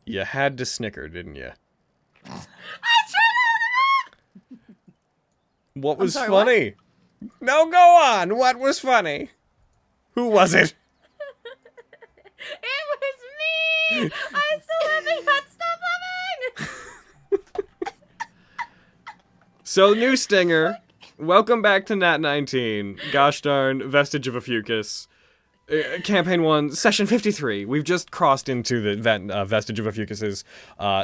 You had to snicker, didn't you? I tried. What was sorry, funny? No, go on. What was funny? Who was it? It was me. I still haven't got stop loving. So, new stinger. Welcome back to Nat19. Gosh darn, Vestige of Ophiuchus. Campaign 1, Session 53. We've just crossed into the Vestige of Ophiuchus's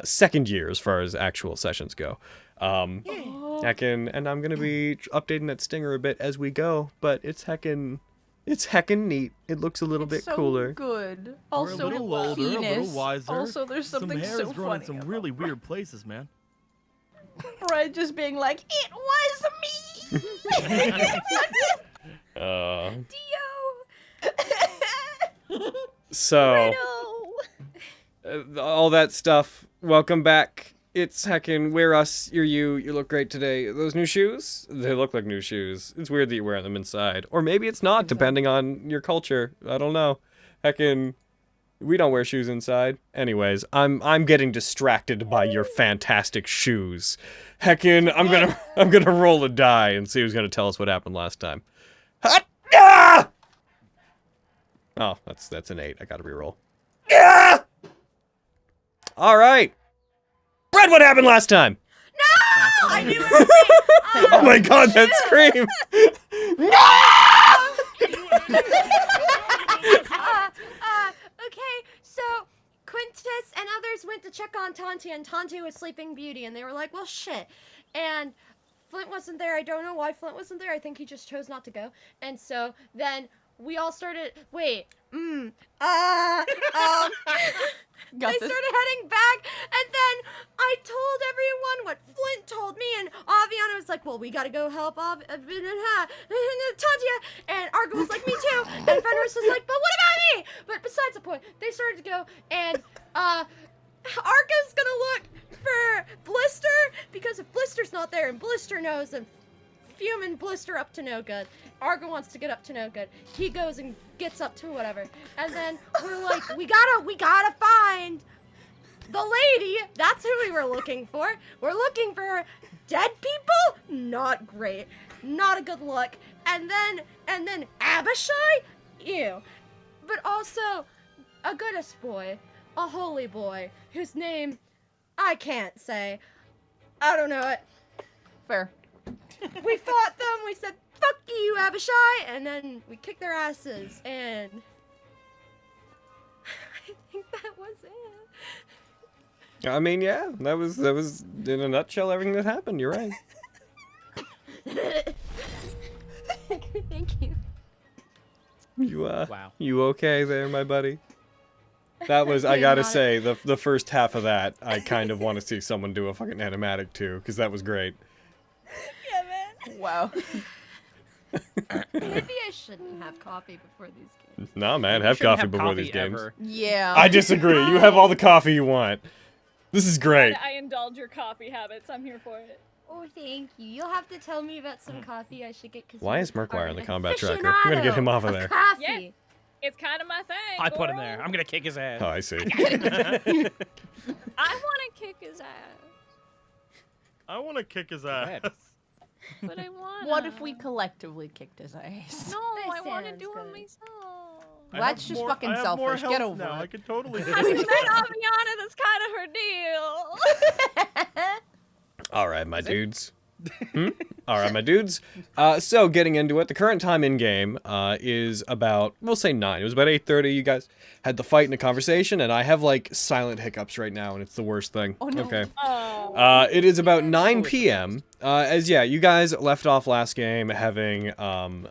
second year as far as actual sessions go. Heckin', and I'm gonna be updating that stinger a bit as we go, but it's heckin' neat. It looks a little bit so cooler. Good. We're Also, a little older, a little penis. wiser. Also, there's something some hair so is growing in funny some really weird places, man. Fred just being like, "It was me." Dio. So, all that stuff. Welcome back. It's heckin', we're us, you're you look great today. Those new shoes? They look like new shoes. It's weird that you're wearing them inside. Or maybe it's not, depending on your culture. I don't know. Heckin', we don't wear shoes inside. Anyways, I'm getting distracted by your fantastic shoes. Heckin', I'm gonna roll a die and see who's gonna tell us what happened last time. Ah! Oh, that's an 8. I gotta reroll. Ah! All right. Brad, what happened last time? No! I knew it. Oh my god, that scream! No! Okay, so Quintus and others went to check on Tanti, and Tanti was Sleeping Beauty, and they were like, well, shit. And Flint wasn't there. I don't know why Flint wasn't there. I think he just chose not to go. And so then we all started, they started heading back, and then I told everyone what Flint told me, and Aviana was like, well, we gotta go help Tatia, and Argo was like, me too, and Fenris was like, but what about me? But besides the point, they started to go, and Argo's gonna look for Blister, because if Blister's not there, and Blister knows, then Fume and Blister up to no good. Argo wants to get up to no good. He goes and gets up to whatever. And then we're like, we gotta find the lady. That's who we were looking for. We're looking for dead people? Not great. Not a good look. And then Abishai? Ew. But also a goodest boy. A holy boy. Whose name I can't say. I don't know it. Fair. We fought them, we said, fuck you, Abishai, and then we kicked their asses, and I think that was it. I mean, yeah, that was in a nutshell everything that happened. You're right. Thank you. Wow. You okay there, my buddy? That was, I gotta say, the first half of that, I kind of want to see someone do a fucking animatic too, because that was great. Yeah, man. Wow. Maybe I shouldn't have coffee before these games. No, man, have Shouldn't coffee have before coffee these games. ever. Yeah. I disagree. You have all the coffee you want. This is great. I indulge your coffee habits. I'm here for it. Oh, thank you. You'll have to tell me about some coffee I should get. Cause Why you is Merkwire are on the an combat tracker? I'm gonna get him off of there. Coffee. Yeah. It's kind of my thing. I put him Goro. there. I'm gonna kick his ass. Oh, I see. I want to kick his ass, I want to kick his ass. but I want. What if we collectively kicked his ass? No, I want to sounds do good. it myself. I That's have just more- fucking I have more selfish. health Get over now. it. I could totally. I met Aviana. That's kind of her deal. All right, my dudes. All right, my dudes. So getting into it, the current time in game is about, we'll say 9. It was about 8:30. You guys had the fight and a conversation, and I have like silent hiccups right now, and it's the worst thing. Oh, no. Okay. Oh. It is about 9 p.m. You guys left off last game having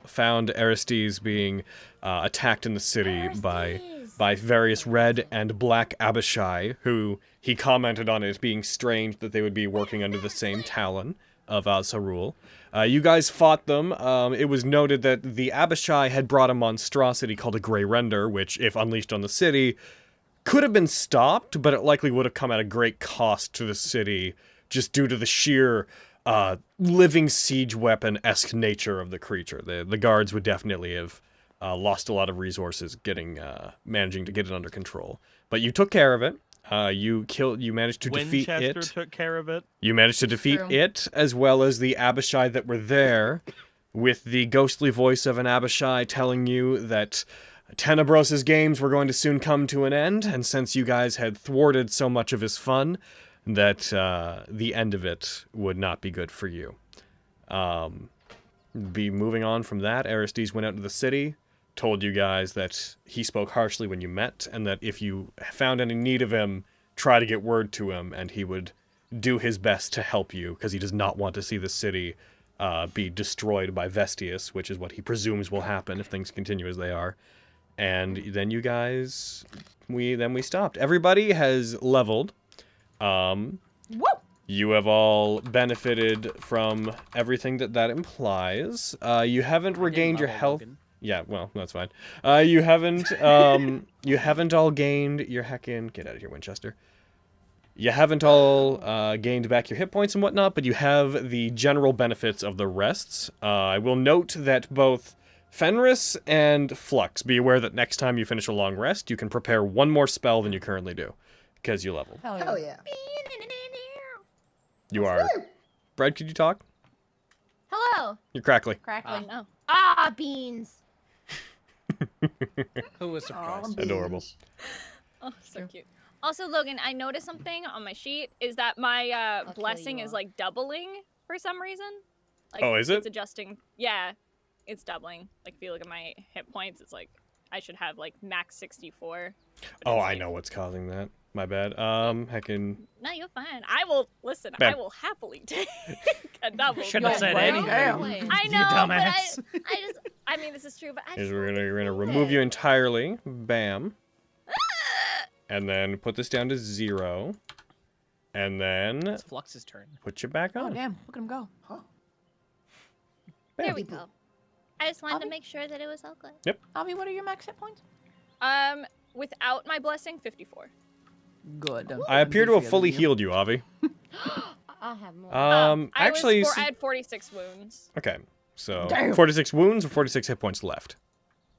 found Aristes being attacked in the city by various red and black Abishai, who he commented on it being strange that they would be working under the same Talon of Sarul. You guys fought them. It was noted that the Abishai had brought a monstrosity called a Grey Render, which, if unleashed on the city, could have been stopped, but it likely would have come at a great cost to the city, just due to the sheer living siege weapon-esque nature of the creature. The guards would definitely have lost a lot of resources managing to get it under control. But you took care of it. You managed to defeat Winchester it. took care of it. You managed to defeat True. it, as well as the Abishai that were there, with the ghostly voice of an Abishai telling you that Tenebros's games were going to soon come to an end, and since you guys had thwarted so much of his fun, that the end of it would not be good for you. Moving on from that, Aristides went out into the city, told you guys that he spoke harshly when you met, and that if you found any need of him, try to get word to him, and he would do his best to help you, because he does not want to see the city be destroyed by Vestius, which is what he presumes will happen if things continue as they are. And then you guys, we stopped. Everybody has leveled. Woo! You have all benefited from everything that implies. You haven't regained your health. Yeah, well, that's fine. You haven't all gained your heckin'. Get out of here, Winchester. You haven't all gained back your hit points and whatnot, but you have the general benefits of the rests. I will note that both Fenris and Flux, be aware that next time you finish a long rest, you can prepare one more spell than you currently do, because you leveled. Hell yeah. You are. Brad, could you talk? Hello. You're crackly. Crackling. No. Ah, beans. Who was surprised? Adorable. Oh, so cute. Also, Logan, I noticed something on my sheet is that my kill blessing you is all. like doubling for some reason. Like, Oh, is it? It's adjusting. Yeah, it's doubling. Like, if you look at my hit points, it's like I should have like max 64. but Oh, it's, I like- know what's causing that. My bad. Heckin'. No, you're fine. I will listen. Bam. I will happily take a double. Shouldn't have but- said Well, anything. damn. I You know, but dumbass. I mean, this is true, but I Is just we're wanted gonna to remove you do it. entirely. Bam. And then put this down to 0. And then It's Flux's turn. put you back Oh, on. damn. Look at him go. There we go. I just wanted Abby? to make sure that it was all good. Avi, what are your max hit points? Without my blessing, 54. Good. I appear to Good have for fully you. healed you, Avi. I have more. Actually, I had 46 wounds. okay. So Damn. 46 wounds or 46 hit points left.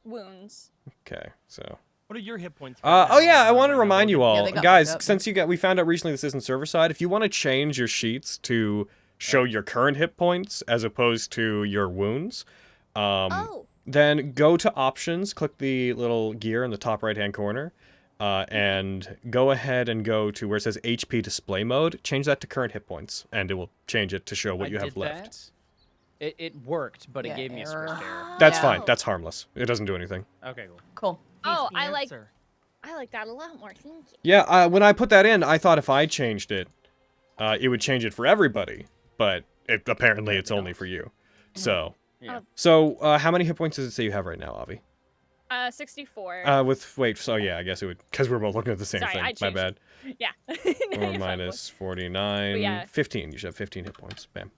Wounds. Okay, so. What are your hit points? Oh yeah, I want to remind you all, they got guys. fucked up. Since we found out recently this isn't server side. If you want to change your sheets to show your current hit points as opposed to your wounds, Oh. then go to options, click the little gear in the top right hand corner, and go ahead and go to where it says HP display mode. Change that to current hit points, and it will change it to show what I you have did left. that. It worked, but Yeah, it gave me a error. script error. That's Oh. fine. That's harmless. It doesn't do anything. Okay, cool. Cool. Oh, He's the I like answer. that a lot more. Thank you. Yeah, when I put that in, I thought if I changed it, it would change it for everybody. But apparently it's only for you. So, Yeah. so how many hit points does it say you have right now, Avi? 64. So yeah, I guess it would, because we're both looking at the same Sorry, thing. I My changed bad. yeah. No, 4 you're fine, minus 49, But yeah. 15. You should have 15 hit points. Bam.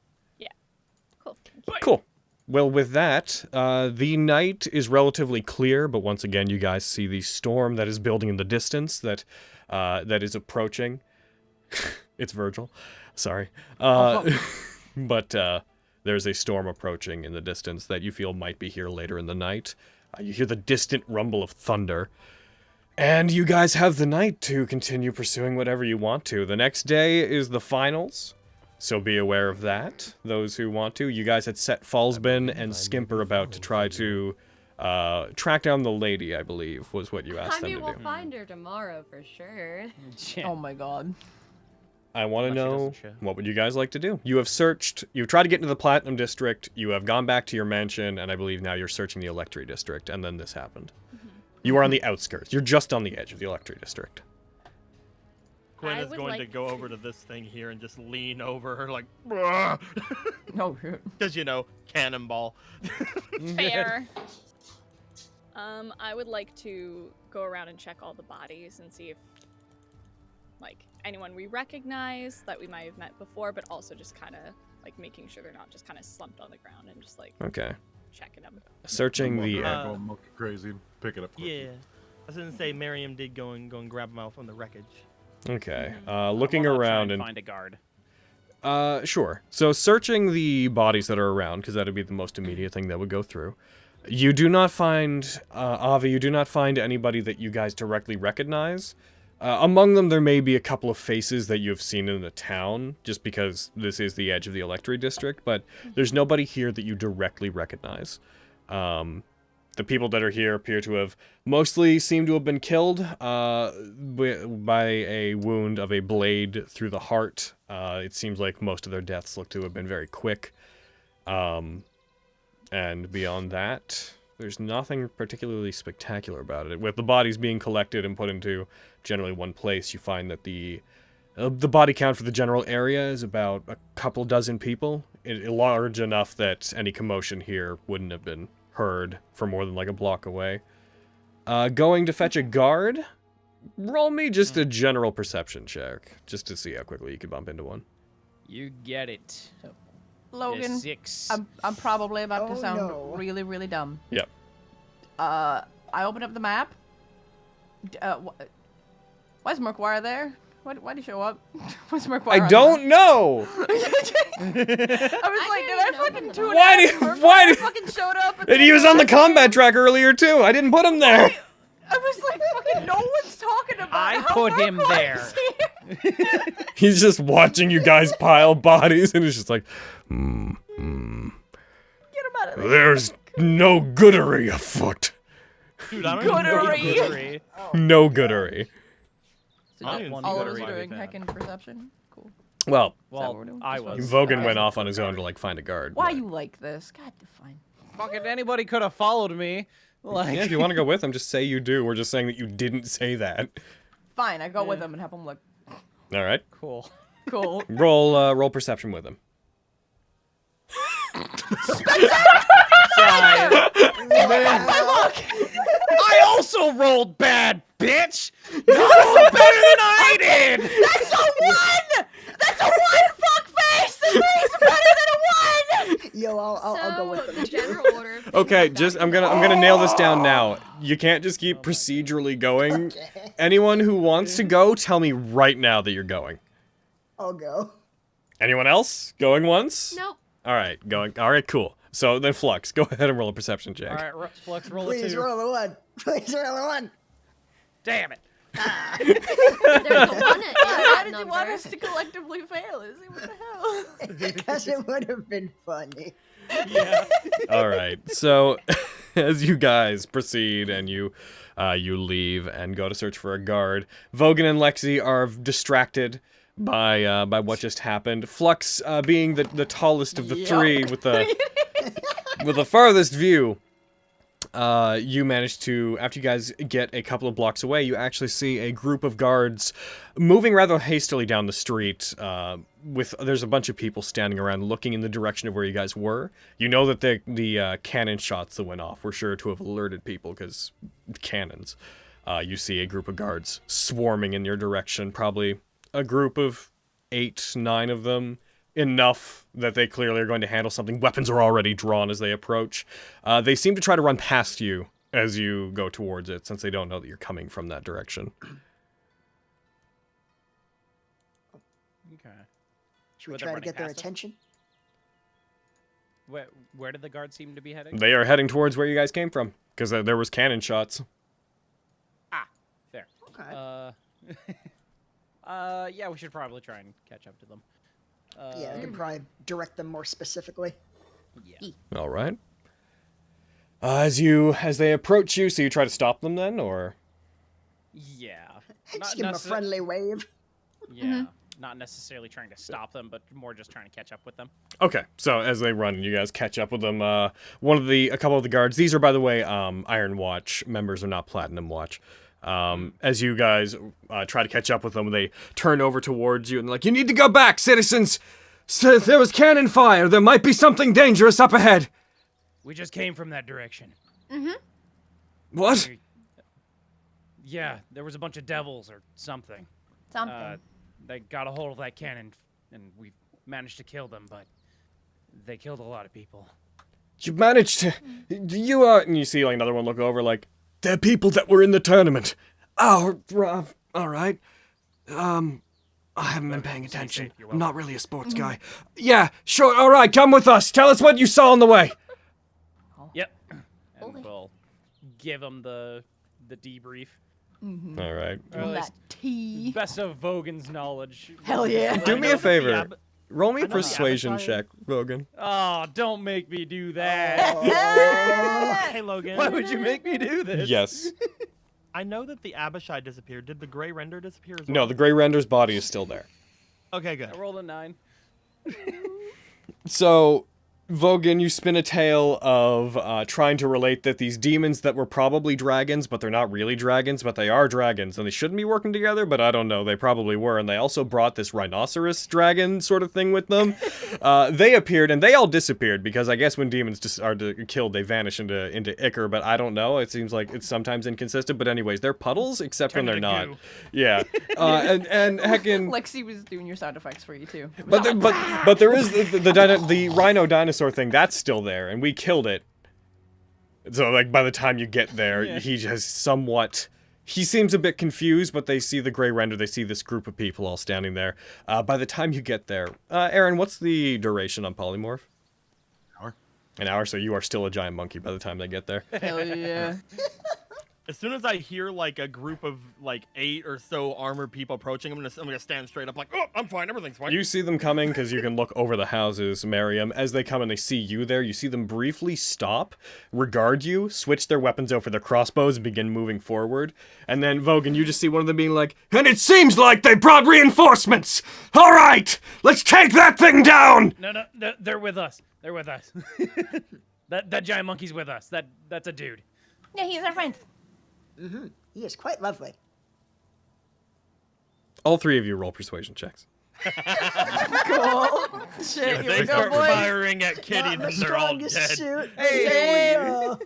Cool. Thank you. Cool. Well, with that, the night is relatively clear, but once again, you guys see the storm that is building in the distance that is approaching. It's Virgil. Sorry. But there's a storm approaching in the distance that you feel might be here later in the night. You hear the distant rumble of thunder. And you guys have the night to continue pursuing whatever you want to. The next day is the finals. So be aware of that, those who want to. You guys had set Fallsbin and Skimper about to try to track down the lady, I believe, was what you asked I them mean, to we'll do. find her tomorrow for sure. Oh my god. I want to Unless she know, doesn't show. what would you guys like to do? You have searched, you've tried to get into the Platinum District, you have gone back to your mansion, and I believe now you're searching the Electri District, and then this happened. You are on the outskirts. You're just on the edge of the Electri District. Gwen I is would going to like go over to this thing here and just lean over her like, because No shit. cannonball. Fair. I would like to go around and check all the bodies and see if, like, anyone we recognize that we might have met before, but also just kind of, like, making sure they're not just kind of slumped on the ground and just, like, Okay. checking them. Searching the... Uh, Go monkey crazy and pick it up. quickly. Yeah. I was gonna say Miriam did go and grab him out from the wreckage. Okay. I Looking wanna try around and... find a guard. Sure. So searching the bodies that are around, because that would be the most immediate thing that would go through. You do not find, Avi, you do not find anybody that you guys directly recognize, Among them, there may be a couple of faces that you have seen in the town, just because this is the edge of the electorate district, but there's nobody here that you directly recognize. The people that are here appear to have mostly seem to have been killed by a wound of a blade through the heart. It seems like most of their deaths look to have been very quick. And beyond that, there's nothing particularly spectacular about it. With the bodies being collected and put into generally one place, you find that the body count for the general area is about a couple dozen people, large enough that any commotion here wouldn't have been heard for more than like a block away. Going to fetch a guard? Roll me just a general perception check, just to see how quickly you can bump into one. You get it. Logan, 6. I'm probably about to Oh, sound no. really, really dumb. Yep. I open up the map. Why is Merkwire there? Why'd he show up? Why's Merkwire? I don't know! I was like, did I fucking tune Why out? do- Merkwire why do- fucking showed up? And he was on the combat track earlier too! I didn't put him there! I was like, fucking no one's talking about I how put him Merkwire's there. here. He's just watching you guys pile bodies and he's just like, Get him out of there. there's no goodery afoot. Dude, I don't even know what Goodery. No goodery. So I don't just even all see of us that are doing right. heckin' perception. Cool. Well, what we're Well, doing? I Just was. Vogan Okay. went off on his own to like find a guard. Why but- you like this? God, fine. Fucking anybody could have followed me. Like, Yeah, if you want to go with him, just say you do. We're just saying that you didn't say that. Fine, I go with him and help him look. All right. cool. Cool. Roll perception with him. Sorry. I also rolled bad, bitch. You rolled better than I did. That's a 1! That's a 1, fuckface! The three's better than a 1! Yo, I'll go with So, them. the general order of Okay, things just that I'm gonna nail this down now. You can't just keep procedurally going. Okay, Anyone who wants to go, tell me right now that you're going. I'll go. Anyone else going once? Nope. All right, going. All right, cool. So then Flux, go ahead and roll a perception check. All right, Flux, roll Please a 2. roll a 1. Please roll a 1. Damn it. There's a 1 in Why that did you number. want us to collectively fail? Is it what the hell? Because it would have been funny. Yeah. All right. So as you guys proceed and you leave and go to search for a guard, Vogan and Lexi are distracted by what just happened. Flux, being the tallest of the three with the farthest view, you manage to, after you guys get a couple of blocks away, you actually see a group of guards moving rather hastily down the street. There's a bunch of people standing around looking in the direction of where you guys were. You know that the cannon shots that went off were sure to have alerted people because cannons. You see a group of guards swarming in your direction, probably a group of 8, 9 of them. Enough that they clearly are going to handle something. Weapons are already drawn as they approach. They seem to try to run past you as you go towards it, since they don't know that you're coming from that direction. Okay. Should we Were they try to running get their past us? attention? Where did the guard seem to be heading? They are heading towards where you guys came from, because there was cannon shots. Fair. Okay. Yeah, we should probably try and catch up to them. Yeah, I can probably direct them more specifically. Yeah. All right. As they approach you, so you try to stop them then, or? Yeah. Just give them a friendly wave. Yeah. Not necessarily trying to stop them, but more just trying to catch up with them. Okay, so as they run, you guys catch up with them. A couple of the guards. These are, by the way, Iron Watch members, are not Platinum Watch. As you guys try to catch up with them, they turn over towards you and they're like, "You need to go back, citizens! There was cannon fire. There might be something dangerous up ahead." We just came from that direction. What? Yeah, there was a bunch of devils or something. Something. They got a hold of that cannon, and we managed to kill them, but they killed a lot of people. You managed to... You are... And you see like another one look over like, "They're people that were in the tournament." Oh, all right. I haven't been paying attention. I'm not really a sports guy. Yeah, sure, all right, come with us. Tell us what you saw on the way. Yep. And we'll give them the debrief. All right. Or at That least tea. best of Vogan's knowledge. Hell yeah. Do me a favor. Roll me I a know the persuasion Abishai- check, Logan. Oh, don't make me do that. Hey, Logan. Why would you make me do this? Yes. I know that the Abishai disappeared. Did the gray render disappear as well? No, the Grey Render's body is still there. Okay, good. I rolled a 9. So, Vogan, you spin a tale of trying to relate that these demons that were probably dragons, but they're not really dragons, but they are dragons, and they shouldn't be working together, but I don't know, they probably were, and they also brought this rhinoceros dragon sort of thing with them. They appeared, and they all disappeared, because I guess when demons just are killed, they vanish into Ichor, but I don't know, it seems like it's sometimes inconsistent, but anyways, they're puddles, except when they're not. Yeah. And heckin'... Lexi was doing your sound effects for you too. But there is the rhino dinosaur thing that's still there, and we killed it. So like by the time you get there, he just somewhat. He seems a bit confused, but they see the gray render. They see this group of people all standing there. By the time you get there, Aaron, what's the duration on polymorph? An hour. So you are still a giant monkey by the time they get there. Hell yeah. As soon as I hear like a group of like 8 or so armored people approaching, I'm gonna stand straight up like, oh, I'm fine, everything's fine. You see them coming because you can look over the houses, Miriam. As they come and they see you there, you see them briefly stop, regard you, switch their weapons out for their crossbows, and begin moving forward. And then, Vogan, you just see one of them being like, and it seems like they brought reinforcements! All right, let's take that thing down! No, they're with us. They're with us. that giant monkey's with us. That's a dude. Yeah, he's our friend. He is quite lovely. All 3 of you roll persuasion checks. Cool. Shit, here they we go, start boys. firing at Kitty, Not the then they're all strongest dead. suit. Hey! So,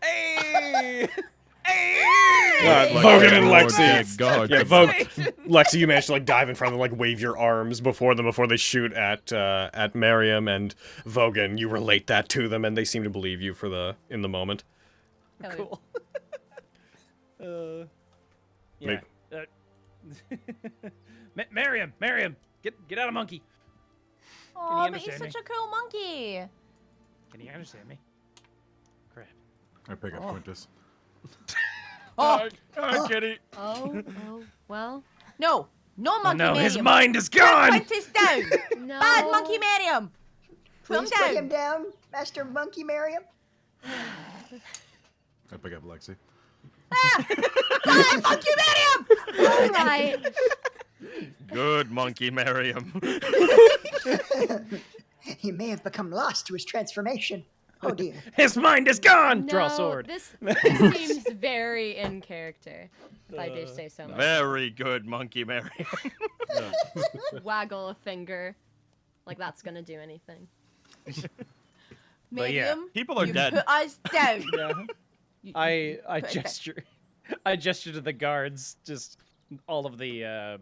Hey! Like Vogan and Lord Lexi. dead God. Yeah, Lexi, you managed to like dive in front of them, like wave your arms before them before they shoot at Miriam, and Vogan, you relate that to them, and they seem to believe you in the moment. Hell yeah. Cool. Yeah. Miriam, get out of monkey. Aw, but he's understand such a cool monkey. Can you understand me? Crap. I pick up Quintus. Oh, Kitty. Oh, well. no monkey No, Miriam. his mind is Put gone. Quintus down. No. Bad monkey Miriam. Put him please put him down. down, Master Monkey Miriam. I pick up Lexi. Bad monkey Miriam. All right. Good monkey, Miriam. He may have become lost to his transformation. Oh dear. His mind is gone. No, Draw sword. This seems very in character, if I do say so myself. Very good monkey, Miriam. Waggle a finger. Like that's gonna do anything. But yeah, Miriam, people are you dead. put us down. Yeah. You- I put us down. gesture to the guards, just all of the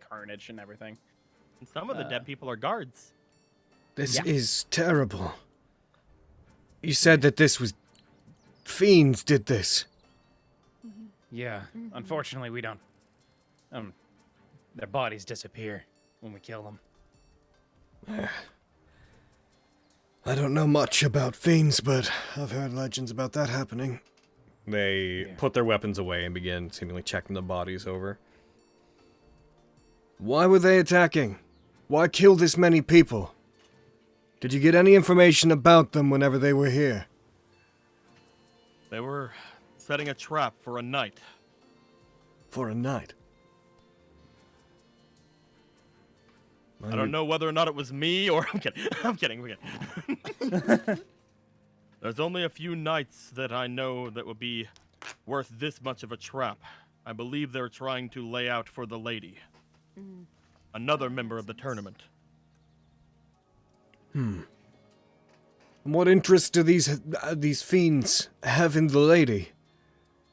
carnage and everything. Some of the dead people are guards. This is terrible. You said that this was... Fiends did this. Yeah, unfortunately we don't. Their bodies disappear when we kill them. I don't know much about fiends, but I've heard legends about that happening. They put their weapons away and begin seemingly checking the bodies over. Why were they attacking? Why kill this many people? Did you get any information about them whenever they were here? They were setting a trap for a night. For a night? I don't know whether or not it was me or... I'm kidding. I'm kidding. There's only a few nights that I know that would be worth this much of a trap. I believe they're trying to lay out for the lady. Another member of the tournament. What interest do these fiends have in the lady?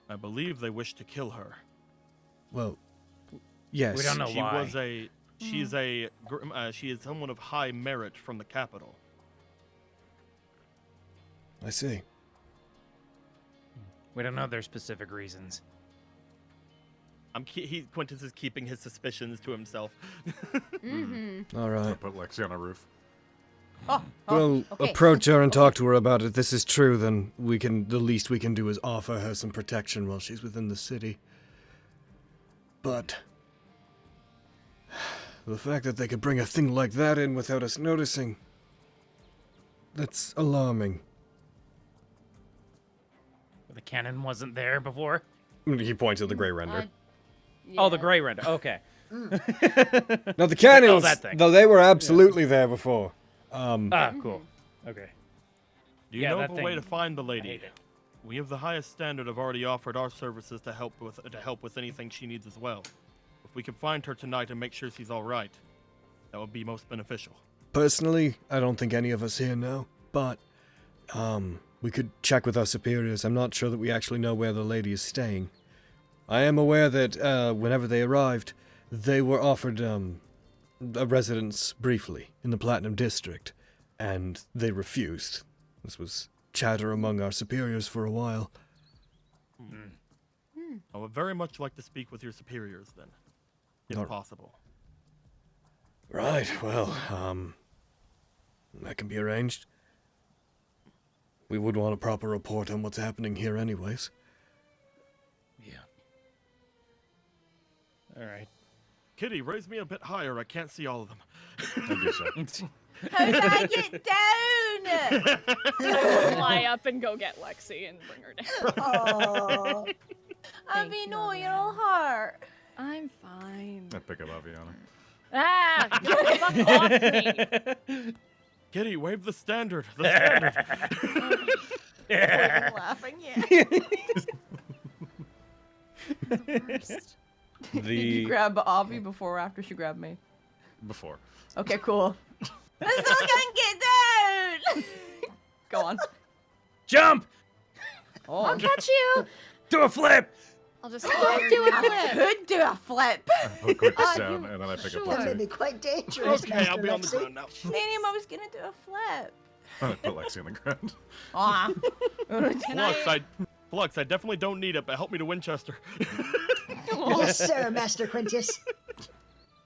I believe they wish to kill her. Well, yes. We don't know She why. was a... she is someone of high merit from the capital. I see. We don't know their specific reasons. Quintus is keeping his suspicions to himself. Mm-hmm. All I right. put Lexi on a roof. Well, okay. approach her and talk to her about it. If this is true, then the least we can do is offer her some protection while she's within the city. But the fact that they could bring a thing like that in without us noticing, that's alarming. The cannon wasn't there before. He points at the gray render. Oh, the gray render. Okay. No, the cannons, that thing. though they were absolutely there before. Cool. Okay. Do you Yeah, know that of a way to thing- find the I lady? hate it. We have the highest standard. Have already offered our services to help with anything she needs as well. If we can find her tonight and make sure she's all right, that would be most beneficial. Personally, I don't think any of us here know, but we could check with our superiors. I'm not sure that we actually know where the lady is staying. I am aware that whenever they arrived, they were offered a residence briefly in the Platinum District, and they refused. This was chatter among our superiors for a while. I would very much like to speak with your superiors then, if All- possible. Right, well, that can be arranged. We would want a proper report on what's happening here anyways. Yeah. All right. Kitty, raise me a bit higher. I can't see all of them. I do so. How do I get down? Fly up and go get Lexi and bring her down. Oh, I mean, oh, your little heart. I'm fine. I pick up Aviana. Ah! Fuck off me! Kitty, wave the standard. The standard. I'm laughing, yeah. Did you grab Avi before or after she grabbed me? Before. Okay, cool. I still can't get down! Go on. Jump! Oh, I'll catch you. Do a flip! I'll just Don't do a I flip. could do a flip. I'll quick this Uh, down, and then I pick sure. up that may Lexi. be quite dangerous, Okay, I'll Master be on the Lexi. ground now. Manium, I was gonna do a flip. I put Lexi on the ground. Aw. Flux, I definitely don't need it, but help me to Winchester. Yes, sir, Master Quintus.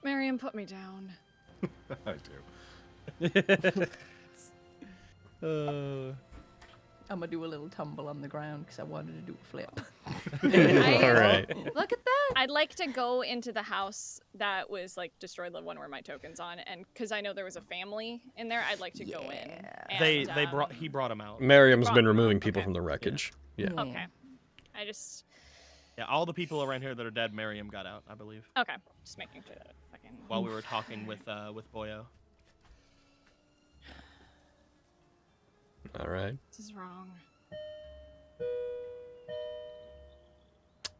Miriam, put me down. I do. I'm gonna do a little tumble on the ground because I wanted to do a flip. All right. Look at that. I'd like to go into the house that was like destroyed, the one where my token's on, and because I know there was a family in there, I'd like to go in. And, He brought him out. Miriam's been Brought- removing people okay. from the wreckage. Yeah. Okay. I just Yeah, all the people around here that are dead, Miriam got out, I believe, okay. Just making sure that fucking. while we were talking with Boyo. All right. This is wrong.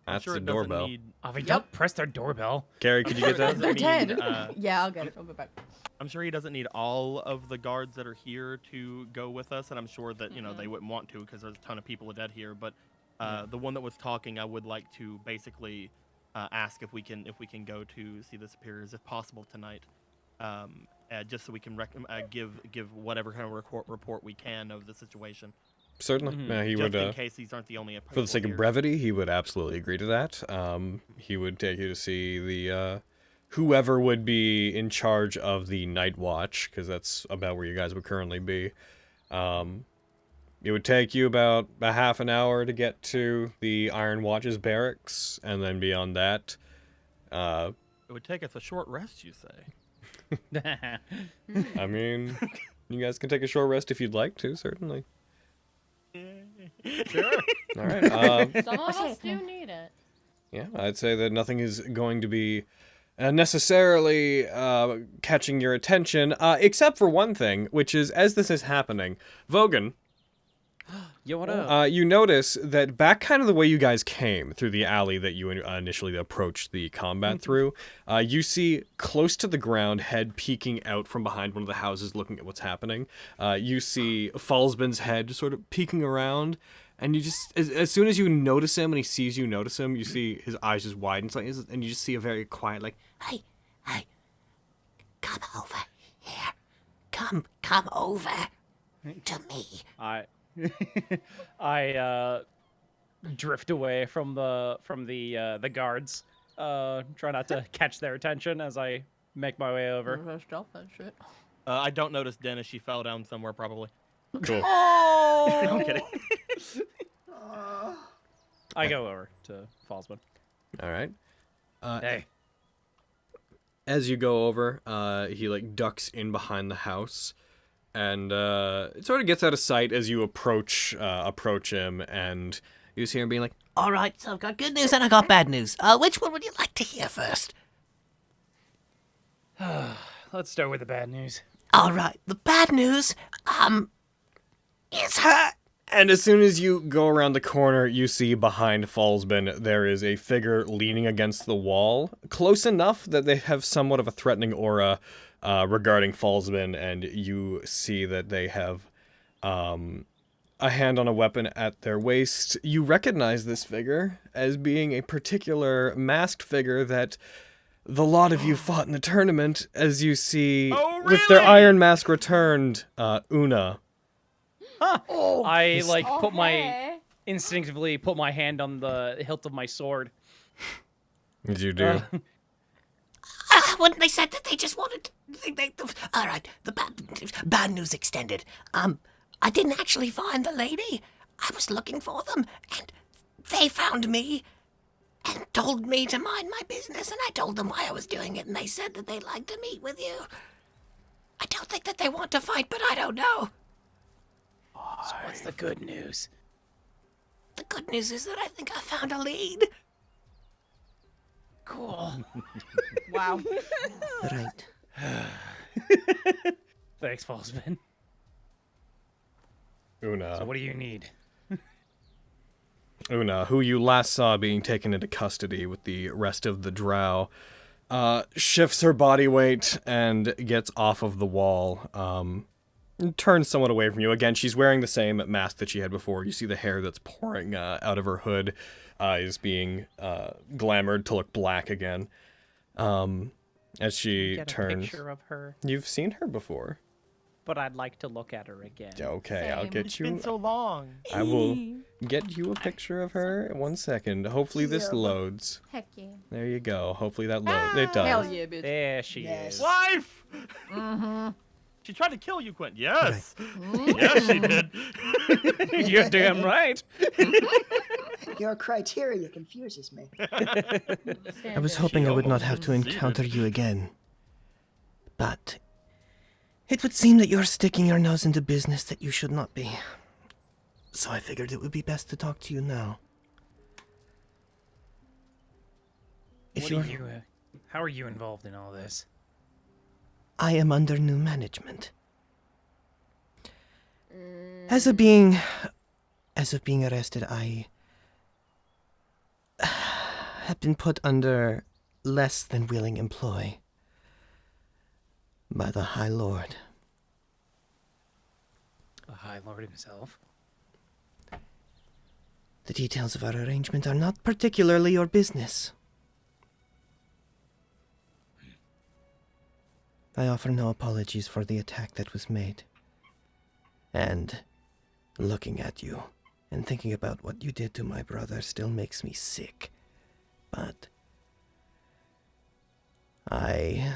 I'm That's sure the it doesn't doorbell. need- Avi, don't press their doorbell. Carrie, could you get that? Doesn't They're need, 10. Yeah, I'll get it. I'll go back. I'm sure he doesn't need all of the guards that are here to go with us, and I'm sure that they wouldn't want to because there's a ton of people dead here. But the one that was talking, I would like to basically ask if we can go to see the superiors if possible tonight, just so we can give whatever kind of report we can of the situation. Certainly. Yeah, he Just would. in case these aren't the only For the sake people of here. brevity, he would absolutely agree to that. He would take you to see the whoever would be in charge of the night watch, because that's about where you guys would currently be. It would take you about a half an hour to get to the Iron Watch's barracks, and then beyond that, It would take us a short rest, you say? I mean, you guys can take a short rest if you'd like to, certainly. Sure. All right. Some of us do need it. Yeah, I'd say that nothing is going to be necessarily catching your attention, except for one thing, which is as this is happening, Vogan, Yo, what up? you notice that back kind of the way you guys came through the alley that you initially approached the combat through, you see close to the ground, head peeking out from behind one of the houses looking at what's happening. You see Falsbin's head sort of peeking around, and you just, as soon as you notice him and he sees you notice him, you see his eyes just widen slightly, and you just see a very quiet, like, Hey, come over here. Come over to me. I drift away from the guards. Try not to catch their attention as I make my way over. Stealth that shit. I don't notice Dennis. She fell down somewhere probably. Cool. Oh. I'm kidding. I go over to Fallsman. All right. Hey. As you go over, he like ducks in behind the house, and it sort of gets out of sight as you approach him, and you see him being like, All right, so I've got good news and I got bad news. Which one would you like to hear first? Let's start with the bad news. All right, the bad news, is her. And as soon as you go around the corner, you see behind Fallsman there is a figure leaning against the wall, close enough that they have somewhat of a threatening aura regarding Fallsman, and you see that they have a hand on a weapon at their waist. You recognize this figure as being a particular masked figure that the lot of you fought in the tournament, as you see with their iron mask returned, Una. Oh, I like Okay. instinctively put my hand on the hilt of my sword. Did you do? When they said that they just wanted all right, the bad news extended. I didn't actually find the lady. I was looking for them, and they found me and told me to mind my business, and I told them why I was doing it, and they said that they'd like to meet with you. I don't think that they want to fight, but I don't know. So what's the good news? The good news is that I think I found a lead. Cool. Wow. Right. Thanks, Fallsman. Una. So what do you need? Una, who you last saw being taken into custody with the rest of the drow, shifts her body weight and gets off of the wall, and turns somewhat away from you. Again, she's wearing the same mask that she had before. You see the hair that's pouring out of her hood is being glamored to look black again. As she Get a turns... picture of her, You've seen her before. but I'd like to look at her again. Okay, I'll Same. get It's you... been so long. I will get you a picture of her in 1 second. Hopefully this Yeah. loads. Heck yeah. There you go. Hopefully that loads. It does. Hell yeah, bitch. There she Yes. is. Wife! Mm-hmm. She tried to kill you, Quint. Yes. Yes, she did. You're damn right. your criteria confuses me. I was hoping I would not have to encounter you again. But it would seem that you're sticking your nose into business that you should not be. So I figured it would be best to talk to you now. If What are you're... you, how are you involved in all this? I am under new management. As of being arrested, I have been put under less than willing employ by the High Lord. The High Lord himself? The details of our arrangement are not particularly your business. I offer no apologies for the attack that was made. And looking at you and thinking about what you did to my brother still makes me sick. But I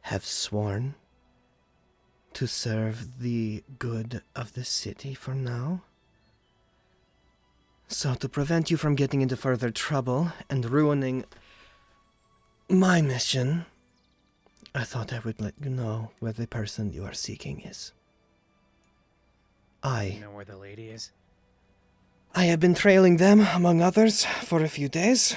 have sworn to serve the good of the city for now. So to prevent you from getting into further trouble and ruining my mission, I thought I would let you know where the person you are seeking is. You know where the lady is? I have been trailing them, among others, for a few days.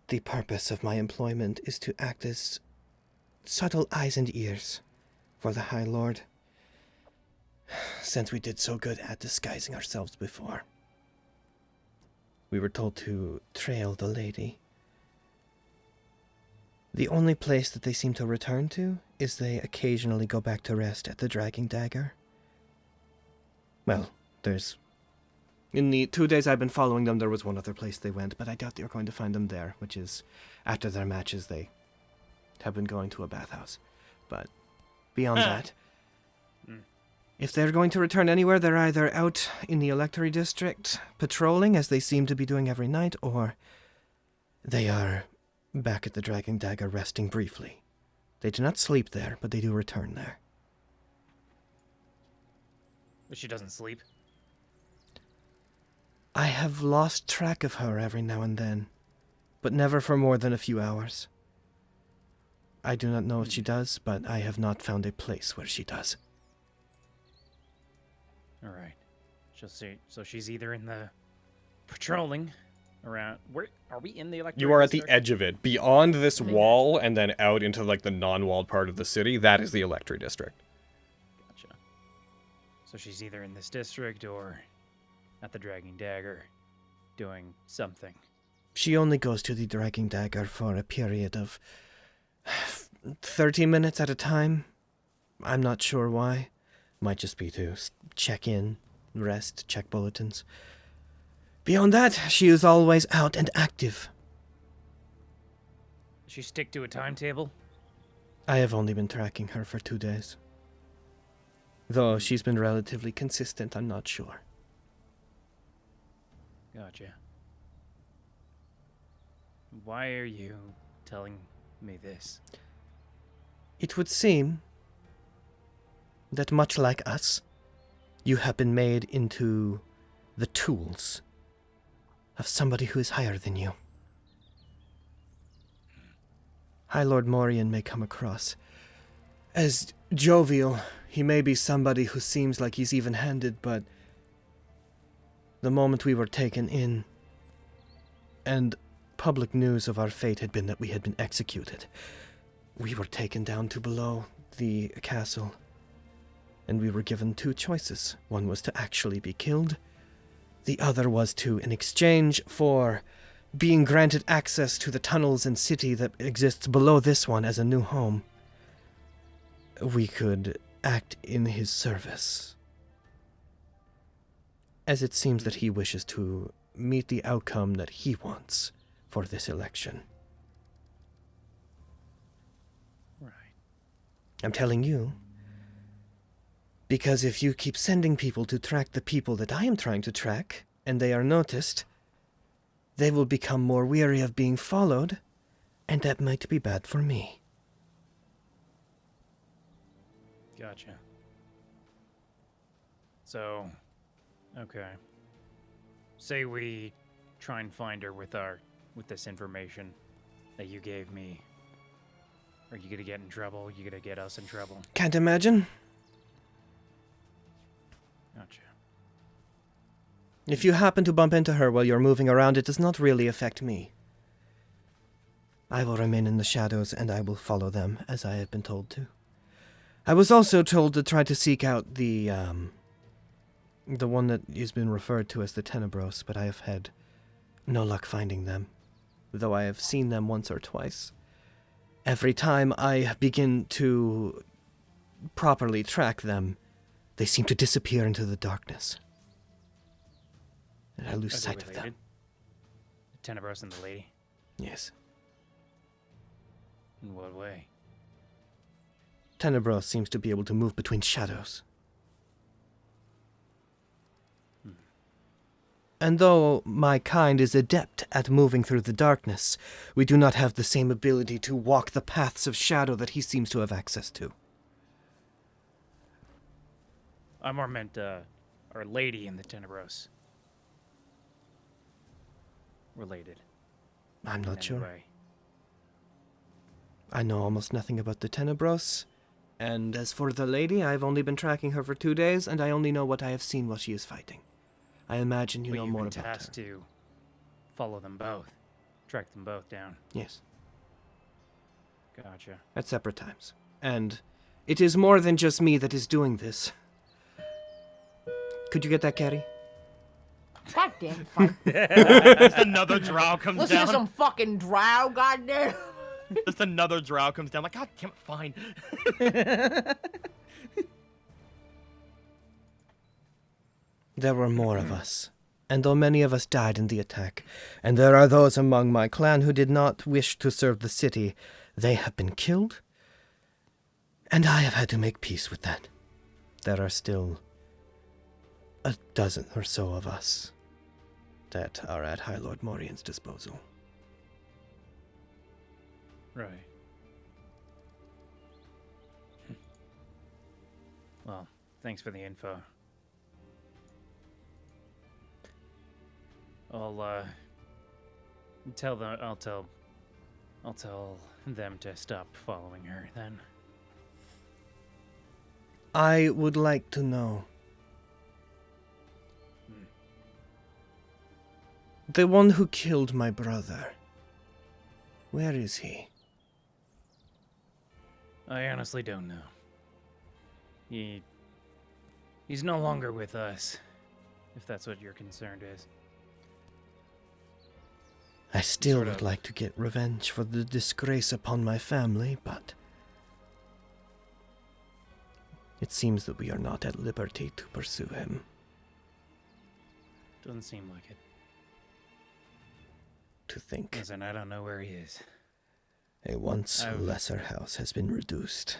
The purpose of my employment is to act as subtle eyes and ears for the High Lord, since we did so good at disguising ourselves before. We were told to trail the lady. The only place that they seem to return to is they occasionally go back to rest at the Dragging Dagger. Well, in the 2 days I've been following them, there was one other place they went, but I doubt you're going to find them there, which is, after their matches, they have been going to a bathhouse. But beyond that, if they're going to return anywhere, they're either out in the Electory District, patrolling, as they seem to be doing every night, or they are back at the Dragging Dagger resting briefly. They do not sleep there, but they do return there. But she doesn't sleep. I have lost track of her every now and then, but never for more than a few hours. I do not know what she does, but I have not found a place where she does. All right. So she's either in the patrolling around. Where are we in the electric? You are at the district? edge of it. Beyond this wall and then out into like the non-walled part of the city, that is the Electric District. Gotcha. So she's either in this district or at the Dragging Dagger, doing something. She only goes to the Dragging Dagger for a period of 30 minutes at a time. I'm not sure why. Might just be to check in, rest, check bulletins. Beyond that, she is always out and active. Does she stick to a timetable? I have only been tracking her for 2 days. Though she's been relatively consistent, I'm not sure. Gotcha. Why are you telling me this? It would seem that much like us, you have been made into the tools of somebody who is higher than you. High Lord Morian may come across as jovial. He may be somebody who seems like he's even-handed, but the moment we were taken in, and public news of our fate had been that we had been executed, we were taken down to below the castle, and we were given 2 choices. One was to actually be killed. The other was to, in exchange for being granted access to the tunnels and city that exists below this one as a new home, we could act in his service. As it seems that he wishes to meet the outcome that he wants for this election. Right. I'm telling you, because if you keep sending people to track the people that I am trying to track, and they are noticed, they will become more weary of being followed, and that might be bad for me. Gotcha. So, okay. Say we try and find her with this information that you gave me. Are you gonna get in trouble? Are you gonna get us in trouble? Can't imagine. Gotcha. If you happen to bump into her while you're moving around, it does not really affect me. I will remain in the shadows, and I will follow them, as I have been told to. I was also told to try to seek out the one that has been referred to as the Tenebros, but I have had no luck finding them, though I have seen them once or twice. Every time I begin to properly track them, they seem to disappear into the darkness. And I lose Are they sight of them. related? The Tenebros and the lady? Yes. In what way? Tenebros seems to be able to move between shadows. And though my kind is adept at moving through the darkness, we do not have the same ability to walk the paths of shadow that he seems to have access to. I more meant, our lady and the Tenebros. Related. I'm in not any sure. way. I know almost nothing about the Tenebros, and as for the lady, I've only been tracking her for 2 days, and I only know what I have seen while she is fighting. I imagine you But know you've more been about her. tasked to follow them both. Track them both down. Yes, Gotcha. at separate times. And it is more than just me that is doing this. Could you get that, Carrie? Goddamn fine. Just another drow comes Listen down. to some fucking drow, goddamn. Just another drow comes down. Like, God damn it, fine. There were more of us, and though many of us died in the attack, and there are those among my clan who did not wish to serve the city, they have been killed, and I have had to make peace with that. There are still a dozen or so of us that are at High Lord Morian's disposal. Right. Well, thanks for the info. I'll tell them. I'll tell them to stop following her. Then. I would like to know. The one who killed my brother. Where is he? I honestly don't know. He's no longer with us, if that's what your concern is. I still Sort would of. like to get revenge for the disgrace upon my family, but it seems that we are not at liberty to pursue him. Doesn't seem like it. To think Listen, I don't know where he is. a once I've- lesser house has been reduced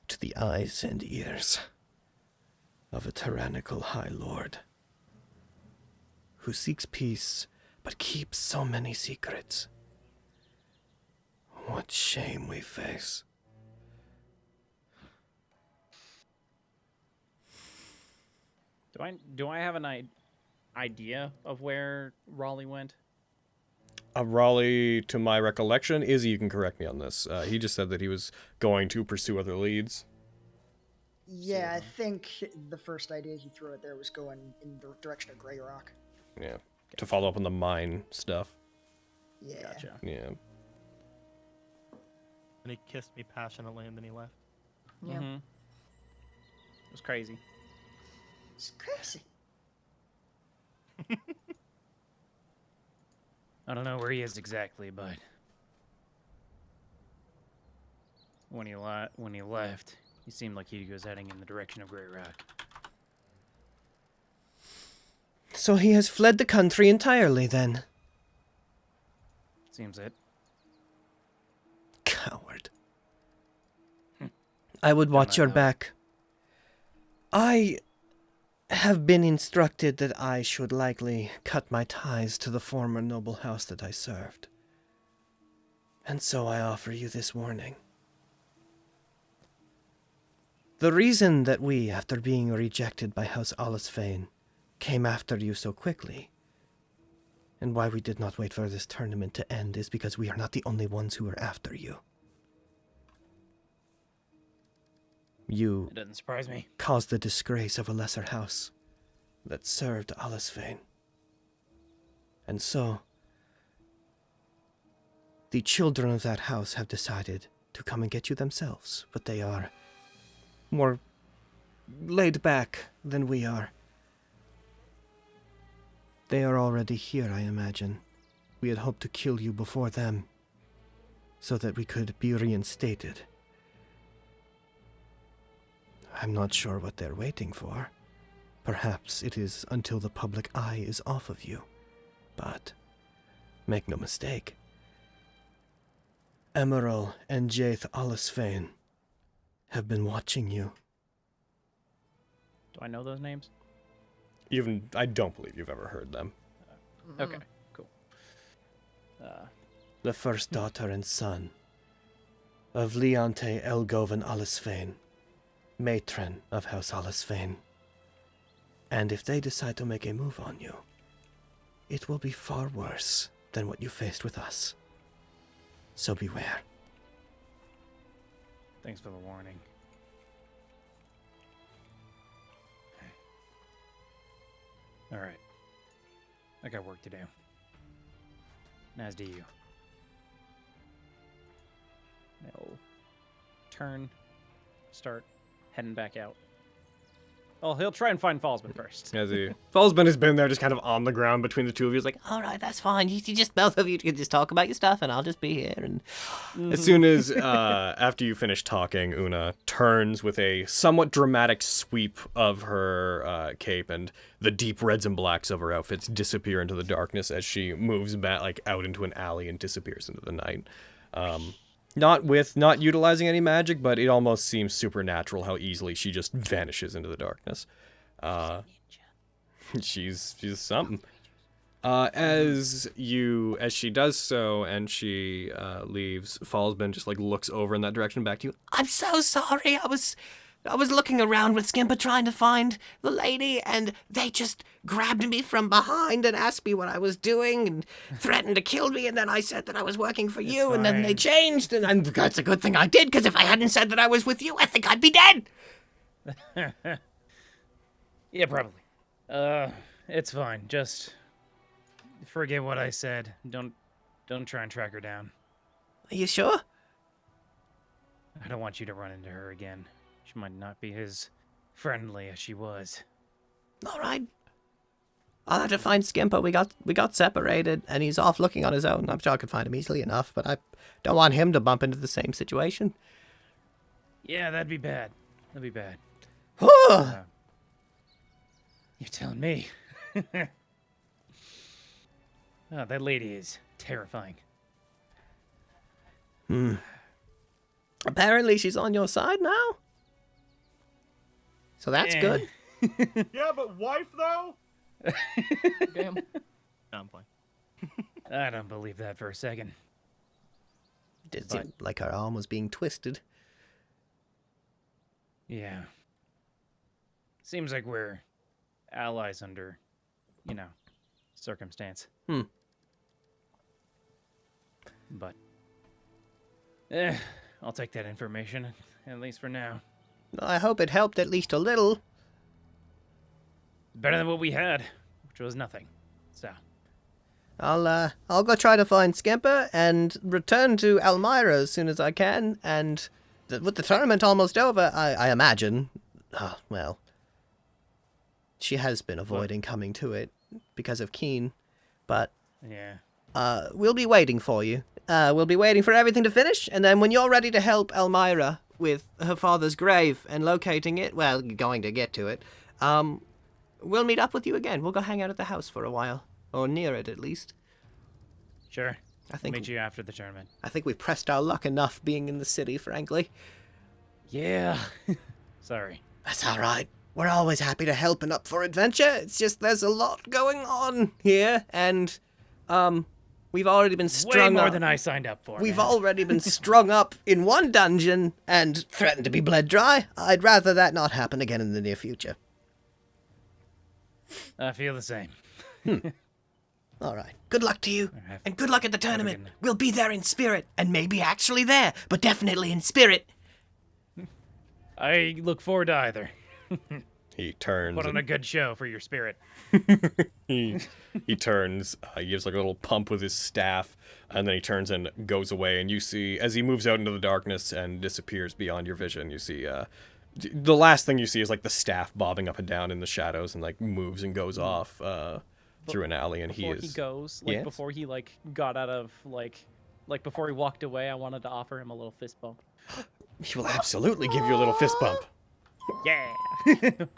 to the eyes and ears of a tyrannical high lord who seeks peace but keeps so many secrets. What shame we face. Do I have an idea of where Raleigh went? Raleigh, to my recollection, Izzy, you can correct me on this. He just said that he was going to pursue other leads. Yeah, I think the first idea he threw out there was going in the direction of Grey Rock. Yeah. To follow up on the mine stuff. Yeah. Gotcha. Yeah. And he kissed me passionately, and then he left. Yeah. It was crazy. It's crazy. I don't know where he is exactly, but when he left, he seemed like he was heading in the direction of Grey Rock. So he has fled the country entirely, then. Seems it. Coward. I would watch your know. back. I have been instructed that I should likely cut my ties to the former noble house that I served. And so I offer you this warning. The reason that we, after being rejected by House Allesfane, came after you so quickly, and why we did not wait for this tournament to end, is because we are not the only ones who are after you. You It doesn't surprise me. caused the disgrace of a lesser house that served Allesfane. And so, the children of that house have decided to come and get you themselves, but they are more laid back than we are. They are already here, I imagine. We had hoped to kill you before them, so that we could be reinstated. I'm not sure what they're waiting for. Perhaps it is until the public eye is off of you. But make no mistake. Emerald and Jaith Allesfane have been watching you. Do I know those names? I don't believe you've ever heard them. Okay, cool. The first daughter and son of Leonte Elgovan Allesfane, matron of House Allesfane. And if they decide to make a move on you, it will be far worse than what you faced with us. So beware. Thanks for the warning. All right. I got work to do. As do you. I'll start heading back out. Oh, he'll try and find Fallsman first. As he, Fallsman has been there just kind of on the ground between the two of you. He's like, All right, that's fine. You just both of you can just talk about your stuff, and I'll just be here. And As soon as, after you finish talking, Una turns with a somewhat dramatic sweep of her cape, and the deep reds and blacks of her outfits disappear into the darkness as she moves back, like, out into an alley and disappears into the night. Not utilizing any magic, but it almost seems supernatural how easily she just vanishes into the darkness. She's something. As she does so and she leaves, Fallsman just like looks over in that direction back to you. I'm so sorry. I was I was looking around with Skimper trying to find the lady, and they just grabbed me from behind and asked me what I was doing and threatened to kill me, and then I said that I was working for you, and then they fine. changed, and that's a good thing I did, because if I hadn't said that I was with you, I think I'd be dead. Yeah, probably. It's fine. Just forget what I said. Don't try and track her down. Are you sure? I don't want you to run into her again. She might not be as friendly as she was. All right. I'll have to find Skimper. We got separated, and he's off looking on his own. I'm sure I could find him easily enough, but I don't want him to bump into the same situation. Yeah, that'd be bad. That'd be bad. You're telling me. Oh, that lady is terrifying. Apparently she's on your side now. So that's Eh. good. Yeah, but wife though? Damn. No, I'm playing. I don't believe that for a second. It did seem like her arm was being twisted. Yeah. Seems like we're allies under, circumstance. But, I'll take that information, at least for now. I hope it helped at least a little. Better than what we had, which was nothing. So, I'll go try to find Skimper and return to Elmira as soon as I can. And with the tournament almost over, I imagine. Well, she has been avoiding coming to it because of Keen, but yeah. we'll be waiting for you. We'll be waiting for everything to finish, and then when you're ready to help Elmira with her father's grave and locating it, well, going to get to it, we'll meet up with you again. We'll go hang out at the house for a while, or near it at least. Sure. I think I'll meet you after the tournament. I think we've pressed our luck enough being in the city, frankly. Yeah. Sorry. That's all right. We're always happy to help and up for adventure. It's just there's a lot going on here, and we've already been strung Way more up. than I signed up for. We've man. already been strung up in one dungeon and threatened to be bled dry. I'd rather that not happen again in the near future. I feel the same. All right. Good luck to you, Have- and good luck at the have a tournament. good night. We'll be there in spirit, and maybe actually there, but definitely in spirit. I look forward to either. He turns. Put on and- a good show for your spirit. he turns. He gives like a little pump with his staff, and then he turns and goes away. And you see, as he moves out into the darkness and disappears beyond your vision, you see. The last thing you see is like the staff bobbing up and down in the shadows, and like moves and goes off through an alley. And Before he goes, like Yes? before he got out of like before he walked away, I wanted to offer him a little fist bump. He will absolutely give you a little fist bump. Yeah.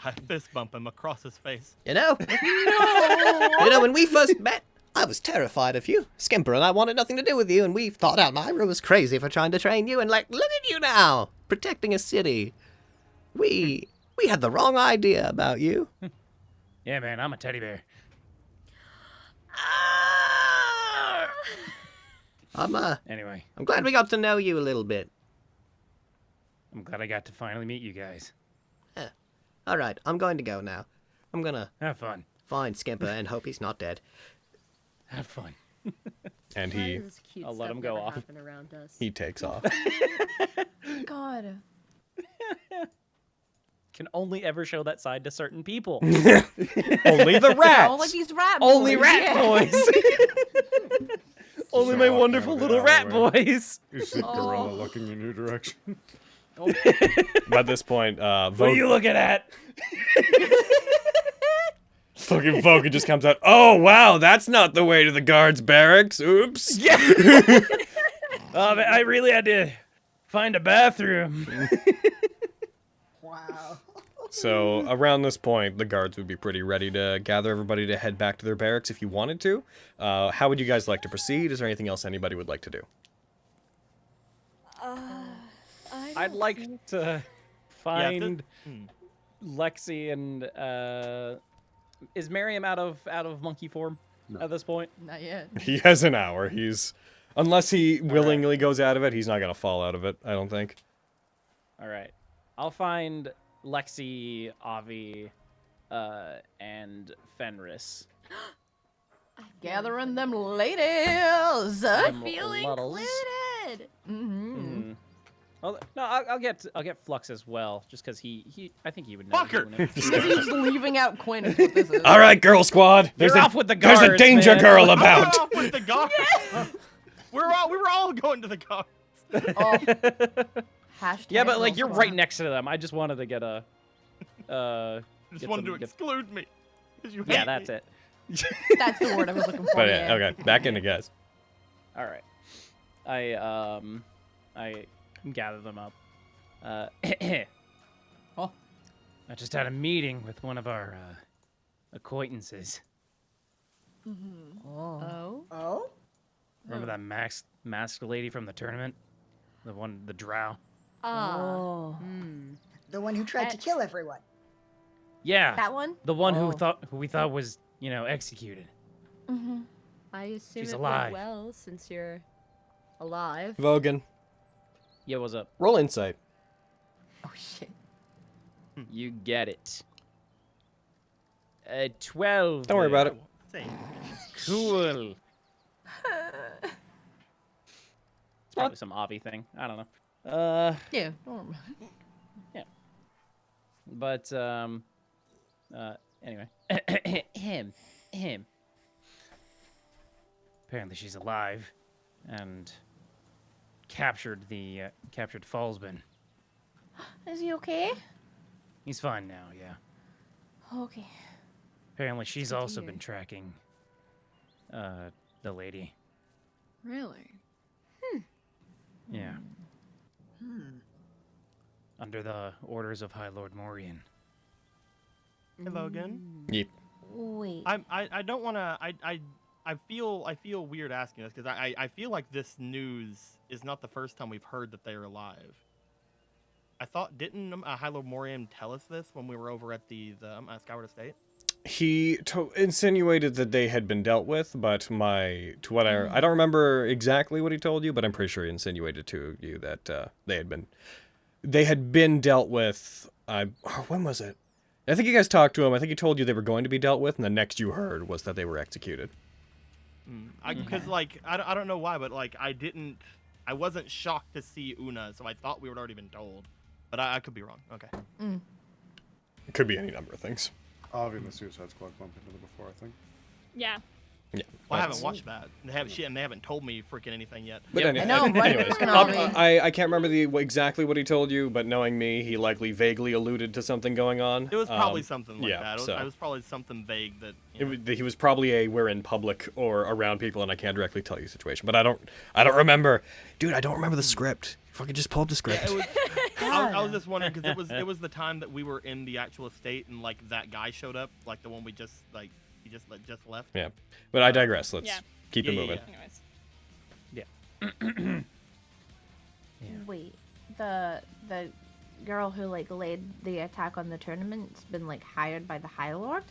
I fist bump him across his face. You know? You know, when we first met, I was terrified of you. Skimper and I wanted nothing to do with you, and we thought Elmira was crazy for trying to train you, and like, look at you now, protecting a city. We had the wrong idea about you. Yeah, man, I'm a teddy bear. Anyway, I'm glad we got to know you a little bit. I'm glad I got to finally meet you guys. All right, I'm going to go now. I'm gonna Have fun. find Skimper and hope he's not dead. Have fun. And Why he does this cute I'll let stuff him go never off. happen around us? he takes off. God. Can only ever show that side to certain people. Only the rats. Oh, like these rat Only boys, rat yeah. boys. Only my Walking out wonderful of the little rat alleyway. boys. Is the gorilla looking in your direction? By this point, What are Vogue, you looking at? fucking Vogue just comes out. Oh wow, that's not the way to the guards' barracks. Oops. Yeah. Oh, man, I really had to find a bathroom. Wow. So around this point, the guards would be pretty ready to gather everybody to head back to their barracks if you wanted to. How would you guys like to proceed? Is there anything else anybody would like to do? I'd like to find Hmm. Lexi and is Miriam out of monkey form at this point? Not yet. He has an hour. Unless he willingly goes out of it, he's not gonna fall out of it. I don't think. All right. I'll find Lexi, Avi, and Fenris. Gathering them ladies. I Them feel luddles. included. Mm-hmm. Well, no, I'll get Flux as well, just because I think he would know. Fucker! He's just leaving out Quinn is what this is. All right, girl squad. You're off with the guards, There's a danger man. girl We're about. off with the guards. We were all going to the guards. Oh. Hashtag Yeah, but like girl you're squad. right next to them. I just wanted to get a. Just get wanted some- to get- exclude me. 'Cause you Yeah, hate that's me. it. That's the word I was looking for. But yeah, okay, back into guys. All right. I gather them up. Oh. I just had a meeting with one of our acquaintances. Oh. Oh? Remember that masked lady from the tournament? The drow? Oh. The one who tried to kill everyone. Yeah, That one? the one Oh. who we thought was, executed. Mm-hmm. I assume She's it alive. went well since you're alive. Vogan, Yeah, what's up? roll insight. Oh shit. You get it. 12. Don't worry about it. Same. Cool. It's probably some Avi thing. I don't know. Yeah. But anyway. him. Apparently she's alive, and captured Fallsbin. Is he okay? He's fine now, yeah. Okay. Apparently she's good to also hear. been tracking the lady. Really? Yeah. Hmm. Under the orders of High Lord Morian. Hello again. Yep. Wait. I don't want to. I feel weird asking this because I feel like this news is not the first time we've heard that they're alive. I thought didn't High Lord Morian tell us this when we were over at the Skyward Estate? He insinuated that they had been dealt with, but I don't remember exactly what he told you, but I'm pretty sure he insinuated to you that they had been dealt with. When was it? I think you guys talked to him. I think he told you they were going to be dealt with, and the next you heard was that they were executed. Because like I don't know why, but like I wasn't shocked to see Una, so I thought we had already been told, but I could be wrong. Okay. It could be any number of things. Avi and the Suicide Squad bumped into them before, I think. Yeah. Yeah. Well, I haven't watched that. They haven't told me freaking anything yet. But Yep. I know, right? anyways, Fucking Avi. I can't remember exactly what he told you, but knowing me, he likely vaguely alluded to something going on. It was probably something like yeah, that. so- It was probably something vague that. You know. He was probably we're in public or around people and I can't directly tell you situation, but I don't remember, dude. I don't remember the script. Fucking just pull up the script. Yeah, it was, I was just wondering because it was the time that we were in the actual estate and like that guy showed up, like the one we just like he just left. Yeah, but I digress. Let's Yeah. keep it Yeah, moving. Anyways. Wait. The girl who like laid the attack on the tournament's been like hired by the High Lord?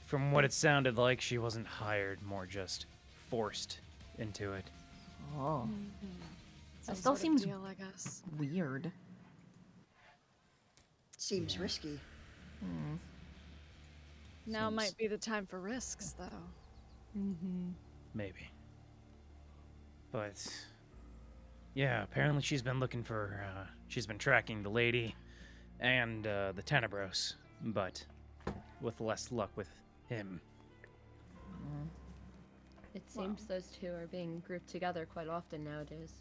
From what it sounded like, she wasn't hired, more just forced into it. Oh. Some still sort of seems- deal, I guess. Weird. Seems risky. Now Seems- might be the time for risks, though. Maybe. But yeah, apparently she's been looking for she's been tracking the lady and the Tenebros, but with less luck with him. It seems those two are being grouped together quite often nowadays.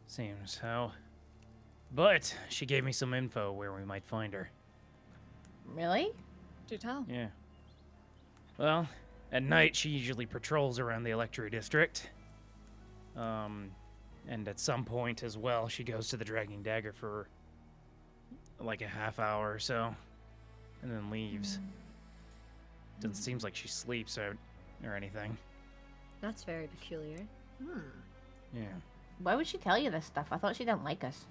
Seems so. But she gave me some info where we might find her. Really? Do tell. Yeah. Well, at night she usually patrols around the Electri district. And at some point as well, she goes to the Dragging Dagger for like a half hour or so, and then leaves. Doesn't seem like she sleeps or anything. That's very peculiar. Yeah. Why would she tell you this stuff? I thought she didn't like us.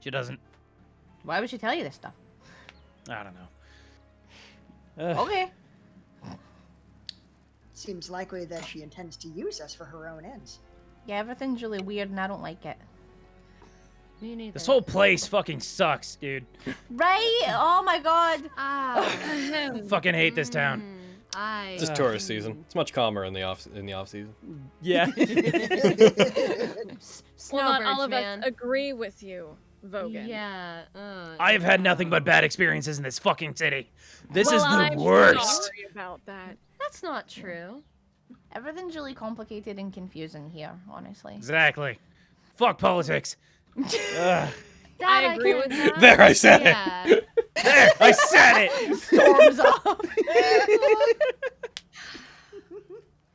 She doesn't. Why would she tell you this stuff? I don't know. Okay. Seems likely that she intends to use us for her own ends. Yeah, everything's really weird and I don't like it. Me neither. This whole place fucking sucks, dude. Right? Oh my god. Fucking hate this town. It's just tourist season. It's much calmer in the off season. Yeah. Well, not all Snowbirds, of man. us agree with you, Vogan. Yeah. I have had nothing but bad experiences in this fucking city. This is the I'm worst. sorry about that. That's not true. Everything's really complicated and confusing here, honestly. Exactly. Fuck politics. Ugh. That I agree with that. There, I said Yeah. it. There, I said it. Storms up.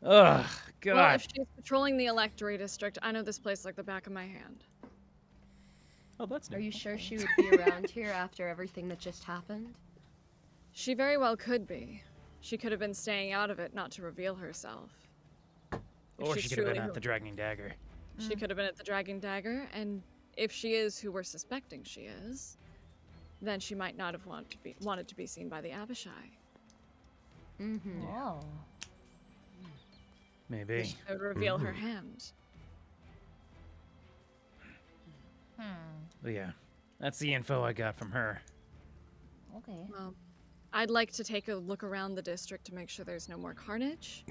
Ugh, God. Well, if she's patrolling the Electory District, I know this place like the back of my hand. Oh, that's Are you sure she would be around here after everything that just happened? She very well could be. She could have been staying out of it, not to reveal herself. If Or she's she could have been truly at the Dragging Dagger. She could have been at the Dragging Dagger, and if she is who we're suspecting she is, then she might not have wanted to be seen by the Abishai. Mm-hmm. Oh. Maybe. She could reveal her hand. But yeah, that's the info I got from her. Okay. Well, I'd like to take a look around the district to make sure there's no more carnage.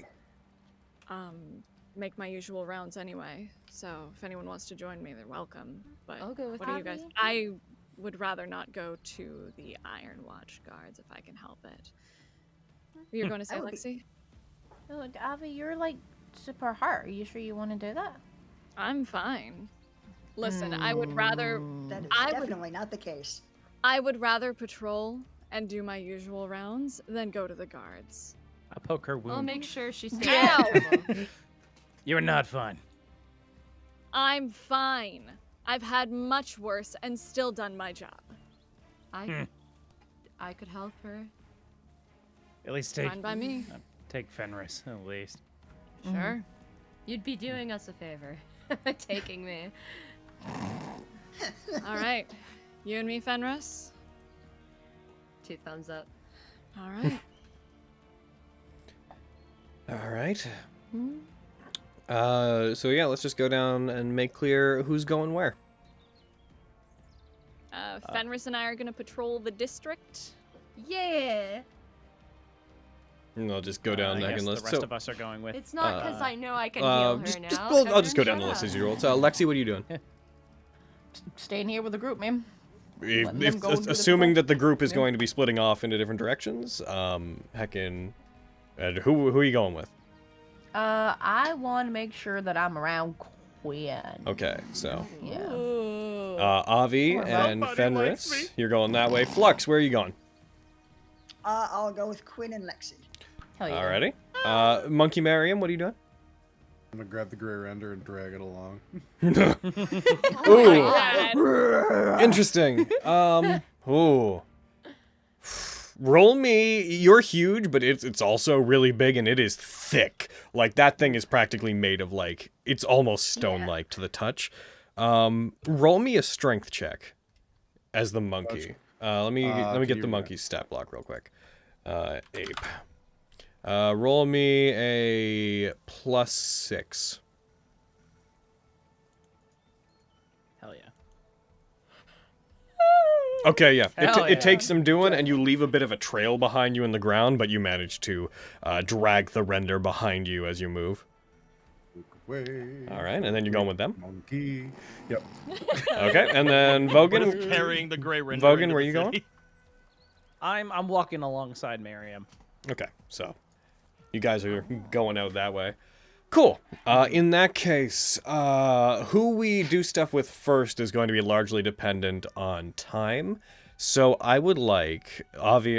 Make my usual rounds anyway, so if anyone wants to join me, they're welcome. But I'll go with what do you guys? Abby. I would rather not go to the Iron Watch guards if I can help it. You're going to say, I would- Lexi? Look, Avi, you're like super hurt. Are you sure you want to do that? I'm fine. Listen, I would rather That is I would- definitely not the case. I would rather patrol and do my usual rounds than go to the guards. I'll poke her wound. I'll make sure she stays. Ow! You're not fine. I'm fine. I've had much worse and still done my job. I could help her. At least take Fine by me. take Fenris, at least. Sure. You'd be doing us a favor, taking me. All right. You and me, Fenris? 2 thumbs up. All right. All right. So yeah, let's just go down and make clear who's going where. Fenris and I are going to patrol the district. Yeah. And I'll just go down I the guess second the list. rest of us are going with. It's not because I know I can heal her now. I'll just go down the Shut list as up. usual. So Lexi, what are you doing? Staying here with the group, man. If, Letting them go and do the assuming patrol. that the group is Yeah. going to be splitting off into different directions, who are you going with? I want to make sure that I'm around Quinn. Okay, so Yeah. Avi Or and somebody Fenris, likes me. you're going that way. Flux, where are you going? I'll go with Quinn and Lexi. Hell yeah. Alrighty. Monkey Mariam, what are you doing? I'm gonna grab the gray render and drag it along. Ooh, interesting. Ooh. Roll me. You're huge, but it's also really big and it is thick. Like that thing is practically made of like it's almost stone-like to the touch. Roll me a strength check as the monkey. Let me can get you the do monkey's stat block real quick. Ape. Roll me a +6. Hell yeah. Okay, yeah. Hell It yeah. takes some doing, and you leave a bit of a trail behind you in the ground, but you manage to drag the render behind you as you move. Way. All right, and then you're going with them? Monkey. Yep. Okay, and then What Vogan. is carrying the gray render Vogan, into where the you going? city? I'm walking alongside Miriam. Okay, so you guys are going out that way. Cool. In that case, who we do stuff with first is going to be largely dependent on time. So I would like,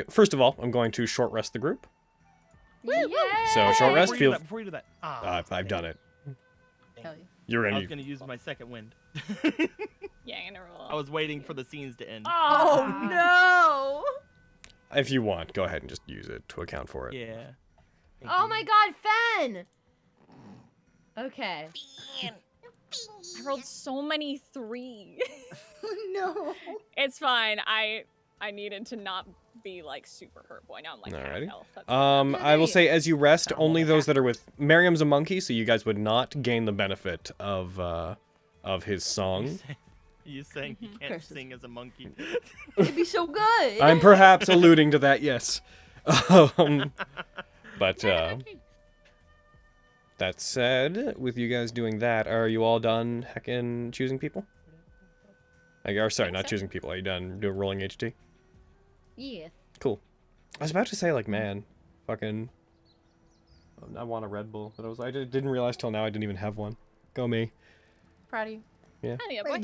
first of all, I'm going to short rest the group. So short rest, Before you do that. I've done it. Hell yeah. You're I gonna. was going to use my second wind. Yeah, I'm gonna roll. I was waiting for the scenes to end. Oh no! If you want, go ahead and just use it to account for it. Yeah. Oh my God, Fen! Okay. I rolled so many 3. No. It's fine. I needed to not be like super hurt boy. Now I'm like half Alrighty. health. That's I will say, as you rest, only those that are with Miriam's a monkey, so you guys would not gain the benefit of his song. You saying you can't sing as a monkey? It'd be so good. I'm perhaps alluding to that, yes. But that said, with you guys doing that, are you all done heckin' choosing people? Sorry, not choosing people. Are you done doing rolling HT? Yeah. Cool. I was about to say, like, man, fucking... I want a Red Bull, but I didn't realize till now I didn't even have one. Go me. Proud of you. Yeah. Boy.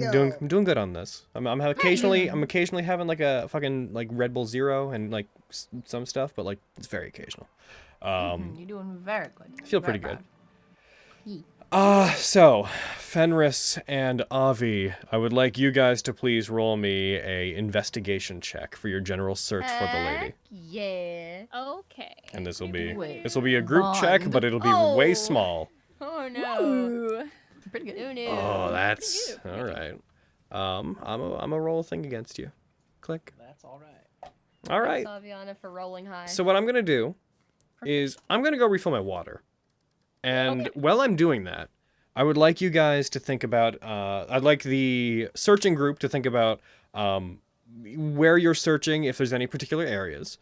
I'm doing good on this. I'm occasionally having like a fucking like Red Bull Zero and like some stuff, but like it's very occasional. You're doing very good. I feel Very pretty good. proud. So Fenris and Avi, I would like you guys to please roll me a investigation check for your general search for the lady. Yeah. Okay. And this will Wait. be a group check, Bond. but it'll be way small. Oh no. Ooh. Pretty good. Who knew? Oh, that's all right. I'm a roll thing against you. Click. That's all right. All right. Thanks, Aviana, for rolling high. So what I'm gonna do is I'm gonna go refill my water, and while I'm doing that, I would like you guys to think about. I'd like the searching group to think about where you're searching, if there's any particular areas,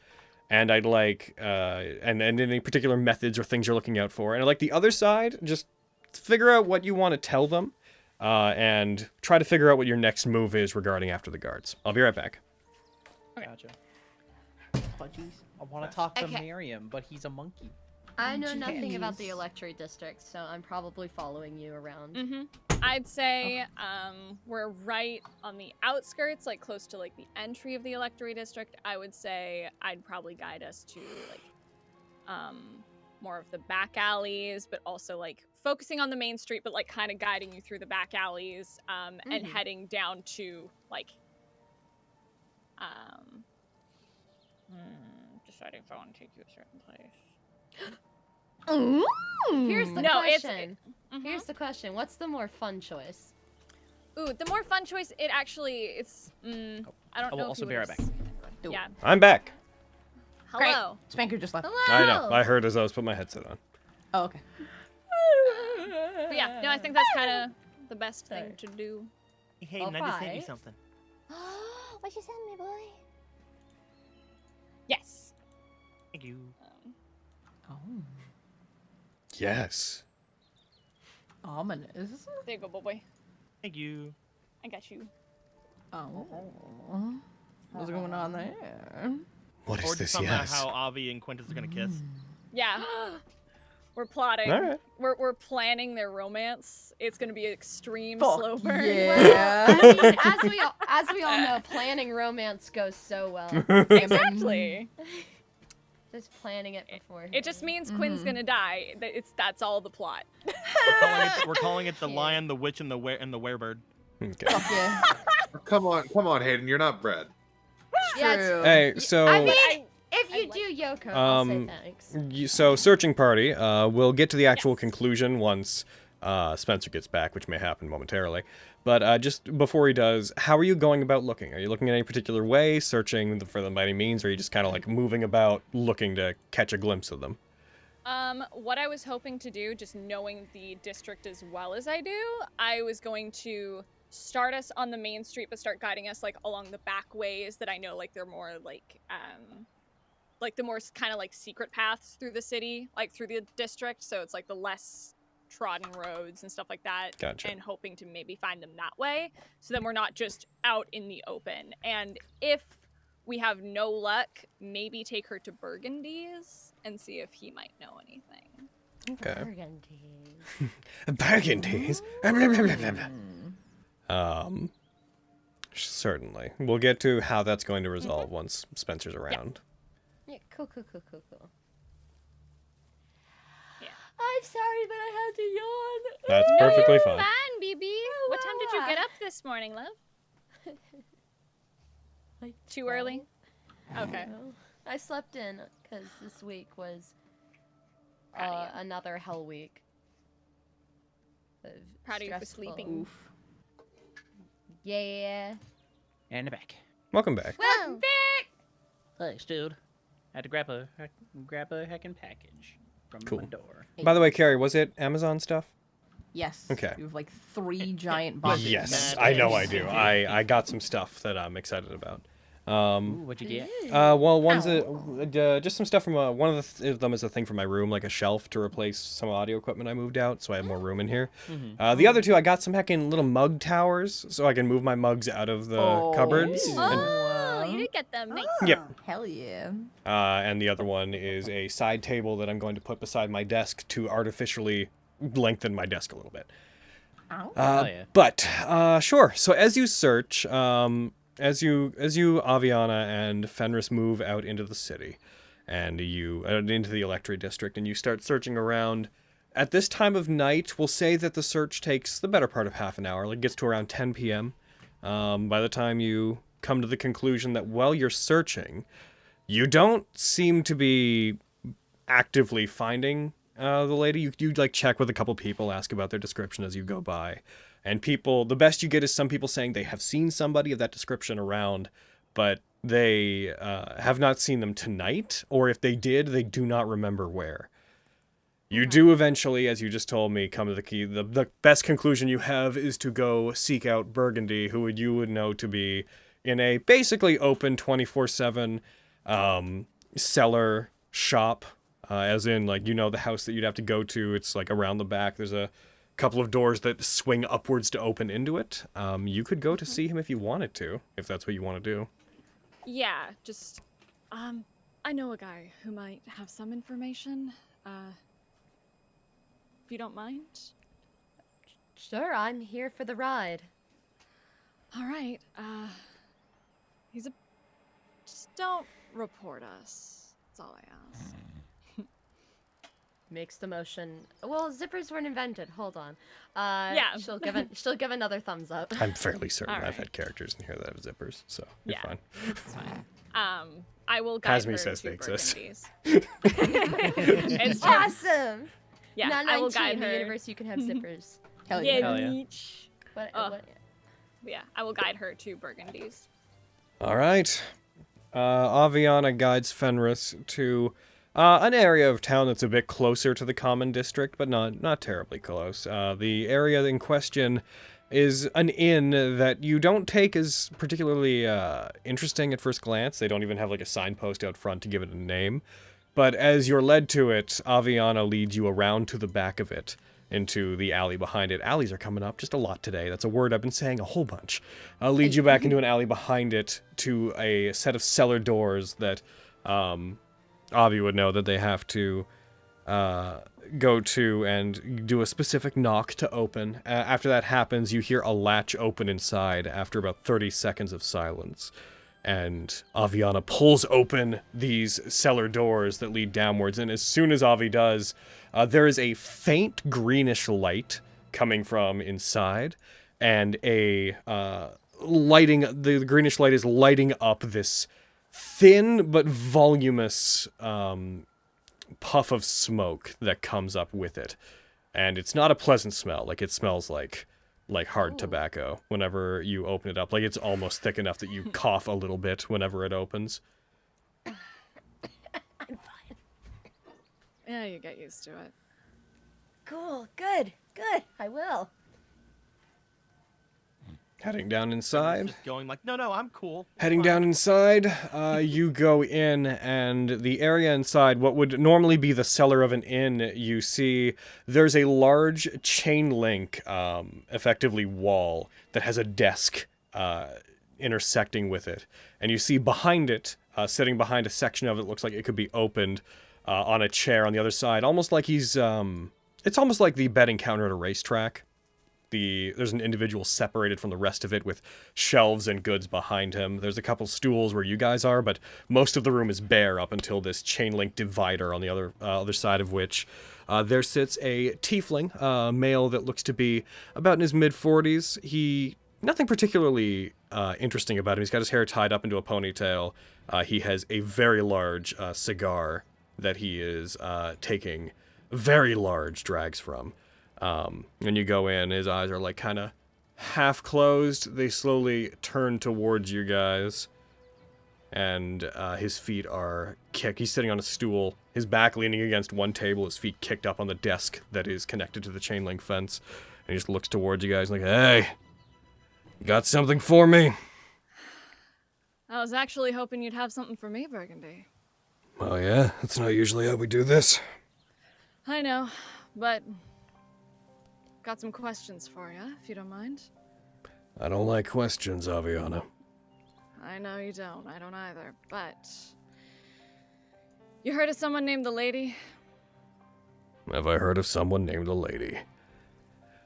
and I'd like and any particular methods or things you're looking out for, and I'd like the other side just figure out what you want to tell them, and try to figure out what your next move is regarding after the guards. I'll be right back. Gotcha. Oh, jeez. I want to talk to Okay. Miriam, but he's a monkey. I know nothing Jeez. about the electorate district, so I'm probably following you around. I'd say we're right on the outskirts, like close to like the entry of the electorate district. I would say I'd probably guide us to like more of the back alleys, but also like focusing on the main street, but like kind of guiding you through the back alleys and heading down to like deciding if I want to take you a certain place. Here's the No, it's- question. Here's the question. What's the more fun choice? Ooh, the more fun choice, it's I don't I will know if also you be right would've back. s- Yeah. I'm back. Hello. Spanker just left. Hello. I know. I heard as I was putting my headset on. Oh, okay. But yeah, no, I think that's kind of the best thing to do. Hey, Well, I just sent you five. something. What you send me, boy? Yes. Thank you. Oh. Yes. Ominous. There you go, boy. Thank you. I got you. Oh. What's going on there? What Or is this? somehow Yes. how Avi and Quintus are gonna kiss. Yeah. We're plotting. All right. We're planning their romance. It's gonna be an extreme Fuck slow burn. yeah. I mean, as we all know, planning romance goes so well. Exactly. Just planning it beforehand. It just means Quinn's gonna die. That's all the plot. We're calling it the Lion, the Witch, and the Werebird. Okay. Fuck yeah. Come on, Hayden. You're not bread. Yeah, it's- True. Hey, so I mean, if you do Yoko, I'll say thanks. so searching party. We'll get to the actual conclusion once Spencer gets back, which may happen momentarily. But just before he does, how are you going about looking? Are you looking in any particular way, searching for them by any means, or are you just kind of like moving about, looking to catch a glimpse of them? What I was hoping to do, just knowing the district as well as I do, I was going to start us on the main street, but start guiding us like along the back ways that I know like they're more like the more kind of like secret paths through the city, like through the district. So it's like the less trodden roads and stuff like that. Gotcha. And hoping to maybe find them that way. So then we're not just out in the open. And if we have no luck, maybe take her to Burgundy's and see if he might know anything. Okay. Burgundies. Burgundies. Blah, blah, blah, blah, blah. Certainly. We'll get to how that's going to resolve once Spencer's around. Yeah, cool. Yeah. I'm sorry, but I had to yawn. That's perfectly fine. Fine, BB. What time did you get up this morning, love? Like Too early? 12. Okay. No. I slept in because this week was Proud of you. another hell week. of Proud of you for stressful. sleeping. Oof. Yeah. And back. Welcome back. Welcome back. Thanks, dude. Had to grab a heckin' package from Cool. my door. By the way, Carrie, was it Amazon stuff? Yes. Okay. You have like 3 giant boxes. Yes, Mad I know I eggs. do. I got some stuff that I'm excited about. Ooh, what'd you get? Well, one's just some stuff from one of them is a thing for my room, like a shelf to replace some audio equipment I moved out, so I have more room in here. The other 2, I got some heckin' little mug towers, so I can move my mugs out of the cupboards. Oh, you did get them. Nice. Yep. Hell yeah. And the other one is a side table that I'm going to put beside my desk to artificially lengthen my desk a little bit. Oh. Yeah. But sure. So as you search, as you Aviana and Fenris move out into the city, and you into the Electri district, and you start searching around. At this time of night, we'll say that the search takes the better part of half an hour. Like, it gets to around 10 p.m. By the time you come to the conclusion that while you're searching, you don't seem to be actively finding the lady. You like check with a couple people, ask about their description as you go by. And people, the best you get is some people saying they have seen somebody of that description around, but they have not seen them tonight, or if they did, they do not remember where. You do eventually, as you just told me, come to the key. The best conclusion you have is to go seek out Burgundy, who you would know to be in a basically open 24/7 cellar shop, as in, like, the house that you'd have to go to. It's like around the back. There's a couple of doors that swing upwards to open into it. You could go to see him if you wanted to, if that's what you want to do. Yeah, just, I know a guy who might have some information. If you don't mind. Sure, I'm here for the ride. All right. Just don't report us. That's all I ask. Makes the motion. Well, zippers weren't invented. Hold on. Yeah. She'll give another thumbs up. I'm fairly certain All I've right. had characters in here that have zippers, so you're fine. It's fine. I will guide Hazmi her says to they exist. Burgundy's. It's true. Awesome. Yeah, Not I will 19 guide in the her. universe. You can have zippers. Hell yeah. Hell yeah. Beach. What? Yeah, I will guide her to Burgundy's. All right. Aviana guides Fenris to an area of town that's a bit closer to the common district, but not terribly close. The area in question is an inn that you don't take as particularly interesting at first glance. They don't even have like a signpost out front to give it a name. But as you're led to it, Aviana leads you around to the back of it, into the alley behind it. Alleys are coming up just a lot today. That's a word I've been saying a whole bunch. Leads you back into an alley behind it to a set of cellar doors that Avi would know that they have to go to and do a specific knock to open. After that happens, you hear a latch open inside after about 30 seconds of silence. And Aviana pulls open these cellar doors that lead downwards, and as soon as Avi does, there is a faint greenish light coming from inside, and the greenish light is lighting up this thin but voluminous puff of smoke that comes up with it. And it's not a pleasant smell. Like, it smells like hard tobacco whenever you open it up. Like, it's almost thick enough that you cough a little bit whenever it opens. I'm fine. Yeah, you get used to it. Cool. Good. I will. Heading down inside. Just going like, no, I'm cool. Heading down inside, you go in, and the area inside, what would normally be the cellar of an inn, you see there's a large chain link, effectively wall, that has a desk intersecting with it. And you see behind it, sitting behind a section of it, looks like it could be opened on a chair on the other side, almost like he's, it's almost like the betting counter at a racetrack. There's an individual separated from the rest of it with shelves and goods behind him. There's a couple stools where you guys are, but most of the room is bare up until this chain link divider on the other side of which there sits a tiefling, male that looks to be about in his mid-40s. Nothing particularly interesting about him. He's got his hair tied up into a ponytail. He has a very large cigar that he is taking very large drags from. When you go in, his eyes are like kind of half closed. They slowly turn towards you guys. and his feet are kicked. He's sitting on a stool, his back leaning against one table, his feet kicked up on the desk that is connected to the chain link fence. And he just looks towards you guys like, hey, you got something for me? I was actually hoping you'd have something for me, Burgundy. Oh yeah? That's not usually how we do this. I know, but got some questions for you, if you don't mind. I don't like questions, Aviana. I know you don't. I don't either. But you heard of someone named the Lady? Have I heard of someone named the Lady?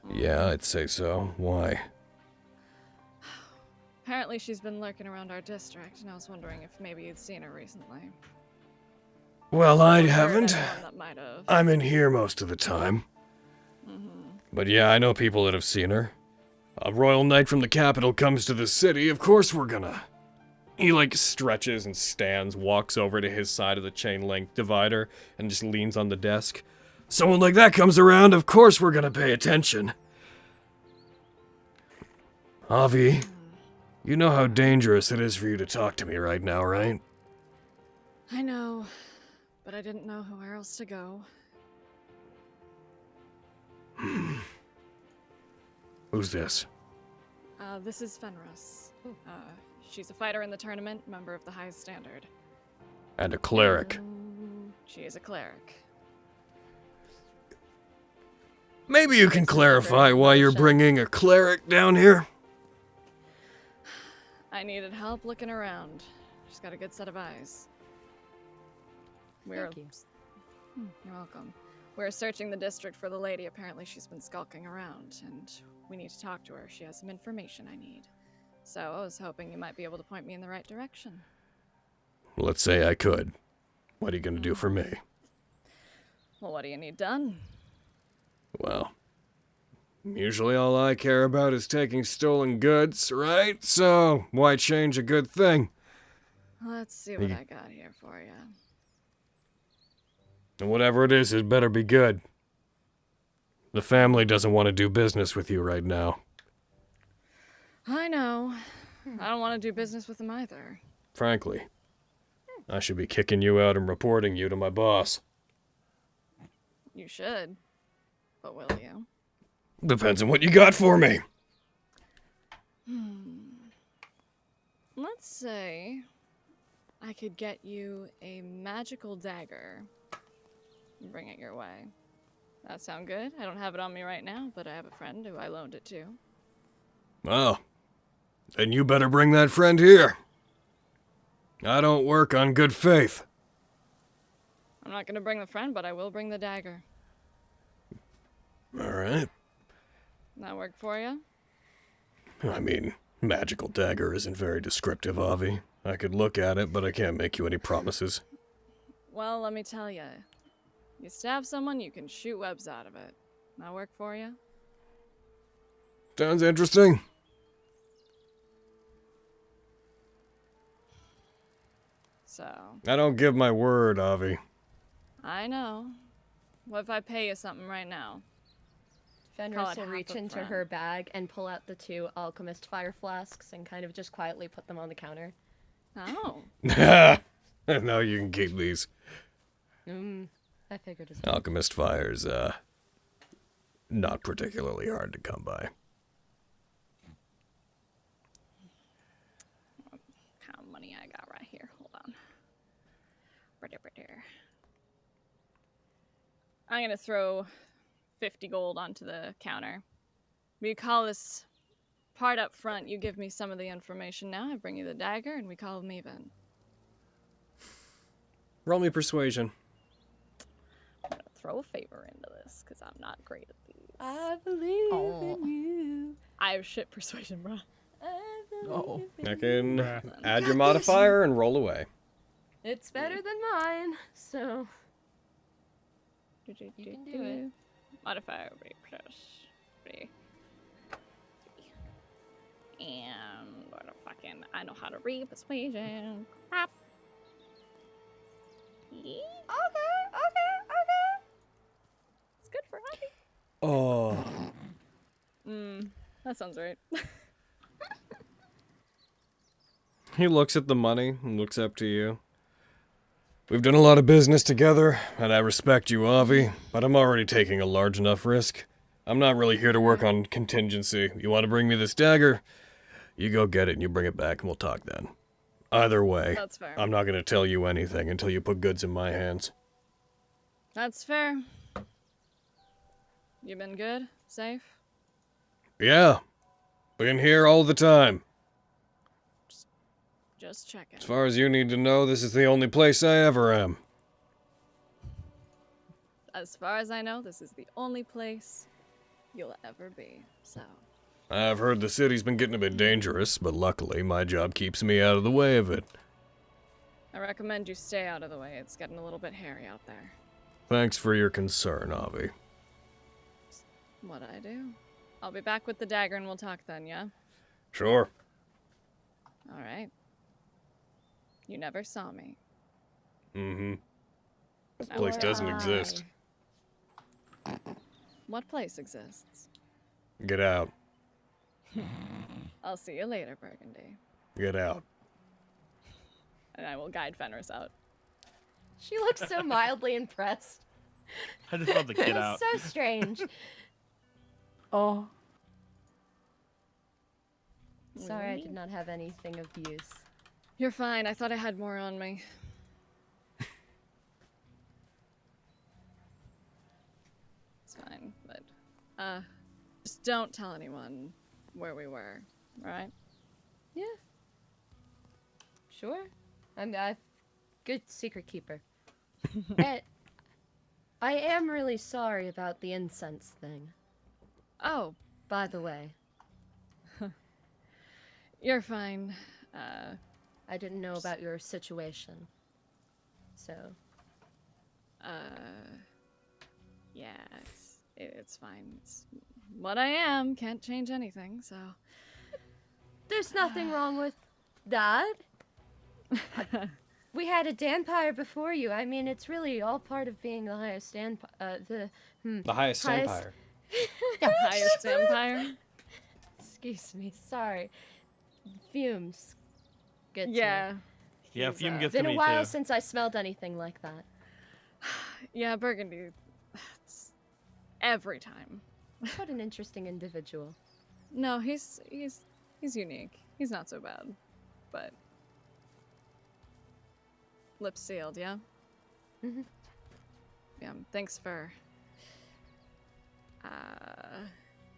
Yeah, I'd say so. Why? Apparently she's been lurking around our district, and I was wondering if maybe you'd seen her recently. Well, I Or heard haven't. anyone that might have. I'm in here most of the time. But yeah, I know people that have seen her. A royal knight from the capital comes to the city, of course we're gonna. He like stretches and stands, walks over to his side of the chain link divider, and just leans on the desk. Someone like that comes around, of course we're gonna pay attention. Avi, you know how dangerous it is for you to talk to me right now, right? I know, but I didn't know where else to go. Who's this? This is Fenris. She's a fighter in the tournament, member of the highest standard. And a cleric. She is a cleric. Maybe you can clarify why you're bringing a cleric down here? I needed help looking around. She's got a good set of eyes. Thank you. You're welcome. We're searching the district for the lady. Apparently she's been skulking around, and we need to talk to her. She has some information I need. So I was hoping you might be able to point me in the right direction. Let's say I could. What are you gonna do for me? Well, what do you need done? Well, usually all I care about is taking stolen goods, right? So, why change a good thing? Let's see what I got here for you. And whatever it is, it better be good. The family doesn't want to do business with you right now. I know. I don't want to do business with them either. Frankly, I should be kicking you out and reporting you to my boss. You should. But will you? Depends on what you got for me. Let's say I could get you a magical dagger and bring it your way. That sound good? I don't have it on me right now, but I have a friend who I loaned it to. Well, then you better bring that friend here. I don't work on good faith. I'm not gonna bring the friend, but I will bring the dagger. All right. That work for you? I mean, magical dagger isn't very descriptive, Avi. I could look at it, but I can't make you any promises. Well, let me tell you. You stab someone, you can shoot webs out of it. That work for you? Sounds interesting. So. I don't give my word, Avi. I know. What if I pay you something right now? Call Fenris it will half reach a into friend. her bag and pull out the 2 alchemist fire flasks and kind of just quietly put them on the counter. Oh. Now you can keep these. I figured as much. Alchemist fire's, not particularly hard to come by. What kind of money I got right here? Hold on. I'm gonna throw 50 gold onto the counter. We call this part up front. You give me some of the information now. I bring you the dagger, and we call them even. Roll me persuasion. I'm gonna throw a favor into this because I'm not great at these. I believe in you. I have shit persuasion, bro. Oh. I can add your modifier and roll away. It's better than mine, so you can do it. Modifier plus 3. And what the fucking I know how to read persuasion. Crap. Yeah. Okay. It's good for Abby. Oh. That sounds right. He looks at the money and looks up to you. We've done a lot of business together, and I respect you, Avi, but I'm already taking a large enough risk. I'm not really here to work on contingency. You want to bring me this dagger? You go get it and you bring it back and we'll talk then. Either way, That's fair. I'm not going to tell you anything until you put goods in my hands. That's fair. You been good? Safe? Yeah. Been here all the time. Just checking. As far as you need to know, this is the only place I ever am. As far as I know, this is the only place you'll ever be, so... I've heard the city's been getting a bit dangerous, but luckily my job keeps me out of the way of it. I recommend you stay out of the way. It's getting a little bit hairy out there. Thanks for your concern, Avi. What'd I do? I'll be back with the dagger and we'll talk then, yeah? Sure. Alright. You never saw me. Mm-hmm. This Now place would doesn't I. exist. What place exists? Get out. I'll see you later, Burgundy. Get out. And I will guide Fenris out. She looks so mildly impressed. I just love the kid It's out. so strange. Oh. Sorry, I did not have anything of use. You're fine. I thought I had more on me. It's fine, but just don't tell anyone where we were, alright? Yeah. Sure. I'm a good secret keeper. And I am really sorry about the incense thing. Oh, By the way, you're fine. I didn't know about your situation. So, Yeah, it's fine. It's what I am. Can't change anything, so. there's nothing wrong with that. We had a Danpire before you. I mean, it's really all part of being the highest The highest Highest- empire. Highest empire? Excuse me, sorry. Fumes. Get to me. Yeah. Yeah, He's, Fume gets Been to a me while too. since I smelled anything like that. Yeah, Burgundy. It's every time. What an interesting individual. No, he's unique. He's not so bad. But lips sealed, yeah? Mhm. Yeah, thanks for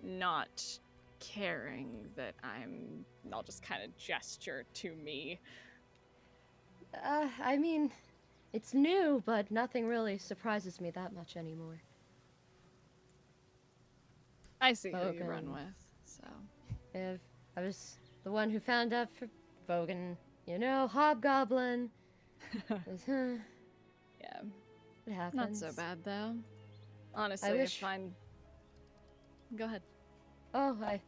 not caring that I'll just kind of gesture to me. I mean, it's new, but nothing really surprises me that much anymore. I see who you run Vogan. with, so. If I was the one who found out for Vogan, you know, Hobgoblin. Yeah, It happens. not so bad though. Honestly, I wish. if I'm... Go ahead. Oh, I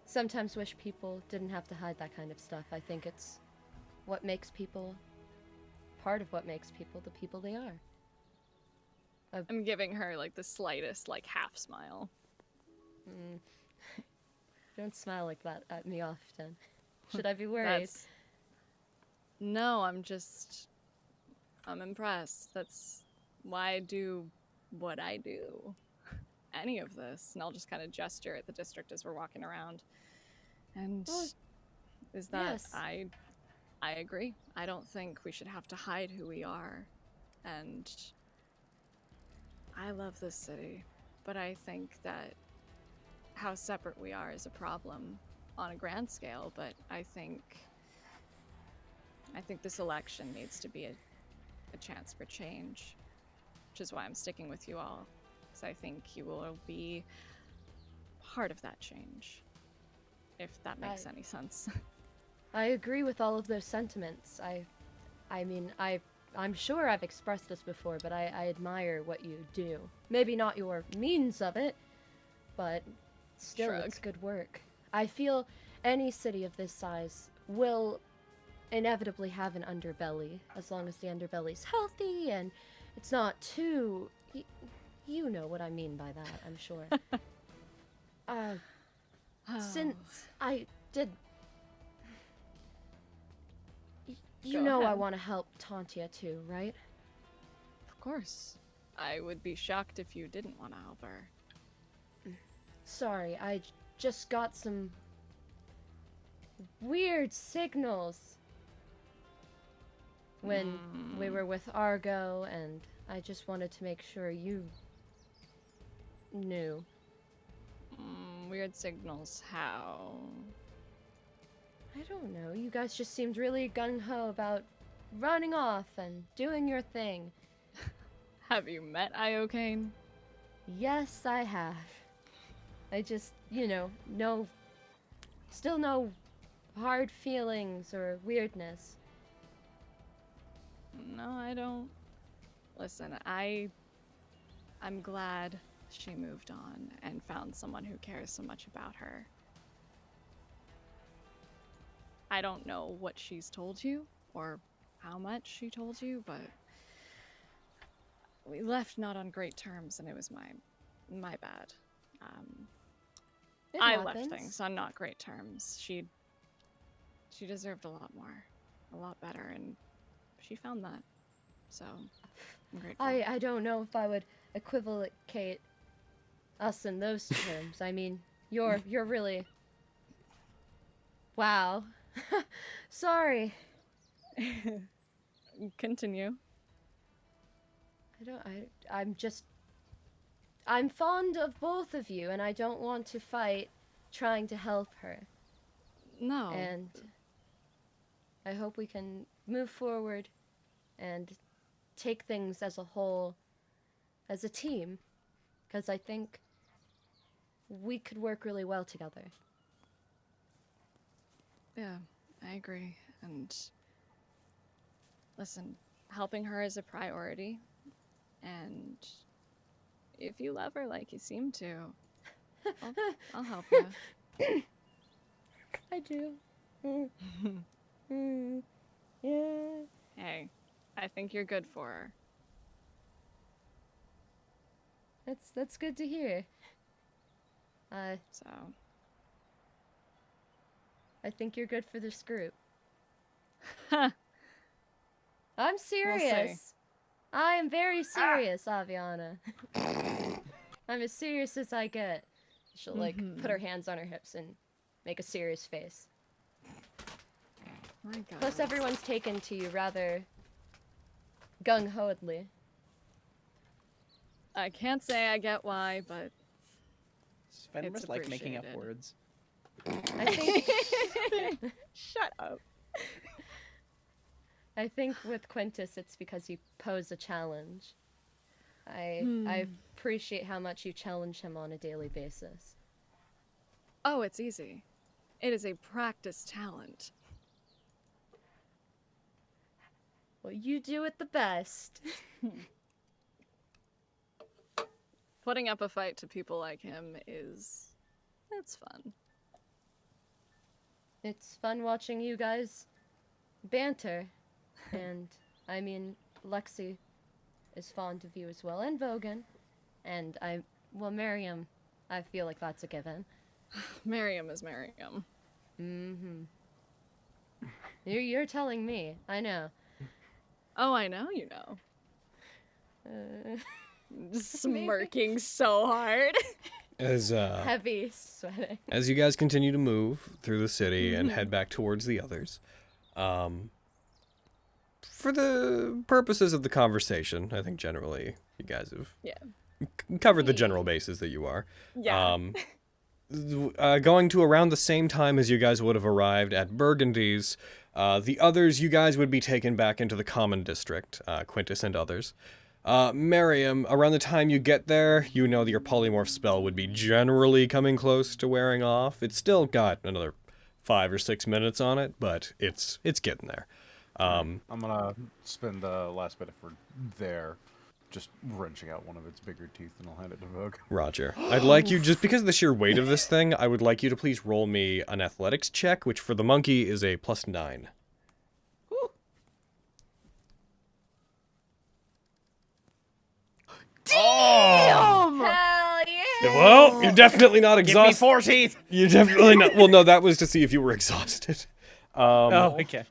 sometimes wish people didn't have to hide that kind of stuff. I think it's what makes people, part of what makes people the people they are. I'm giving her like the slightest like half smile. Don't smile like that at me often. Should I be worried? That's... No, I'm impressed. That's why I do what I do. Any of this. And I'll just kind of gesture at the district as we're walking around. And Well, is that yes. I agree. I don't think we should have to hide who we are. And I love this city, but I think that how separate we are is a problem on a grand scale, but I think this election needs to be a chance for change, which is why I'm sticking with you all, because I think you will be part of that change, if that makes any sense. I agree with all of those sentiments. I mean, I'm sure I've expressed this before, but I admire what you do. Maybe not your means of it, but still, it's Shrug. good work. I feel any city of this size will inevitably have an underbelly, as long as the underbelly's healthy and it's not too... You know what I mean by that, I'm sure. Since I did... You Go know I ahead. want to help Tantia too, right? Of course. I would be shocked if you didn't want to help her. Sorry, I just got some weird signals when we were with Argo, and I just wanted to make sure you knew. Weird signals. How? I don't know. You guys just seemed really gung-ho about running off and doing your thing. Have you met Iocane? Yes, I have. I just, still no hard feelings or weirdness. No, I don't. Listen, I'm glad she moved on and found someone who cares so much about her. I don't know what she's told you or how much she told you, but we left not on great terms, and it was my bad. It I happens. left things on not great terms. She deserved a lot more, a lot better, and she found that. So I'm grateful. I don't know if I would equivocate us in those terms. I mean, you're really... Wow. Sorry. Continue. I'm fond of both of you, and I don't want to fight trying to help her. No. And I hope we can move forward and take things as a whole, as a team, because I think we could work really well together. Yeah, I agree. And listen, helping her is a priority. And if you love her like you seem to, I'll help you. I do. Yeah. Hey, I think you're good for her. That's good to hear. So I think you're good for this group. I'm serious. I am very serious, Aviana. I'm as serious as I get. She'll put her hands on her hips and make a serious face. My God. Plus, everyone's taken to you rather gung-hoedly. I can't say I get why, but Sven it's must like making up appreciated. words. I think Shut up. I think with Quintus, it's because you pose a challenge. I appreciate how much you challenge him on a daily basis. Oh, it's easy. It is a practiced talent. Well, you do it the best. Putting up a fight to people like him it's fun. It's fun watching you guys banter. And, I mean, Lexi is fond of you as well, and Vogan. And Miriam, I feel like that's a given. Miriam is Miriam. Mm-hmm. You're telling me. I know. Oh, I know you know. Smirking so hard. As Heavy sweating. as you guys continue to move through the city and head back towards the others, for the purposes of the conversation, I think generally you guys have covered the general bases that you are. Yeah. Going to around the same time as you guys would have arrived at Burgundy's, the others, you guys would be taken back into the common district, Quintus and others. Miriam, around the time you get there, you know that your polymorph spell would be generally coming close to wearing off. It's still got another 5 or 6 minutes on it, but it's getting there. I'm gonna spend the last bit if we're there just wrenching out one of its bigger teeth, and I'll hand it to Vogue. Roger. I'd like you, just because of the sheer weight of this thing, I would like you to please roll me an athletics check, which for the monkey is a +9. Damn! Hell yeah! Well, you're definitely not exhausted. Give me 4 teeth! You're definitely not. Well, no, that was to see if you were exhausted. Oh, okay.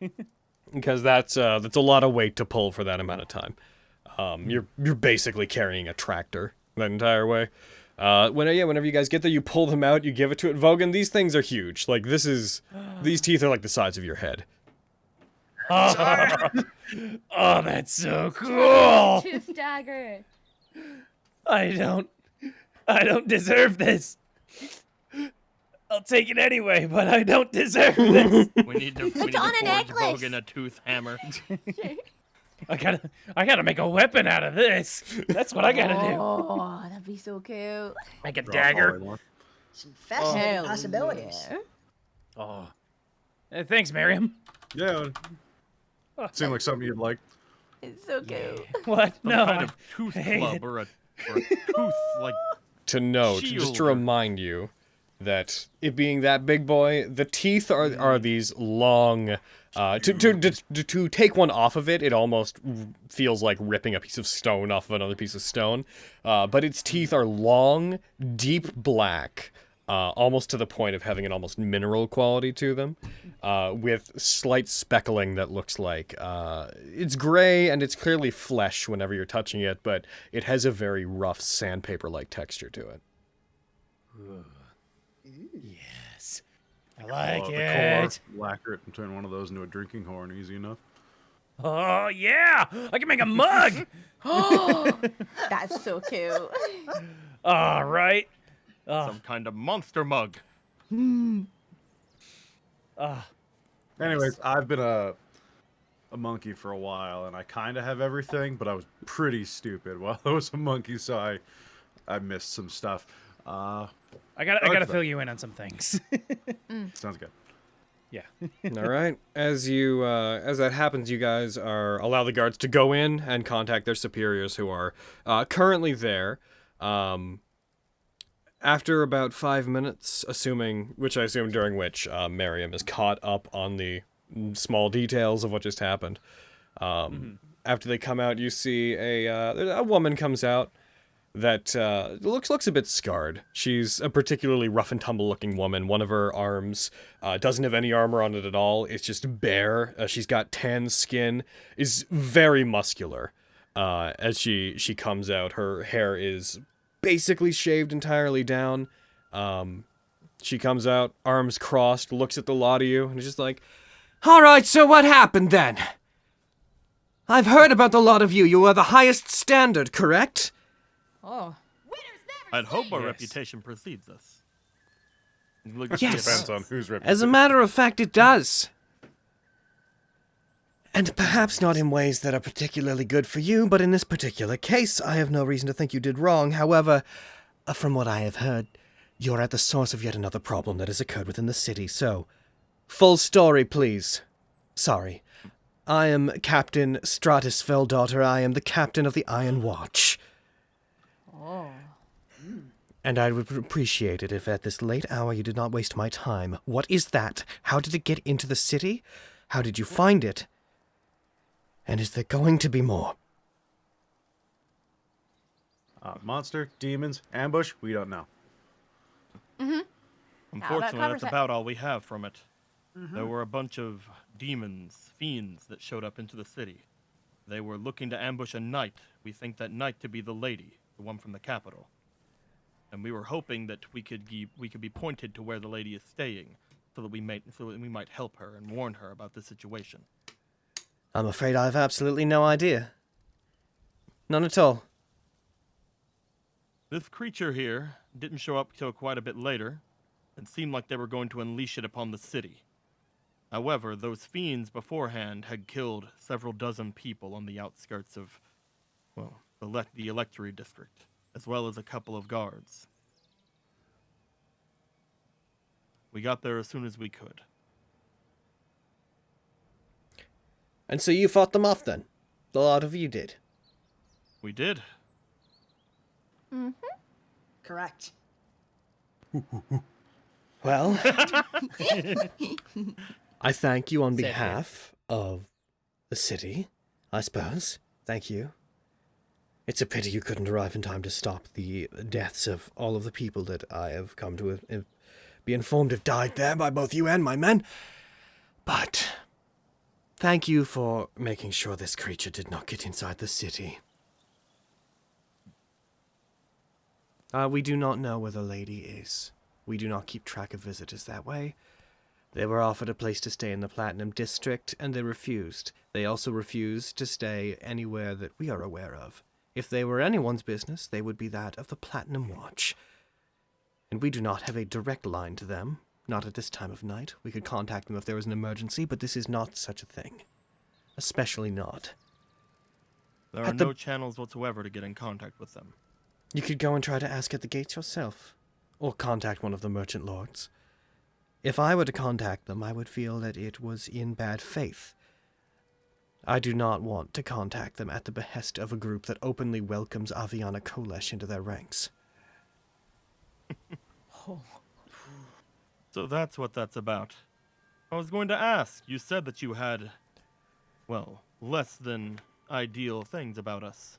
because that's a lot of weight to pull for that amount of time. You're basically carrying a tractor that entire way. Whenever you guys get there, you pull them out, you give it to it. Vogan, these things are huge. Like, these teeth are like the size of your head. Oh, that's so cool. Tooth dagger. I don't deserve this. I'll take it anyway, but I don't deserve this. We need to forge Vogan a tooth hammer. I gotta make a weapon out of this. That's what I gotta do. Oh, that'd be so cute. Make a dagger. Some fascinating Hell possibilities. yeah. Oh, thanks, Miriam. Yeah. Seemed like something you'd like. It's so cute. What? Some No, kind of tooth club or a tooth like. To note, just to shield. remind you that it being that big boy, the teeth are these long. To take one off of it, it almost feels like ripping a piece of stone off of another piece of stone. But its teeth are long, deep black, almost to the point of having an almost mineral quality to them, with slight speckling that looks like it's gray and it's clearly flesh whenever you're touching it, but it has a very rough sandpaper-like texture to it. yes, I like The it. core, lacquer it and turn one of those into a drinking horn easy enough. Oh yeah, I can make a mug. That's so cute. All right. Some kind of monster mug. Anyways, I've been a monkey for a while, and I kind of have everything, but I was pretty stupid while I was a monkey, so I missed some stuff. I gotta fill you in on some things. Sounds good. Yeah. All right. As that happens, you guys allow the guards to go in and contact their superiors who are currently there. After about 5 minutes, which I assume during which Miriam is caught up on the small details of what just happened. After they come out, you see a woman comes out that looks a bit scarred. She's a particularly rough and tumble looking woman. One of her arms doesn't have any armor on it at all. It's just bare. She's got tan skin, is very muscular. As she comes out, her hair is basically shaved entirely down. She comes out, arms crossed, looks at the lot of you, and is just like, "All right, so what happened then? I've heard about the lot of you. You are the highest standard, correct?" Oh. I'd hope our reputation precedes us. Yes. Depends on whose reputation. As a matter of fact, it does. And perhaps not in ways that are particularly good for you, but in this particular case, I have no reason to think you did wrong. However, from what I have heard, you're at the source of yet another problem that has occurred within the city, so... Full story, please. Sorry. I am Captain Stratis Feldaughter. I am the captain of the Iron Watch. Oh. And I would appreciate it if at this late hour you did not waste my time. What is that? How did it get into the city? How did you find it? And is there going to be more? Monster, demons, ambush, we don't know. Unfortunately, covers that's it. about all we have from it. There were a bunch of demons, fiends that showed up into the city. They were looking to ambush a knight. We think that knight to be the lady, the one from the capital. And we were hoping that we could be pointed to where the lady is staying, so that we might help her and warn her about the situation. I'm afraid I have absolutely no idea. None at all. This creature here didn't show up till quite a bit later, and seemed like they were going to unleash it upon the city. However, those fiends beforehand had killed several dozen people on the outskirts of, well, the electorate district, as well as a couple of guards. We got there as soon as we could. And so you fought them off then? The lot of you did? We did. Correct. Well, I thank you on Same here. behalf of the city, I suppose. Thank you. It's a pity you couldn't arrive in time to stop the deaths of all of the people that I have come to be informed have died there by both you and my men. But thank you for making sure this creature did not get inside the city. We do not know where the lady is. We do not keep track of visitors that way. They were offered a place to stay in the Platinum District, and they refused. They also refused to stay anywhere that we are aware of. If they were anyone's business, they would be that of the Platinum Watch. And we do not have a direct line to them, not at this time of night. We could contact them if there was an emergency, but this is not such a thing. Especially not. There are no channels whatsoever to get in contact with them. You could go and try to ask at the gates yourself, or contact one of the merchant lords. If I were to contact them, I would feel that it was in bad faith. I do not want to contact them at the behest of a group that openly welcomes Aviana Kolesh into their ranks. So that's what that's about. I was going to ask, you said that you had, well, less than ideal things about us.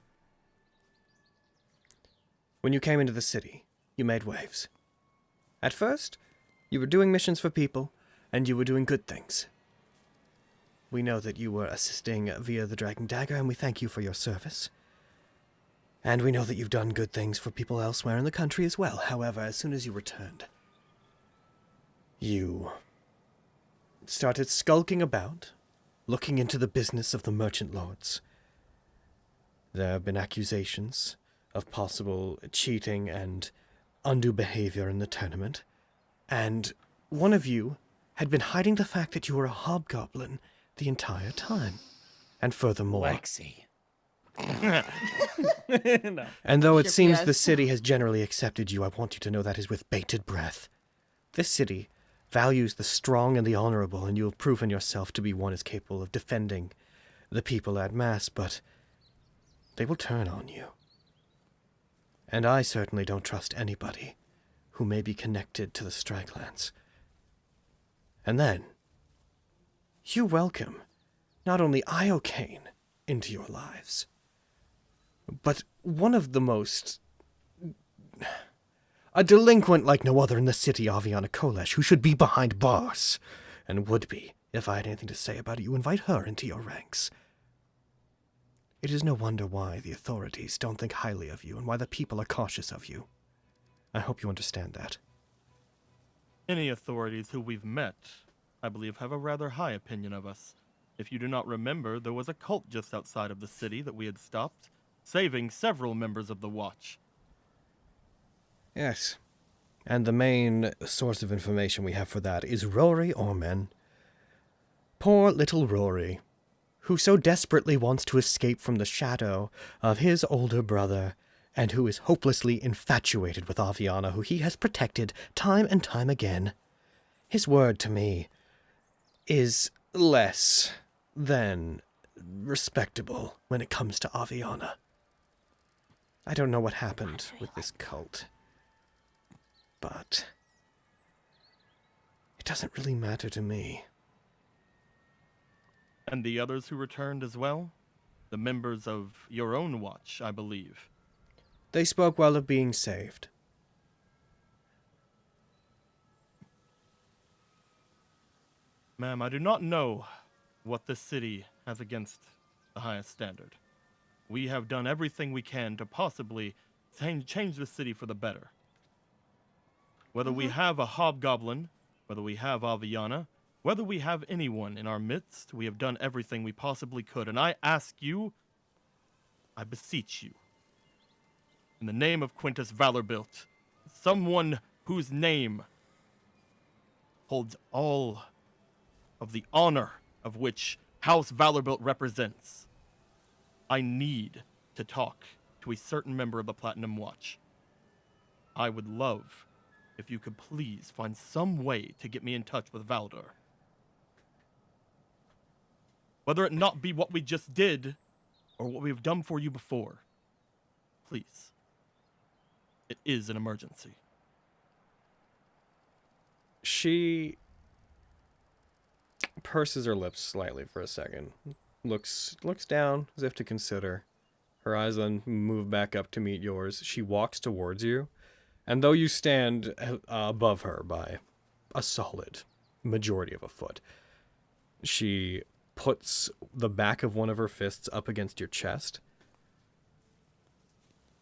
When you came into the city, you made waves. At first, you were doing missions for people, and you were doing good things. We know that you were assisting via the Dragon Dagger, and we thank you for your service. And we know that you've done good things for people elsewhere in the country as well. However, as soon as you returned, you started skulking about, looking into the business of the merchant lords. There have been accusations of possible cheating and undue behavior in the tournament, and one of you had been hiding the fact that you were a hobgoblin the entire time. And furthermore... Lexi. No. And though it seems the city has generally accepted you, I want you to know that is with bated breath. This city values the strong and the honorable, and you have proven yourself to be one as capable of defending the people at mass, but they will turn on you. And I certainly don't trust anybody who may be connected to the Strikelands. And then, you welcome not only Iocane into your lives, but one of the most... a delinquent like no other in the city, Aviana Kolesh, who should be behind bars, and would be, if I had anything to say about it. You invite her into your ranks. It is no wonder why the authorities don't think highly of you, and why the people are cautious of you. I hope you understand that. Any authorities who we've met, I believe, have a rather high opinion of us. If you do not remember, there was a cult just outside of the city that we had stopped, saving several members of the Watch. Yes. And the main source of information we have for that is Rory Orman. Poor little Rory, who so desperately wants to escape from the shadow of his older brother, and who is hopelessly infatuated with Aviana, who he has protected time and time again. His word to me is less than respectable when it comes to Aviana. I don't know what happened with this cult, but it doesn't really matter to me. And the others who returned as well? The members of your own watch, I believe. They spoke well of being saved. Ma'am, I do not know what this city has against the highest standard. We have done everything we can to possibly change the city for the better. Whether we have a hobgoblin, whether we have Aviana, whether we have anyone in our midst, we have done everything we possibly could. And I ask you, I beseech you, in the name of Quintus Valorbilt, someone whose name holds all of the honor of which House Valorbilt represents, I need to talk to a certain member of the Platinum Watch. I would love if you could please find some way to get me in touch with Valdor. Whether it not be what we just did, or what we've done for you before. Please. It is an emergency. She purses her lips slightly for a second. Looks down as if to consider. Her eyes then move back up to meet yours. She walks towards you. And though you stand above her by a solid majority of a foot, she puts the back of one of her fists up against your chest.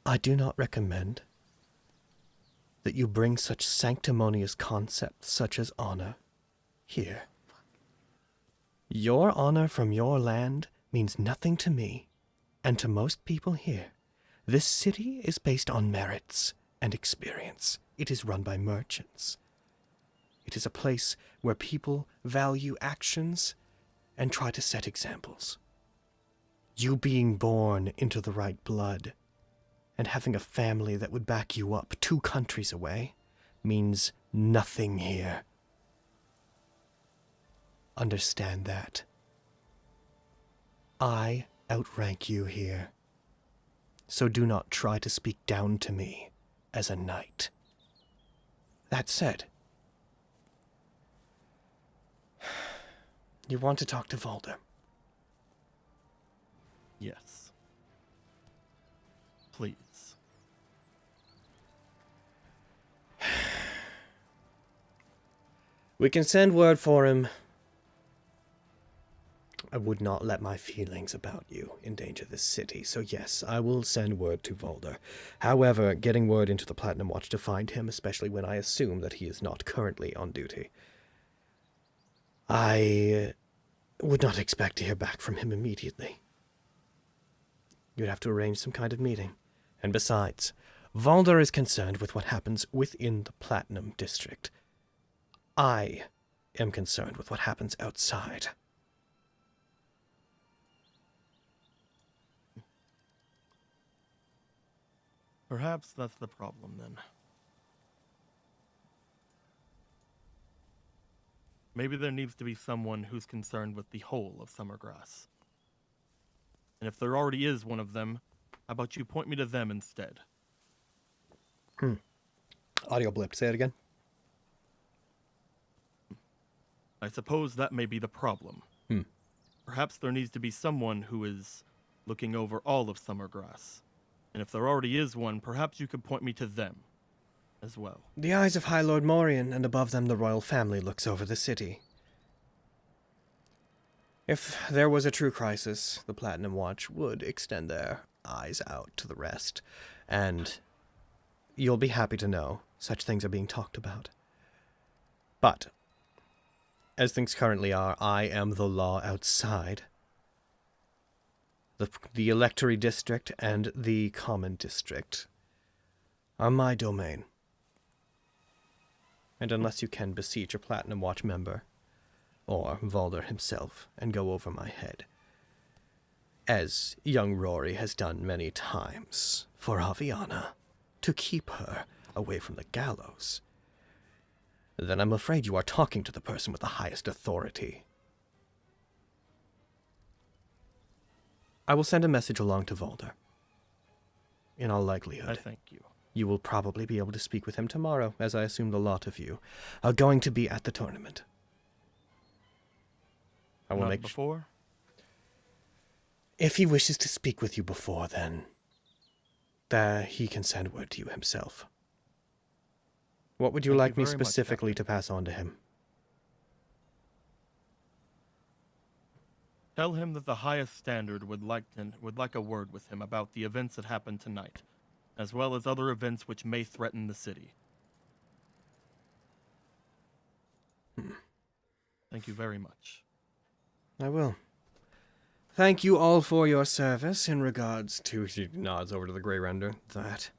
I do not recommend that you bring such sanctimonious concepts such as honor here. Your honor from your land means nothing to me, and to most people here. This city is based on merits and experience. It is run by merchants. It is a place where people value actions and try to set examples. You being born into the right blood and having a family that would back you up 2 countries away means nothing here. Understand that. I outrank you here, so do not try to speak down to me as a knight. That said, you want to talk to Volder? Yes. Please. We can send word for him. I would not let my feelings about you endanger this city, so yes, I will send word to Volder. However, getting word into the Platinum Watch to find him, especially when I assume that he is not currently on duty, I would not expect to hear back from him immediately. You'd have to arrange some kind of meeting. And besides, Volder is concerned with what happens within the Platinum District. I am concerned with what happens outside. Perhaps that's the problem, then. Maybe there needs to be someone who's concerned with the whole of Summergrass. And if there already is one of them, how about you point me to them instead? Audio blip, say it again. I suppose that may be the problem. Perhaps there needs to be someone who is looking over all of Summergrass. And if there already is one, perhaps you could point me to them as well. The eyes of High Lord Morian, and above them the royal family looks over the city. If there was a true crisis, the Platinum Watch would extend their eyes out to the rest, and you'll be happy to know such things are being talked about. But, as things currently are, I am the law outside. The Electory District and the Common District are my domain. And unless you can beseech a Platinum Watch member, or Volder himself, and go over my head, as young Rory has done many times for Aviana, to keep her away from the gallows, then I'm afraid you are talking to the person with the highest authority. I will send a message along to Volder. In all likelihood. I thank you. You will probably be able to speak with him tomorrow, as I assume the lot of you are going to be at the tournament. I will make before? If he wishes to speak with you before, then he can send word to you himself. What would you like me specifically to pass on to him? Tell him that the highest standard would like a word with him about the events that happened tonight, as well as other events which may threaten the city. Thank you very much. I will. Thank you all for your service in regards to... She nods over to the Grey Render. That.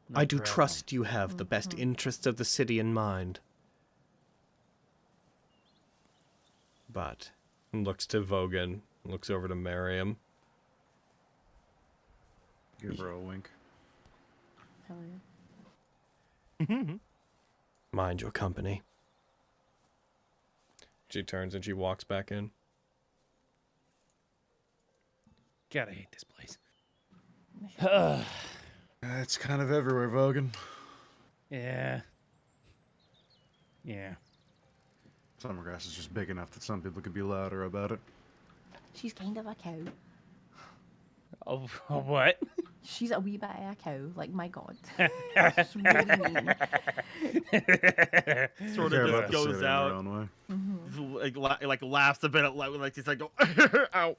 No I do problem. trust you have the best interests of the city in mind. But looks to Vogan, looks over to Miriam. Give her a wink. Hell yeah. Mind your company. She turns and she walks back in. God, I hate this place. It's kind of everywhere, Vogan. Yeah. Yeah. Summergrass is just big enough that some people could be louder about it. She's kind of a cow. Oh, what? She's a wee bit of a cow, like my god. She's really mean. Sort Care of about just the goes city in their out, own way. like laughs a bit, like she's like, ow.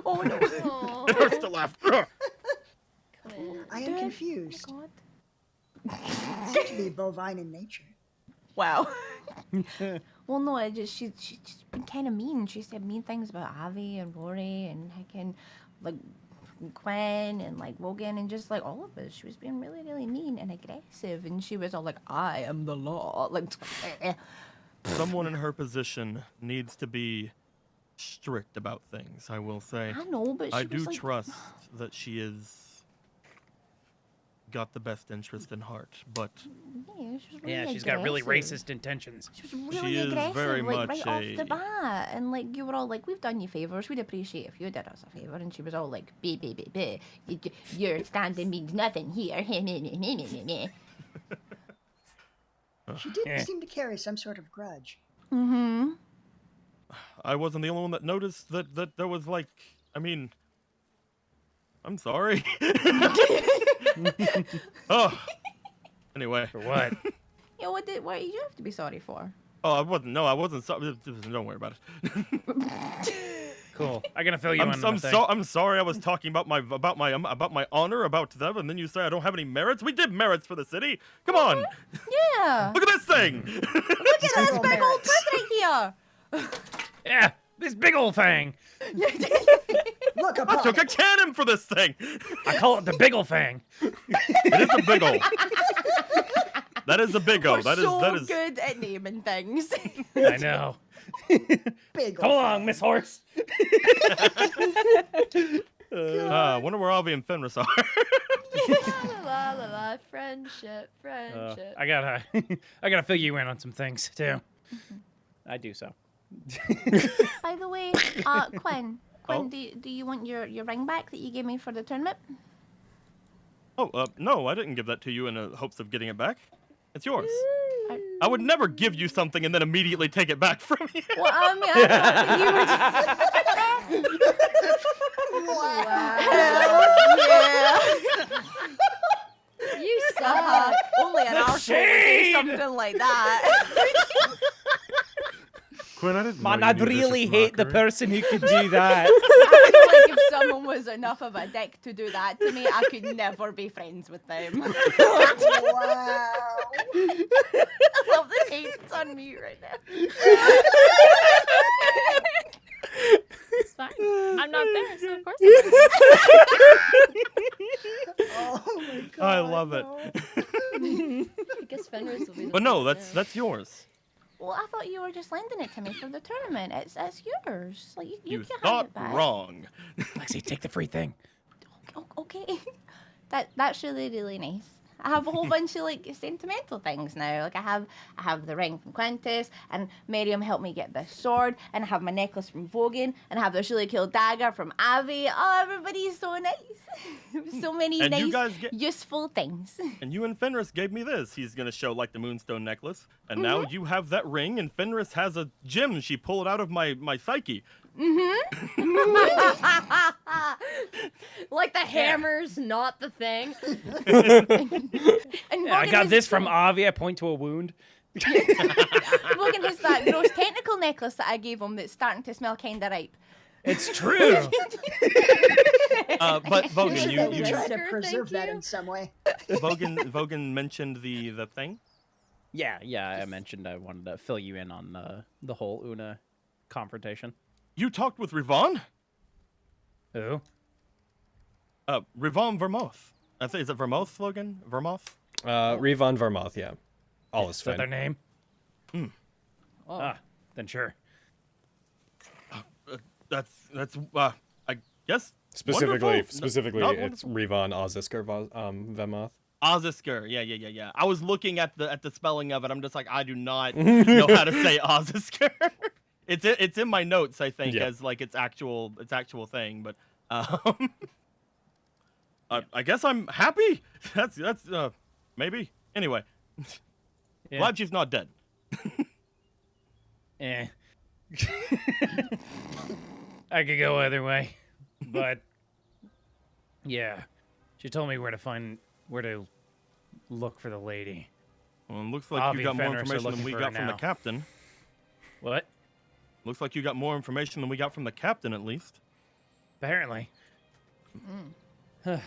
Oh no. It hurts to laugh. I am confused. Oh my Seem to be bovine in nature. god. Wow. Well, no, she's been kind of mean. She said mean things about Avi and Rory and heckin' like Gwen and like Wogan and just like all of us. She was being really, really mean and aggressive, and she was all like, "I am the law." Like, Someone in her position needs to be strict about things. I will say. I know, but she I was do like, trust that she is got the best interest in heart, but Yeah, she was really Yeah, she's got really aggressive. racist intentions. She was really She is aggressive, very like much right off a- the bat, and like you were all like, "We've done you favors. We'd appreciate if you did us a favor." And she was all like, "Be. Your standing means nothing here." She did seem to carry some sort of grudge. Mm-hmm. I wasn't the only one that noticed that there was like, I mean, I'm sorry. Oh. Anyway. For what? Yeah, what did you have to be sorry for? Oh, I wasn't. No, I wasn't sorry. Don't worry about it. Cool. I'm gonna fill you in on the thing. I'm sorry. I was talking about my honor, about them, and then you say I don't have any merits. We did merits for the city. Come on. Yeah. Look at this thing. Look at this big old print right here. Yeah, this big old thing. Look I upon took a it. cannon for this thing. I call it the big old thing. It is a big ol'. That is a big O. We're That so is. good at naming things. I know. Big Come ol' along, thing. Miss Horse. Wonder where Avi and Fenris are. La la la, friendship. I gotta fill you in on some things too. I do so. By the way, Quinn, Oh? do you want your ring back that you gave me for the tournament? Oh, no, I didn't give that to you in hopes of getting it back. It's yours. I would never give you something and then immediately take it back from you. Well, I mean, I thought you were. Hell yeah. You suck. Only an arsehole would say something like that. Quinn, I didn't Man, know you I'd knew really vicious hate the mockery. person who could do that. I feel like if someone was enough of a dick to do that to me, I could never be friends with them. Wow. I love the hate's on me right now. It's fine. I'm not there, so of course Oh my god. I love it. I guess Fenris will be the But no, first that's yours. Well, I thought you were just lending it to me for the tournament. It's yours. Like you You can have thought it back. wrong. Lexi, take the free thing. Okay. That's really, really nice. I have a whole bunch of like sentimental things now. Like I have the ring from Quintus, and Miriam helped me get this sword, and I have my necklace from Vogan, and I have this really cool dagger from Avi. Oh, everybody's so nice. So many And you nice, guys get- useful things. And you and Fenris gave me this. He's gonna show like the moonstone necklace. And now you have that ring, and Fenris has a gem she pulled out of my psyche. Like the hammer's not the thing. And Yeah, I Vogan got has- this from Avi. I point to a wound. Vogan has that gross tentacle necklace that I gave him that's starting to smell kind of ripe. It's true. But Vogan, You you try to Thank preserve that you. in some way. Vogan mentioned the thing. Yeah. I mentioned I wanted to fill you in on the whole Una confrontation. You talked with Rivon? Who? Rivon Vermoth. I think is it Vermoth, Logan? Vermoth? Revon Vermoth, yeah. All is Is that fine. their name? Oh. Ah, then sure. That's I guess Specifically, wonderful. specifically, Not it's wonderful. Revon Ozisker Vemoth. Ozisker. Yeah. I was looking at the spelling of it. I'm just like, I do not know how to say Ozisker. It's in my notes, I think, Yeah. as like its actual thing. But I guess I'm happy. That's maybe. Anyway, Yeah. glad she's not dead. Eh. I could go either way, but yeah, She told me where to look for the lady. Well, it looks like Avi you got and more Fenris are information than looking we for got her from the now. captain. What? Looks like you got more information than we got from the captain, at least. Apparently. God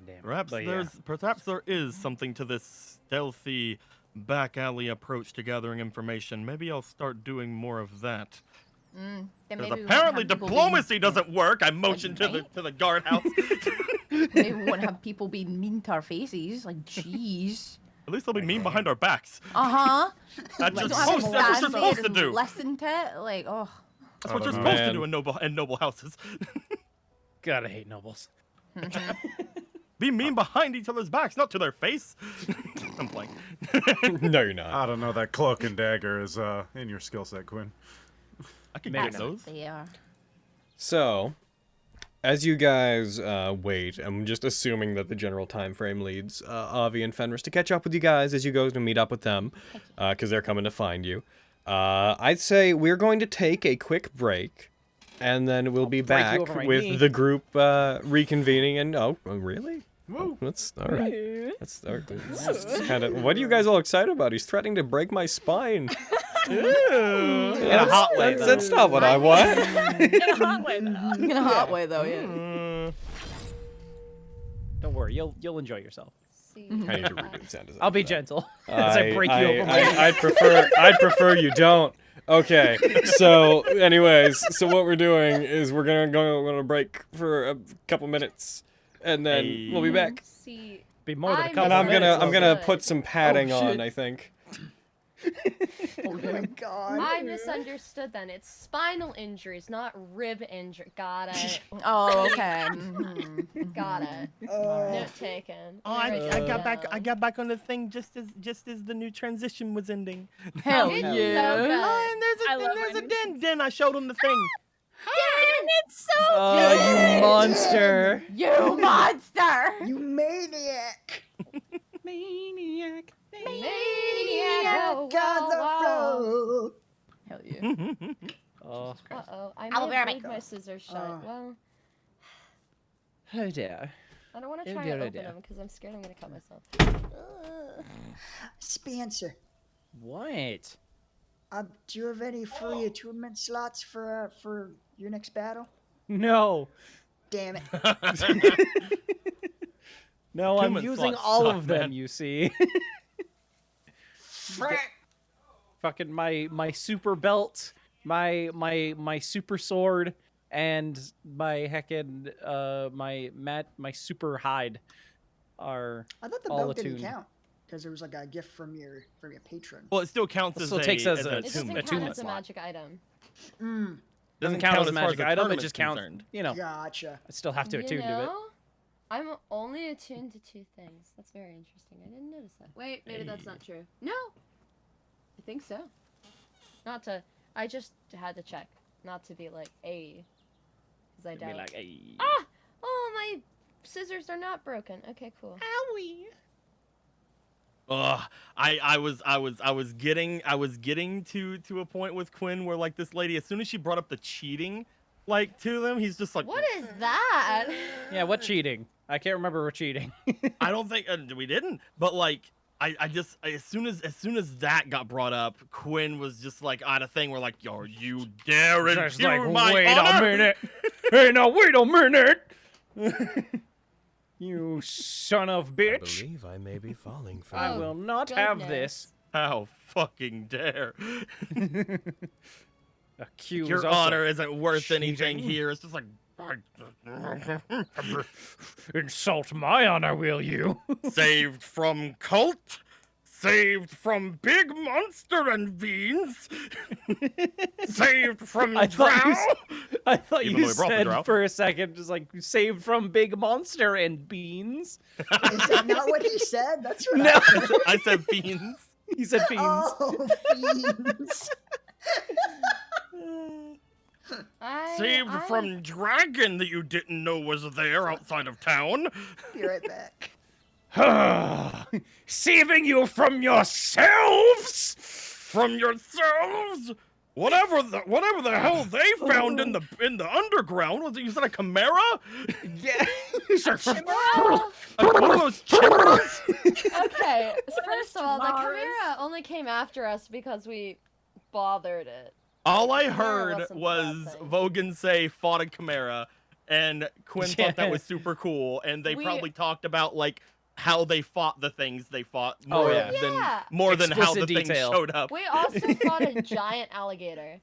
damn. Perhaps But yeah. perhaps there is something to this stealthy back alley approach to gathering information. Maybe I'll start doing more of that. Then Because maybe we won't apparently have people diplomacy being, doesn't work. I motioned to right? the guardhouse. Maybe we won't have people being mean to our faces. Like, jeez. At least they'll be mean behind our backs. That's That's what what you're supposed to and do. listen to it. Like, oh. That's what you're know, supposed to man. do in noble houses. God, I hate nobles. Be mean behind each other's backs, not to their face. I'm playing. No, you're not. I don't know. That cloak and dagger is in your skill set, Quinn. I can Maybe get not. those. They are. So, as you guys wait, I'm just assuming that the general time frame leads Avi and Fenris to catch up with you guys as you go to meet up with them, because they're coming to find you. I'd say we're going to take a quick break, and then we'll be break you back over my with knee. the group reconvening. And oh, really? Whoa. That's all right. That's kind of. What are you guys all excited about? He's threatening to break my spine. In a hot way. That's not what I want. In a hot way, though. In a hot way, though, yeah. Don't worry, you'll enjoy yourself. I need to redo the sound design. I'll be for that. gentle as I break you over my knee. I'd prefer you don't. Okay. So, anyways, so what we're doing is we're gonna break for a couple minutes, and then we'll be back. See, Be more than a I'm couple And I'm minutes. gonna Good. put some padding Oh, shit. on. I think. Oh my god. I misunderstood then. It's spinal injuries, not rib injury. Got it. Oh, okay. Mhm. Got it. Oh. Note taken. Oh, I got back on the thing just as the new transition was ending. Hell It's so yeah. good. Oh, and I love there's a when- den. Then I showed him the thing. Dan, it's so Oh, you monster! You monster! You maniac! Maniac. Maniac. Got the flow. Hell yeah. Oh, Uh-oh. I I'll may be have right moved back. my scissors shut. Oh. Well, oh dear. I don't want to Oh try dear, and oh open dear. them because I'm scared I'm going to cut myself. Spencer, What? do you have any free attunement slots for your next battle? No. Damn it. No, I'm Attunement using slots all suck, of them, man. you see. Frick. Fucking my super belt, my super sword, and my heckin' my super hide are I thought the all belt didn't attuned. count because there was like a gift from your patron. Well, it still counts It as still a, takes as as a- an It doesn't attunement. count as a slot. magic item. Mm, doesn't count as a as far magic the item. It tournament's just counts. concerned. You know, gotcha. I still have to You attune to it. know, I'm only attuned to 2 things. That's very interesting. I didn't notice that. Wait, maybe that's not true. No! I think so. Not to... I just had to check. Not to be like, a... Because I It'd be doubt... like, hey. Ah! Oh, my scissors are not broken. Okay, cool. Ugh, I was getting to a point with Quinn where like this lady, as soon as she brought up the cheating, like to them, he's just like, What is that? Yeah, what cheating? I can't remember what cheating. I don't think we didn't, but like as soon as that got brought up, Quinn was just like on a thing where like, yo, you dare Just intrude like, my wait honor? a minute. Hey, now wait a minute. You son of I bitch. believe I may be falling for I Oh, will not have goodness. this. How fucking dare! Accuse Your us of honor isn't worth anything cheating. here. It's just like Insult my honor, will you? saved from cult, saved from big monster and beans, saved from I thought you, drow. I thought Even you though we brought the said drow. for a second, just like saved from big monster and beans. Is that not what he said? That's what No. I said. I said beans. He said fiends. Oh, fiends. Saved from dragon that you didn't know was there outside of town. Be right back. Saving you from yourselves. From yourselves. Whatever the hell they found in the underground, was it, you said a chimera? Yeah. One of those chimeras? Okay, first of all, the Chimera only came after us because we bothered it. All I Chimera heard wasn't the was bad thing. Vogan say fought a chimera, and Quinn thought that was super cool, and they We- probably talked about like how they fought the things they fought Oh, more yeah. than Yeah. more than how the Explicit things detail. showed up. We also fought a giant alligator.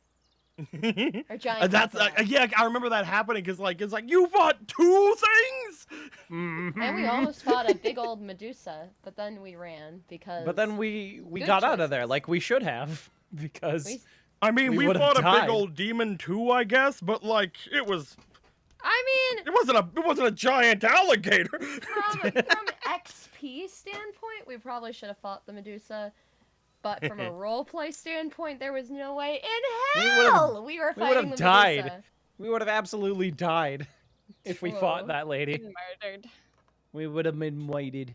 Or giant That's crocodile. yeah, I remember that happening because like it's like you fought two things. And we almost fought a big old Medusa, but then we ran because... But then we Good got out of choices. there like we should have because We- I mean, we would've fought a died. big old demon too, I guess, but like it wasn't a giant alligator. From XP standpoint, we probably should have fought the Medusa. But from a roleplay standpoint, there was no way in hell we were we fighting would the have Medusa. died. We would have absolutely died if we fought True. that lady. Been murdered. We would have been waited.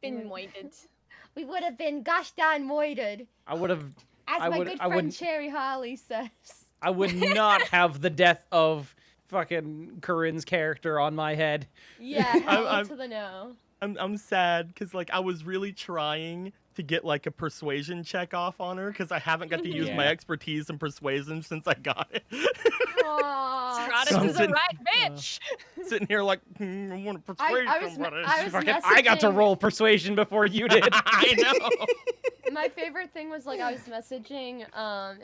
Been moited. We would have been gosh darn moited, I would have. as I my would- good I friend wouldn't- Cherry Holly says. I would not have the death of fucking Corinne's character on my head. Yeah, hell I'm- to the no. I'm sad because like I was really trying to get like a persuasion check off on her because I haven't got to use my Yeah. expertise in persuasion since I got it. Aw. Stratis is a Something- right bitch. Sitting here like I want to persuade I was somebody. I got to messaging- roll persuasion before you did. I know. My favorite thing was like I was messaging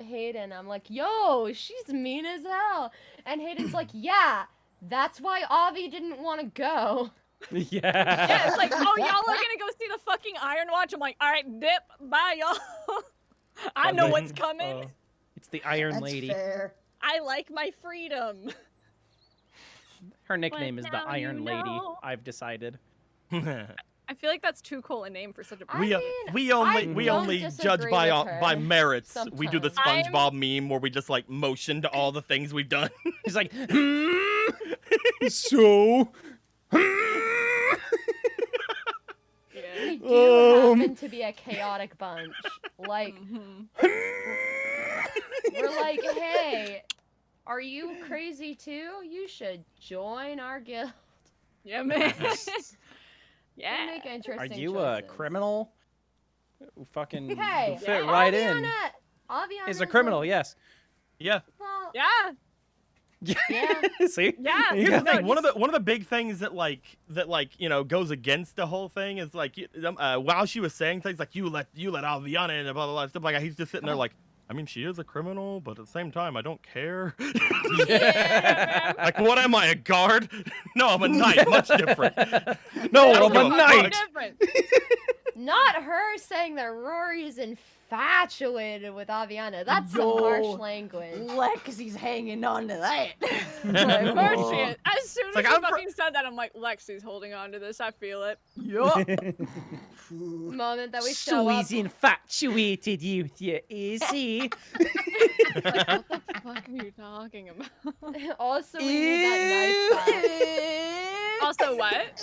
Hayden. I'm like, yo, she's mean as hell. And Hayden's like, yeah, that's why Avi didn't want to go. Yeah. Yeah, it's like, oh, y'all are gonna go see the fucking Iron Watch. I'm like, all right, dip, bye, y'all. I know what's coming. It's the Iron That's Lady. fair. I like my freedom. Her nickname is the now you Iron Lady. know. I've decided. I feel like that's too cool a name for such a. I we mean, we I only don't judge disagree by with her by merits. We do the sometimes. SpongeBob meme where we just like motion to all the things we've done. He's like, So We do happen to be a chaotic bunch. Like, we're like, hey, are you crazy too? You should join our guild. Yeah, man. We Yeah. make interesting are you choices. a criminal? Fucking Hey, you fit right in. Aviana Is a criminal, yes. yeah. Well, Yeah. yeah. See? Yeah. Here's Yeah. the thing. One of the big things that goes against the whole thing is like while she was saying things like you let Aviana in and blah blah blah stuff like he's just sitting there like I mean she is a criminal but at the same time I don't care. Yeah, man. Like what am I, a guard? No, I'm a knight. Much different. No, I don't I'm a give a knight. fuck. Different. Not her saying that Rory's infatuated with Aviana. That's some harsh language. Lexi's hanging on to that. Of course she is. As soon as like, she I'm fucking said that, I'm like, Lexi's holding on to this. I feel it. Yup. Moment that we show So up. he's infatuated with you, is he? Like, what the fuck are you talking about? Also, we need that knife back. Also, what?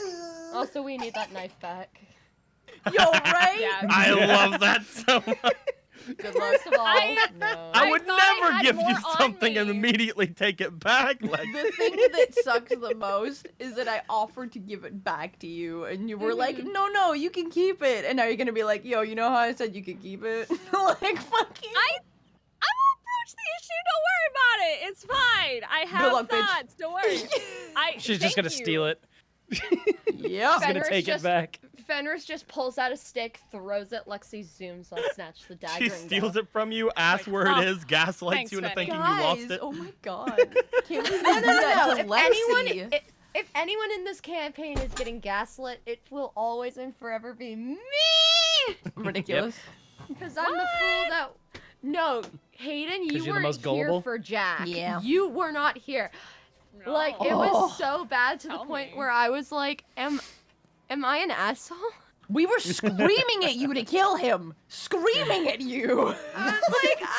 Also, we need that knife back. Yo, right? Yeah. I love that so much. Good luck. First of all, no. I would thought I never had give you more on something and me. immediately take it back. Like The thing that sucks the most is that I offered to give it back to you, and you were like, no, you can keep it. And now you're gonna be like, yo, you know how I said you could keep it? Like, fucking. I will approach the issue. Don't worry about it. It's fine. I have luck, bitch. thoughts. Don't worry. She's just gonna steal it. Yep. She's gonna Fenris take it just- back. Fenris just pulls out a stick, throws it. Lexi zooms, like snatch the dagger. she and steals go. it from you, asks where oh, it is, gaslights thanks, you into Fanny. thinking you lost Guys, it. oh my god. Can't we do No. that to If Lexi? if anyone in this campaign is getting gaslit, it will always and forever be me. Ridiculous. Because I'm the fool that. No, Hayden, 'Cause you you're the weren't most here gullible? for Jack. Yeah. You were not here. Like it Oh. was so bad to the Tell point me. where I was like, am I an asshole? We were screaming at you to kill him. Screaming at you. I was like,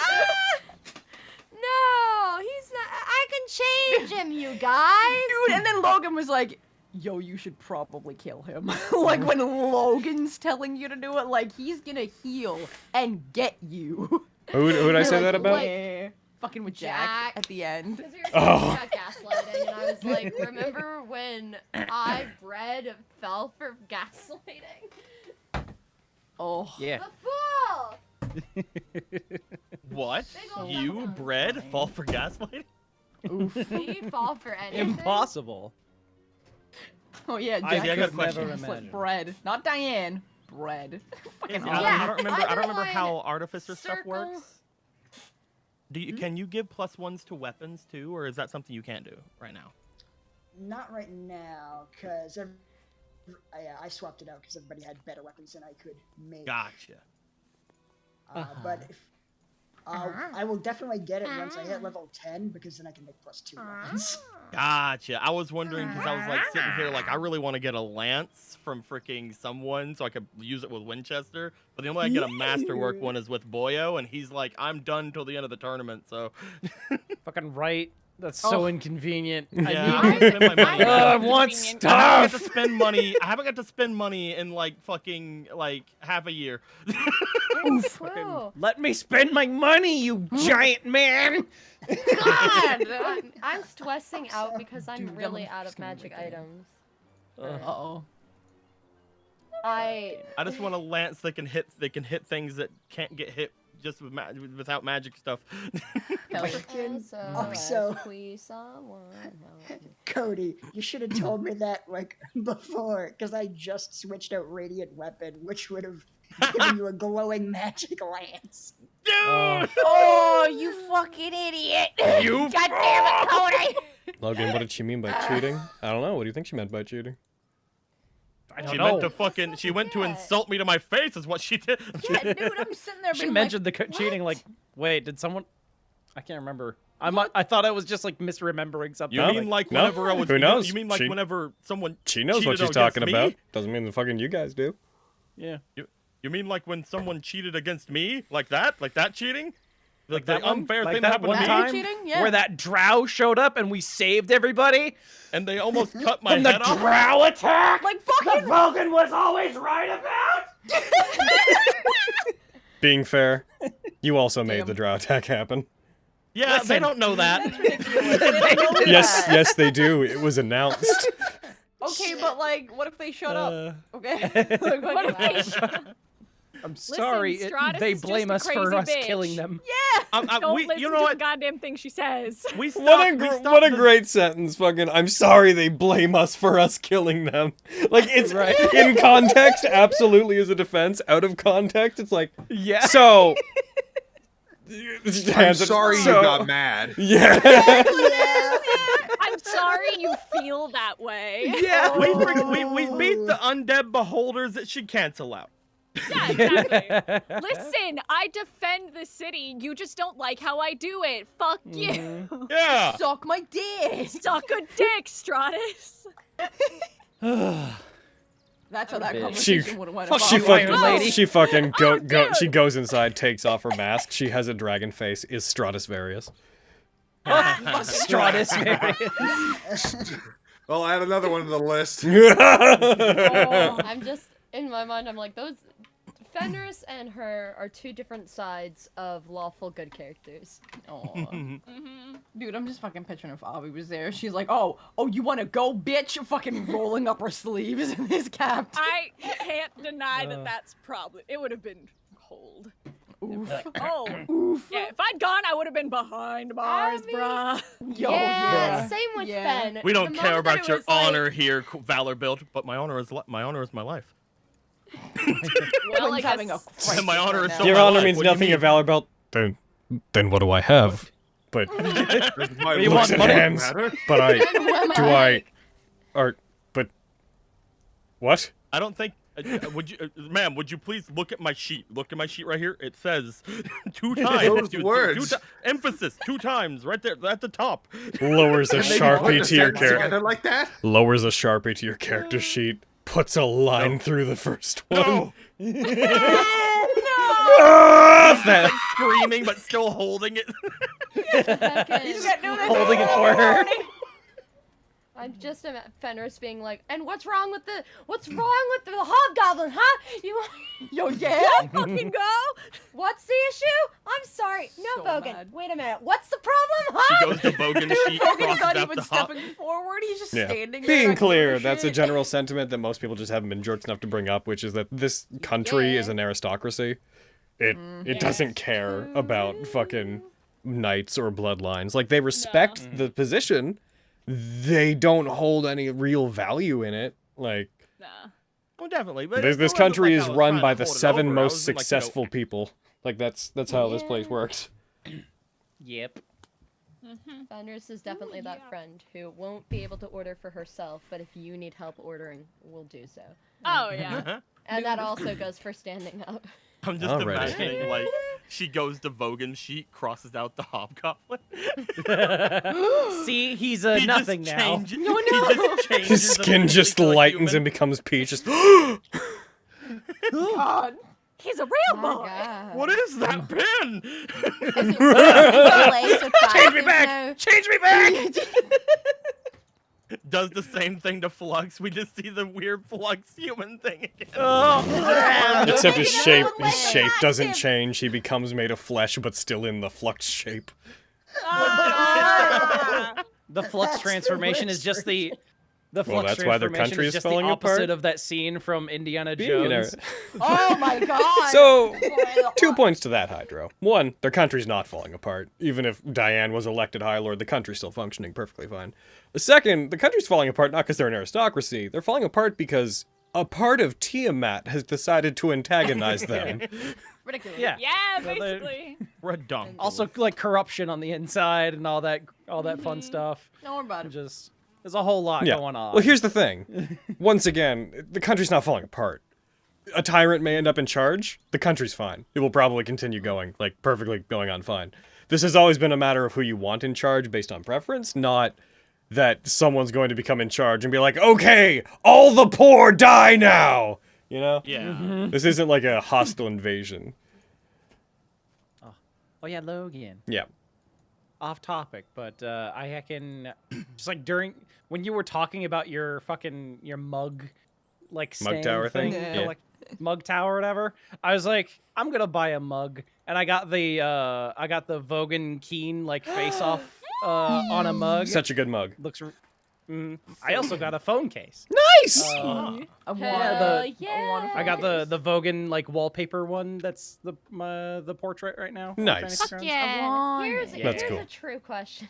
no, he's not. I can change him, you guys. Dude, and then Logan was like, yo, you should probably kill him. Like, when Logan's telling you to do it, like, he's gonna heal and get you. Who'd I say Like, that about? like, fucking with Jack at the end. Because we were talking about gaslighting, and I was like, remember when bread fell for gaslighting? Oh. Yeah. The fool! What? You, bread, fall for gaslighting? Oof. Me fall for anything? Impossible. Oh yeah, I Jack got a was question. gaslit bread, not Diane. Bread. Fucking I awesome. don't remember how artificer stuff circle. works. Can you give +1s to weapons too, or is that something you can't do right now? Not right now, because I swapped it out because everybody had better weapons than I could make. Gotcha. But if I will definitely get it once I hit level 10, because then I can make +2 weapons. Gotcha. I was wondering because I was like sitting here like I really want to get a lance from freaking someone so I could use it with Winchester, but the only way I get a masterwork one is with Boyo, and he's like, I'm done till the end of the tournament, so. Fucking right. That's so inconvenient. Yeah, I need spend my money. I want I stuff. haven't got to spend money. I haven't got to spend money in like fucking like half a year. True. Let me spend my money, you giant man. God! I'm stressing out because I'm Dude, really I'm out just of gonna magic make it. items. Uh-oh. I just want a lance that can hit. They can hit things that can't get hit just without magic stuff. Also, Cody, you should have told me that like before, because I just switched out Radiant Weapon, which would have given you a glowing magic lance. Dude! Oh, you fucking idiot! You God damn it, Cody! Logan, what did she mean by cheating? I don't know. What do you think she meant by cheating? She meant to fucking. She went to insult me to my face. Is what she did. Yeah, dude, I'm sitting there She being mentioned like, the cheating. Like, wait, did someone? I can't remember. I thought I was just like misremembering something. You mean like no? whenever I was? Who knows? You mean like She- whenever someone? She knows what cheated she's talking against me? about. Doesn't mean the fucking you guys do. Yeah. You mean like when someone cheated against me? Like that? Like that cheating? Like that the one? unfair Like thing that happened one to me? time cheating? Yeah. where that drow showed up and we saved everybody And they almost cut my from the head off. drow attack. Like fucking. Vulcan was always right about. Being fair, you also made the drow attack happen. Yeah, they don't know that. That's ridiculous. They don't know Yes, that. yes, they do. It was announced. Okay, but like, what if they shut up? Okay. What if they shut up? I'm sorry. Stratis They is just blame a us for crazy us bitch. killing them. Yeah. Don't We, listen you know to what? the goddamn thing she says. We stopped. What a great sentence. Fucking, I'm sorry they blame us for us killing them. Like, it's Right. in context, absolutely as a defense. Out of context, it's like, Yeah. so. I'm sorry you got mad. Yeah. I'm sorry you feel that way. Yeah, we beat the undead beholders. It should cancel out. Yeah, exactly. Listen, I defend the city. You just don't like how I do it. Fuck you. Yeah. Suck my dick. Suck a dick, Stratis. That's how that Bitch. conversation would have went. She about. fucking, Iron Lady. she fucking Oh, she dude. goes inside, takes off her mask. She has a dragon face. Is Stratusvarius. Stratis. Well, I had another one on the list. I'm just in my mind. I'm like, those Fenris and her are two different sides of lawful good characters. Aw. Dude, I'm just fucking picturing if Avi was there. She's like, oh, you want to go, bitch? Fucking rolling up her sleeves in his cap. I can't deny that that's probably. It would have been cold. Oof. Oh, Oof. yeah. If I'd gone, I would have been behind bars, bruh. Yo, yeah, same with Fen. We don't The care moment that about it your was like- honor here, Valor Built, but my honor is my life. Well, I Quinn's having a guess. crisis My honor right is now. so Your my honor life. means What do you nothing mean? of Valor Belt. Then what do I have? But My You looks want money? don't matter. but I Who am do I or but what? I don't think. Would you, ma'am? Would you please look at my sheet? Look at my sheet right here. It says 2 times. Those Dude, words. emphasis 2 times right there at the top. Lowers a Can they put sharpie the to your sentence character. together like that? Lowers a sharpie to your character sheet. Puts a line through the first one. No. Ah, that- Like screaming but still holding it. You can't do this. Holding it for her. I'm just Fenris being like, and what's wrong with the hobgoblin, huh? Yo, yeah. Fucking go! What's the issue? I'm sorry. No, So Vogan. mad. Wait a minute. What's the problem, huh? She goes to Vogan, she Vogan's crosses not out even the hop. stepping forward. He's just Yeah. standing there. Being not giving clear, a that's a shit. general sentiment that most people just haven't been jerks enough to bring up, which is that this country is an aristocracy. It doesn't care about fucking knights or bloodlines. Like, they respect the position. They don't hold any real value in it. Like, Nah. Well, definitely. But this it wasn't country like is I was run trying by to the hold it 7 over. I most was like, successful people. Like, that's how this place works. Yep. Fenris is definitely that friend who won't be able to order for herself, but if you need help ordering, will do so. Oh, yeah. And that also goes for standing up. I'm just Alrighty. imagining, like, she goes to Vogan's sheet, crosses out the hobgoblin. See, he's He nothing just now. changes- he just changes His skin immediately just to a lightens human. and becomes peach. Just God. He's a real Oh boy! What is that pin? Change me back! Change me back! Does the same thing to Flux. We just see the weird Flux human thing again. Except his shape doesn't change. He becomes made of flesh, but still in the flux shape. The flux That's transformation is just the flux that's why their transformation country is is just falling the opposite apart? of that scene from Indiana You know. Jones. Oh my god. So, 2 points to that, Hydro. 1, their country's not falling apart. Even if Diane was elected High Lord, the country's still functioning perfectly fine. The second, the country's falling apart not because they're an aristocracy. They're falling apart because a part of Tiamat has decided to antagonize them. Ridiculous. Yeah. Yeah, So they're- basically. Redundant. Also, like corruption on the inside and all that fun stuff. Don't worry about it. Just there's a whole lot Yeah. going on. Well, here's the thing. Once again, the country's not falling apart. A tyrant may end up in charge. The country's fine. It will probably continue going, like, perfectly going on fine. This has always been a matter of who you want in charge based on preference, not that someone's going to become in charge and be like, okay, all the poor die now! You know? Yeah. This isn't like a hostile invasion. Oh yeah, Logan. Yeah. Off topic, but I can just like during when you were talking about your mug, like Mug tower thing? the, Yeah. like, mug tower or whatever. I was like, I'm gonna buy a mug, and I got the Vogan Keen like face off on a mug. Such a good mug. Looks. I also got a phone case. Nice! A Yeah, one. yeah. I got the Vogan like wallpaper one. That's the portrait right now. on Nice. Fantasy Fuck Grounds. yeah. Here's That's a cool. true question.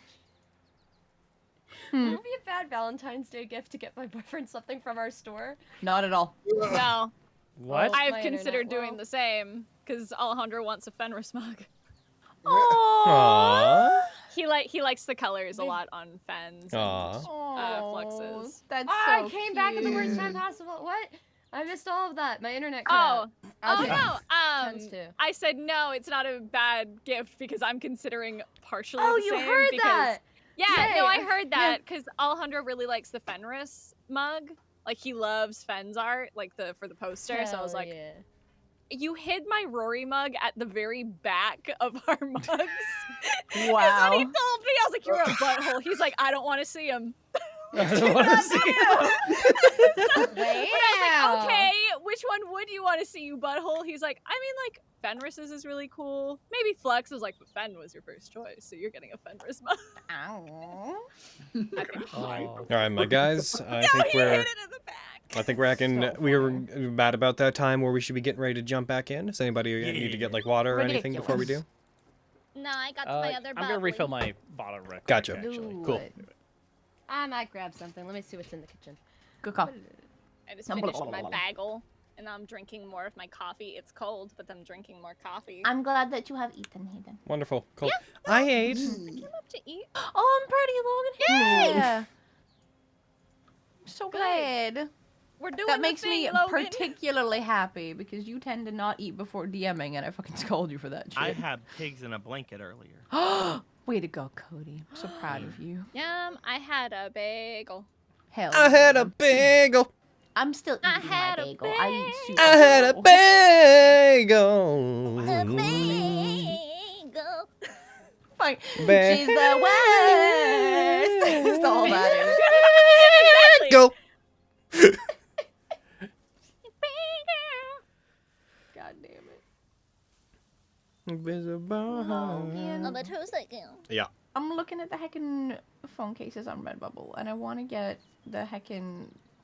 Would it be a bad Valentine's Day gift to get my boyfriend something from our store? Not at all. No. What? My I've internet considered doing world. the same, because Alejandro wants a Fenris mug. Aww. He likes the colors a lot on Fens. Aww. Fluxes. That's I so came back at the worst cute. time possible. What? I missed all of that. My internet cut Oh. out. Oh Okay. no. Tends to. I said no, it's not a bad gift because I'm considering partially Oh, the you same heard because that? Yeah, Yay, no, I I- heard that because Alejandro really likes the Fenris mug. Like he loves Fen's art, like for the poster. So I was Hell like, yeah. you hid my Rory mug at the very back of our mugs. Wow. That's what he told me. I was like, you're a butthole. He's like, I don't want to see him. I don't want to see it. But I was like, okay, which one would you want to see, you butthole? He's like, I mean, like, Fenris's is really cool. Maybe Flex was like, but Fen was your first choice, so you're getting a Fenris mug. Ow. Oh. All right, my guys. I No, think he we're. hid it in the back. I think we're acting. So We were bad about that time where we should be getting ready to jump back in. Does anybody need to get like water or anything before we do? No, I got my other I'm gonna refill my bottle real quick, Gotcha. actually. Cool. I might grab something. Let me see what's in the kitchen. Good call. I just finished my bagel, and I'm drinking more of my coffee. It's cold, but I'm drinking more coffee. I'm glad that you have eaten, Hayden. Wonderful. Cool. I ate. I love to eat. Oh, I'm pretty, Logan. Yeah. I'm so glad. We're doing That the makes thing, me Logan. particularly happy because you tend to not eat before DMing, and I fucking scold you for that shit. I had pigs in a blanket earlier. Way to go, Cody. I'm so proud of you. Yum, I had a bagel. Hell. I had yeah. a bagel. I'm still I eating my had a bagel. I eat super. I had a bagel. bagel. Bagel. Fine. Ba- She's the worst. That's all that is. Exactly. Go. God damn it. Invisible. Logan. Yeah. I'm looking at the heckin' phone cases on Redbubble, and I want to get the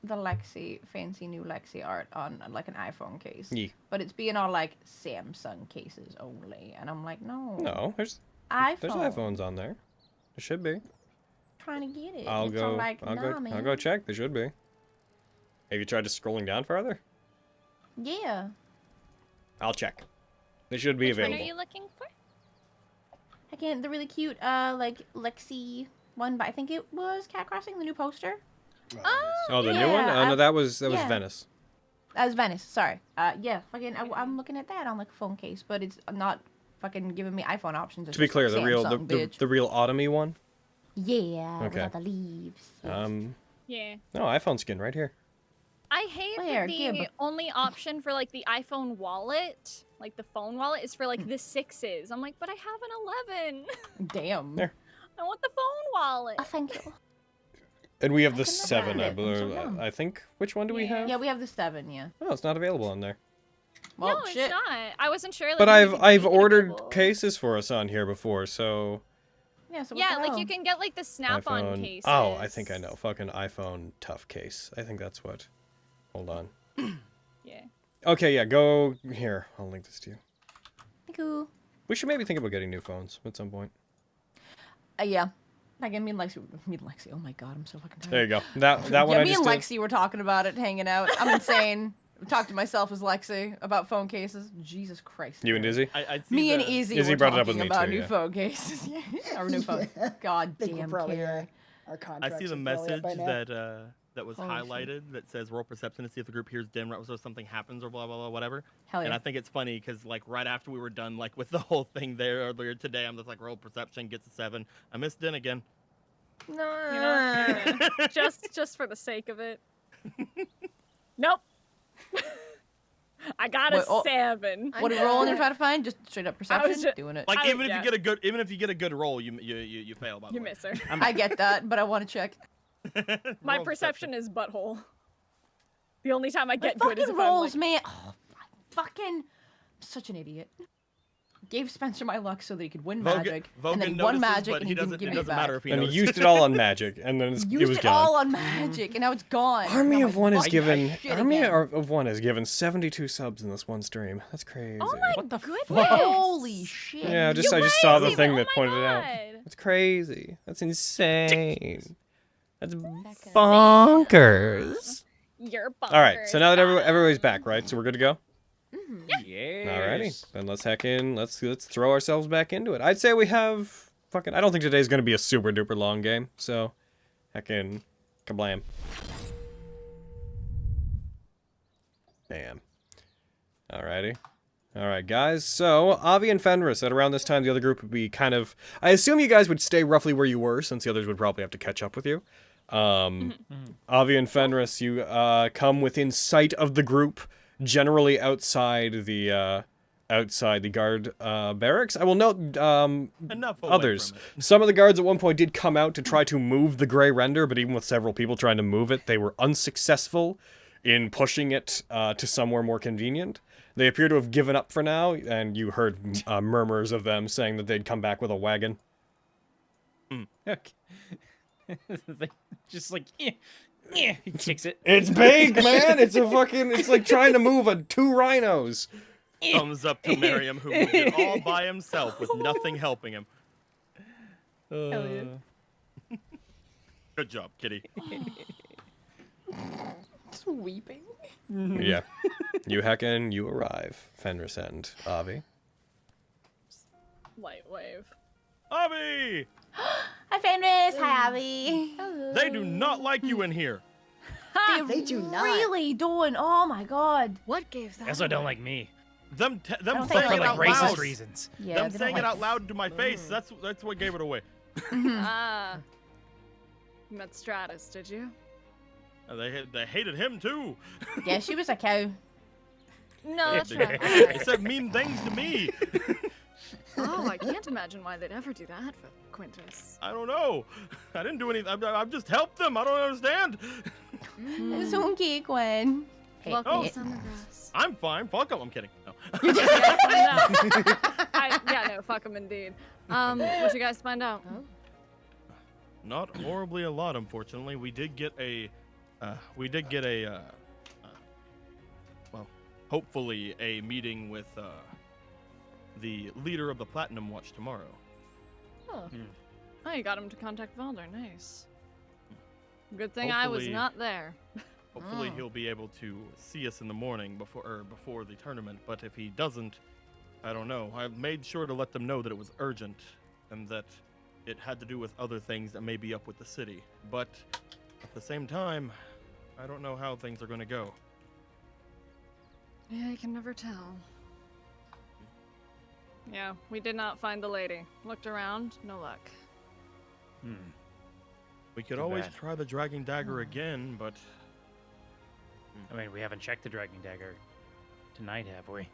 Lexi, fancy new Lexi art on like an iPhone case. Yeah. But it's being all like Samsung cases only, and I'm like, no. No, there's iPhone. iPhones on there. There should be. Trying to get it. I'll It's all go. like, I'll nah, go. man. I'll go check. There should be. Have you tried just scrolling down farther? Yeah. I'll check. They should be Which one available. are you looking for? Again, the really cute, like Lexi one, but I think it was Cat Crossing, the new poster. Oh, the new one? yeah, No, that was yeah. Venice. That was Venice. Sorry. Yeah. Fucking. I'm looking at that on like a phone case, but it's not fucking giving me iPhone options. It's To be just clear, like the real Samsung, bitch. the real autumny one. Yeah. With Okay. all the leaves. Yes. Yeah. No, iPhone skin right here. I hate Where? that the Gib? only option for like the iPhone wallet, like the phone wallet, is for like the 6s. I'm like, but I have an 11. Damn. There. I want the phone wallet. Oh, thank you. And we have I the couldn't 7, find I it. I'm so believe. dumb. I think. Which one do we have? Yeah, we have the 7. Yeah. Oh, it's not available on there. Well, no, shit. it's not. I wasn't sure. Like, But if you I've could make it ordered available. cases for us on here before, so Yeah. So what Yeah, the like hell? you can get like the snap-on iPhone. cases. Oh, I think I know. Fucking iPhone tough case. I think that's what. Hold on. Yeah. Okay, yeah. Go here. I'll link this to you. Thank you. We should maybe think about getting new phones at some point. Yeah. Like me and Lexi. Oh my god, I'm so fucking tired. There you go. That one Yeah, I me just and did. Lexi were talking about it, hanging out. I'm insane. Talk to myself as Lexi about phone cases. Jesus Christ. You and Izzy? I see Me and the- Izzy Izzy were brought it up with talking me about too, new yeah. phone cases. Yeah, our new phone. God I think we're damn, probably, Kara. our I contracts see the are probably message up by now. that was Holy shit. highlighted that says roll perception to see if the group hears dim right so something happens or blah blah blah whatever. Hell And yeah. I think it's funny because like right after we were done like with the whole thing there earlier today, I'm just like roll perception gets a 7. I missed din again. You know, just for the sake of it. Nope. I got a Wait, oh. 7. What are you rolling and trying to find? Just straight up perception? ju- Doing it. Like I- even yeah. if you get a good roll, you fail by the You way. miss her. I get that, but I want to check. My Roll perception is butthole. The only time I The get good is fucking if I'm rolls, like, man. Oh, fucking. I'm such an idiot. Gave Spencer my luck so that he could win magic, Vogan and then he won notices, magic, but and he didn't give it me it doesn't back. matter if he And he knows. used it all on magic, and then it Used was it gone. all on magic, and now it's gone. Army Now of my One is fucking given. shit Army again. of One has given 72 subs in this one stream. That's crazy. oh my What the goodness. Holy shit. Yeah, I just saw the thing that pointed it out. That's crazy. That's insane. That's bonkers. You're bonkers. All right, so now that everybody's back, right? So we're good to go. Yeah. Alrighty, then let's heck in. Let's throw ourselves back into it. I'd say we have fucking. I don't think today's gonna be a super duper long game, so heck in, kablam. Bam. Alrighty. Alright, guys. So, Avi and Fenris, at around this time, the other group would be kind of... I assume you guys would stay roughly where you were, since the others would probably have to catch up with you. Avi and Fenris, you come within sight of the group, generally outside the guard barracks. I will note Enough away others. from it. Some of the guards at one point did come out to try to move the gray render, but even with several people trying to move it, they were unsuccessful in pushing it to somewhere more convenient. They appear to have given up for now, and you heard murmurs of them saying that they'd come back with a wagon. Okay. Just like, he kicks it. It's big, man! It's like trying to move 2 rhinos. Thumbs up to Miriam, who moved it all by himself with nothing helping him. Good job, kitty. Just weeping. Yeah. You heckin', you arrive. Fenris and Avi. Light wave. Avi! Hi, Fenris. Hi, Abby. They do not like you in here. They do not. Really doing? Oh my god. What gave that? They also don't like me. Them don't saying think it For like out racist loud. reasons. Yeah. Them they don't saying it like out loud to my face. That's what gave it away. Ah. You met Stratis, did you? They hated him too. Yeah, she was a cow. No, that's They right. said mean things to me. Oh, I can't imagine why they'd ever do that for Quintus. I don't know. I didn't do anything. I've just helped them. I don't understand. It's okay, Gwen. Hey, Welcome Oh. to Summergrass. I'm fine. Fuck them. I'm kidding. No. No, fuck them indeed. What you guys find out? Not horribly a lot, unfortunately. We did get a, well, hopefully a meeting with the leader of the Platinum Watch tomorrow. Oh. Oh, you got him to contact Valder. Nice. Good thing I was Hopefully- not there. Hopefully he'll be able to see us in the morning before the tournament. But if he doesn't, I don't know. I've made sure to let them know that it was urgent and that it had to do with other things that may be up with the city. But at the same time, I don't know how things are going to go. Yeah, you can never tell. Yeah, we did not find the lady. Looked around, no luck. We could Too always bad. try the Dragging Dagger again, but I mean, we haven't checked the Dragging Dagger tonight, have we?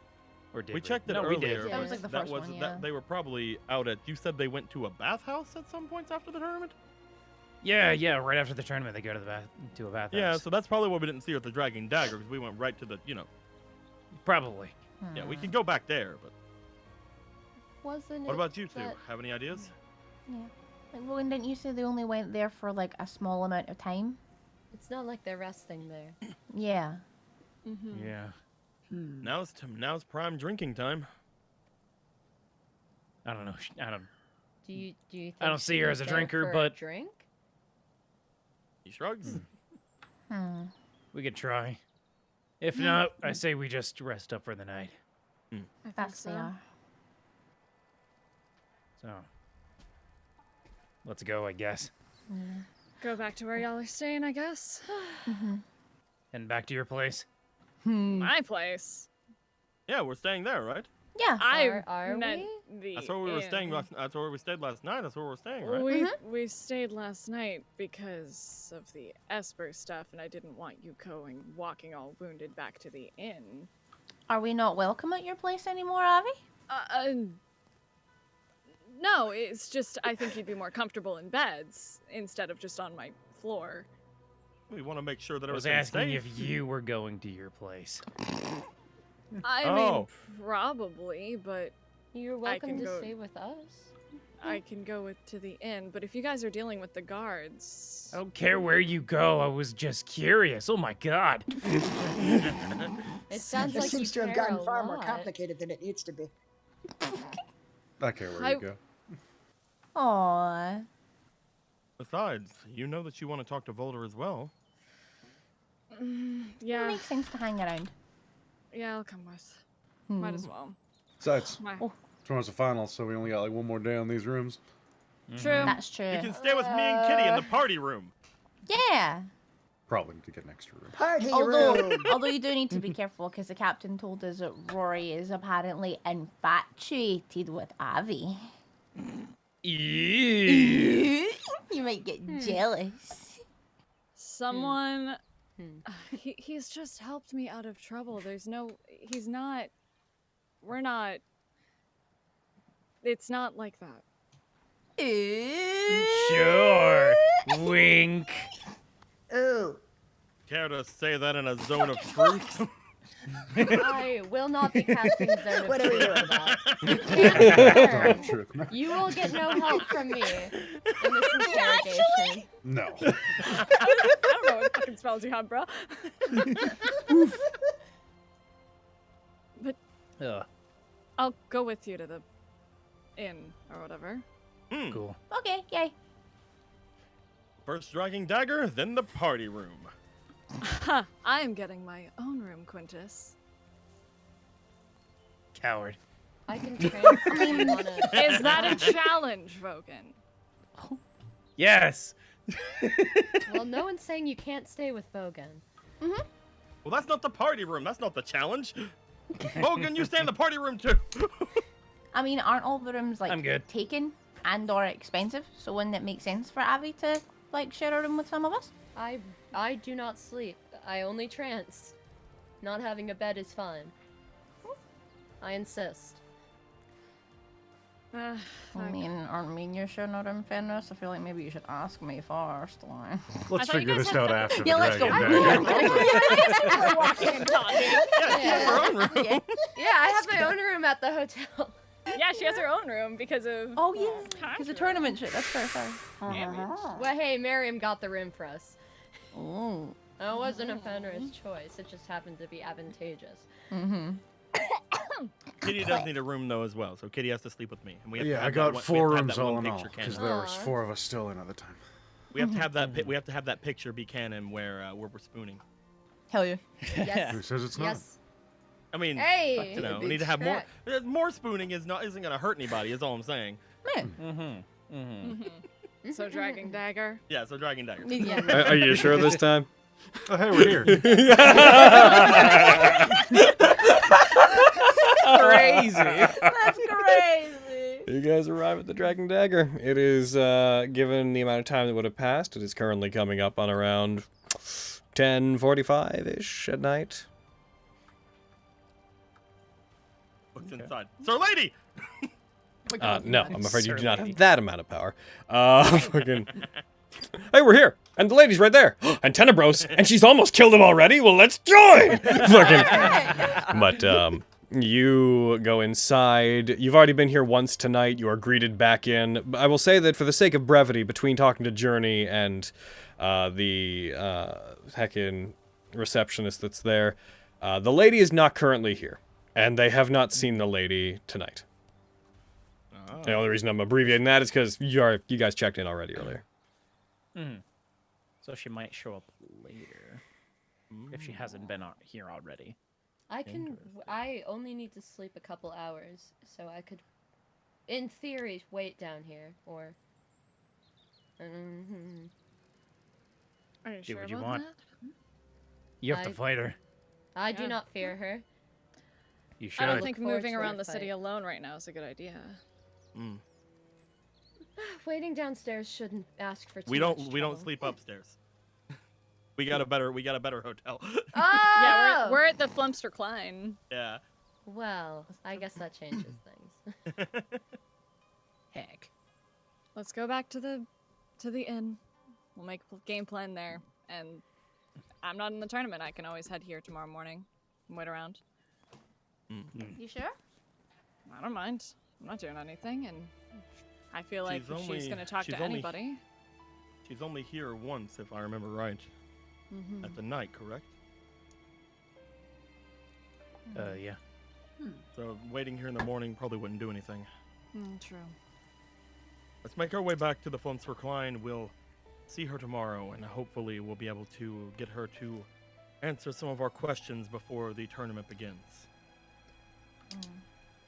Or did we checked it no, earlier. we did. That was like the that first was one, yeah. that they were probably out at. You said they went to a bathhouse at some points after the tournament. Yeah, right after the tournament, they go to a bathhouse. Yeah, so that's probably why we didn't see her at the Dragging Dagger, because we went right to the, probably. Yeah, we could go back there, but Wasn't what it about you two? that- Have any ideas? Yeah. Like, well, and didn't you say they only went there for like a small amount of time? It's not like they're resting there. Yeah. Mm-hmm. Yeah. Now's prime drinking time. I don't know. Do you think I don't see her she'd as a care drinker, for a but- drink? He shrugs. We could try. If not, I say we just rest up for the night. I think That's so. fair. So, let's go, I guess. Go back to where y'all are staying, I guess. And back to your place. My place. Yeah, we're staying there, right? Yeah. Are meant we? the That's where we were staying. inn. That's where we stayed last night. That's where we're staying, right? We stayed last night because of the Esper stuff, and I didn't want you walking all wounded back to the inn. Are we not welcome at your place anymore, Avi? No, it's just I think you'd be more comfortable in beds instead of just on my floor. We want to make sure that I was everything's asking safe. if you were going to your place. I Oh. mean, probably, but You're I welcome can to go- stay with us. I can go to the inn. But if you guys are dealing with the guards, I don't care where you go. I was just curious. Oh my god. It sounds This like seems you to have care gotten a far more lot. complicated than it needs to be. I care where I- you go. Aww. Besides, you know that you want to talk to Volder as well. It yeah, makes sense to hang around. yeah, I'll come with. Might as well. Besides, My- tomorrow's the final, so we only got like one more day on these rooms. True. That's true. You can stay with me and Kitty in the party room. Yeah. Probably need to get an extra room. Party Although, room. although you do need to be careful because the captain told us that Rory is apparently infatuated with Avi. Ew. You might get jealous. Someone. He's just helped me out of trouble. He's not. We're not. It's not like that. Sure. Wink. Ooh. Oh, Care to say that in a zone of truth? I will not be casting Zone of What are we Truth doing? for that. You can't confirm. Truth. You will get no help from me in this interrogation. No. I don't know what fucking spells you have, bro. But Ugh, I'll go with you to the inn or whatever. cool. Okay, yay. First Dragging Dagger, then the party room. Ha! I am getting my own room, Quintus. Coward. I can transfer you on a... Is that a challenge, Vogan? Yes. Well, no one's saying you can't stay with Vogan. Well, that's not the party room. That's not the challenge. Hogan, you stay in the party room too. I mean, aren't all the rooms like I'm good. taken and or expensive? So wouldn't it make sense for Avi to like share a room with some of us? I do not sleep. I only trance. Not having a bed is fine. I insist. I Fuck. mean, aren't me and you sure not in Fenris? I feel like maybe you should ask me first. Like. Let's thought you figure guys this had out that- after Yeah, the let's go. dragon dagger. We're walking and talking. Yeah, she has her own room. Yeah. Yeah, I have my own room at the hotel. Yeah, she has her own room because of. Oh yeah, because the tournament shit. That's fair. Sorry. Well, hey, Miriam got the room for us. Oh. That wasn't a Fenris choice. It just happened to be advantageous. Mm-hmm. Kitty does need a room though as well, so Kitty has to sleep with me. And we have to Yeah, I have got that one, 4 we have to rooms have that all one in all, picture because canon. there was Aw. 4 of us still in at the time. We have to have that. We have to have that picture be canon where we're spooning. Hell yeah. Yes. Who says it's not? Yes. I mean, Hey. you know, we big need to have more. scratch. More spooning isn't gonna hurt anybody. Is all I'm saying. Mm-hmm. Mm-hmm. So dragging dagger. Yeah, so dragging dagger. Yeah. Are you sure this time? Oh, hey, we're here. Crazy. That's crazy. You guys arrive at the Dragon Dagger. It is, given the amount of time that would have passed, it is currently coming up on around 10:45-ish at night. What's inside? Sir Lady. No, I'm afraid you do not Surly. have that amount of power. Fucking... Hey, we're here! And the lady's right there! And Tenebros! And she's almost killed him already! Well, let's join! Fucking... But, you go inside. You've already been here once tonight. You are greeted back in. I will say that for the sake of brevity, between talking to Journey and the heckin' receptionist that's there, the lady is not currently here. And they have not seen the lady tonight. The only reason I'm abbreviating that is because you guys checked in already earlier. Mm-hmm. So she might show up later if she hasn't been here already. I only need to sleep a couple hours, so I could, in theory, wait down here, or... Are you Do sure what you about want. that? You have to I- fight her. I do Yeah. not fear her. You should. I don't look think forward moving to our around the city fight. alone right now is a good idea. Mm. Waiting downstairs shouldn't ask for too We much don't trouble. sleep upstairs. we got a better hotel. Oh! Yeah, we're at the Flumster Klein. Yeah. Well, I guess that changes things. Heck. Let's go back to the inn. We'll make a game plan there. And I'm not in the tournament. I can always head here tomorrow morning and wait around. You sure? I don't mind. I'm not doing anything, and I feel like She's if she's only- gonna talk she's to only- anybody. She's only here once, if I remember right. Mm-hmm. At the night, correct? Yeah. So waiting here in the morning probably wouldn't do anything. True. Let's make our way back to the Flumster Klein. We'll see her tomorrow, and hopefully we'll be able to get her to answer some of our questions before the tournament begins.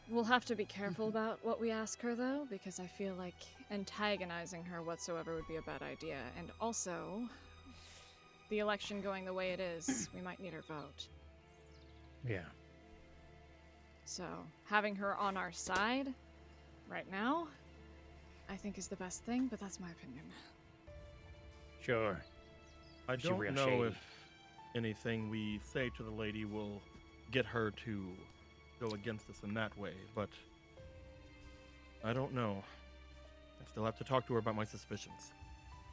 We'll have to be careful about what we ask her, though, because I feel like antagonizing her whatsoever would be a bad idea. And also, the election going the way it is, we might need her vote. Yeah. So, having her on our side right now, I think is the best thing, but that's my opinion. Sure. I She don't real know shady. if anything we say to the lady will get her to go against us in that way, but I don't know. I still have to talk to her about my suspicions.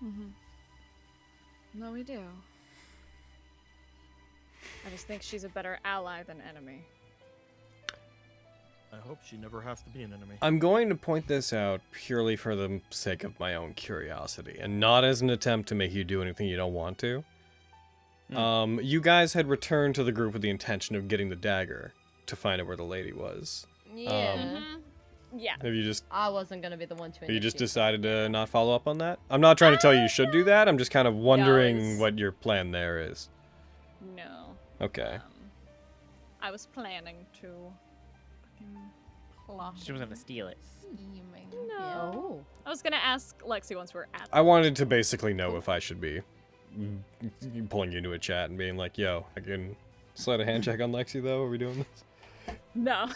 Mm-hmm. No, we do. I just think she's a better ally than enemy. I hope she never has to be an enemy. I'm going to point this out purely for the sake of my own curiosity, and not as an attempt to make you do anything you don't want to. You guys had returned to the group with the intention of getting the dagger to find out where the lady was. Yeah. Yeah. Have you just I wasn't gonna be the one to you just initiate. decided to not follow up on that? I'm not trying to tell you should do that. I'm just kind of wondering it's- what your plan there is. No. Okay. I was planning to. She was gonna steal it. Scheming. No. I was gonna ask Lexi once we're at. I wanted to basically know if I should be pulling you into a chat and being like, yo, I can slide a hand check on Lexi though? Are we doing this? No.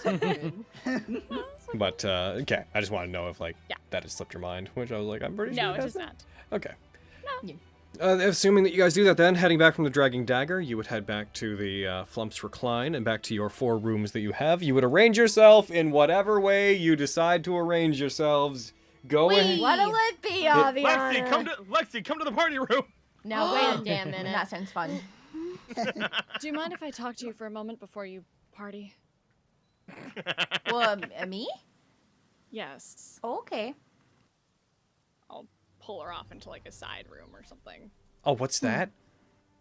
But, okay. I just want to know if, like, Yeah. that had slipped your mind, which I was like, I'm pretty sure No, it it has does not. not. Okay. Assuming that you guys do that then, heading back from the Dragging Dagger, you would head back to the Flumps Recline and back to your 4 rooms that you have. You would arrange yourself in whatever way you decide to arrange yourselves. Go ahead. What'll it be, Lexi, Aviana? come to the party room. Now Wait a wait damn minute. That sounds fun. Do you mind if I talk to you for a moment before you party? Well, me? Yes. Okay. I'll pull her off into like a side room or something. Oh, what's that?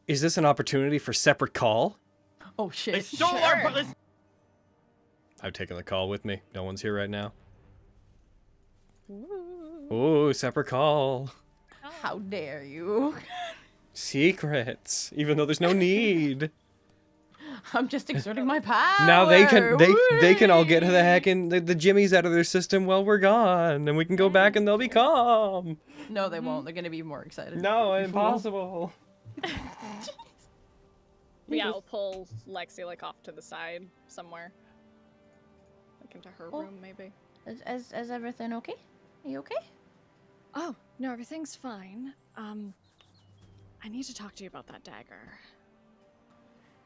Is this an opportunity for separate call? Oh shit. They stole our. I've taken the call with me. No one's here right now. Ooh, separate call. How dare you? Secrets, even though there's no need. I'm just exerting my power. Now they can all get the heck in the jimmies out of their system while we're gone, and we can go back and they'll be calm. No, they won't. They're gonna be more excited. No, impossible. Yeah, I'll pull Lexi like off to the side somewhere. Like into her room maybe. Is everything okay? Are you okay? Oh, no, everything's fine. I need to talk to you about that dagger.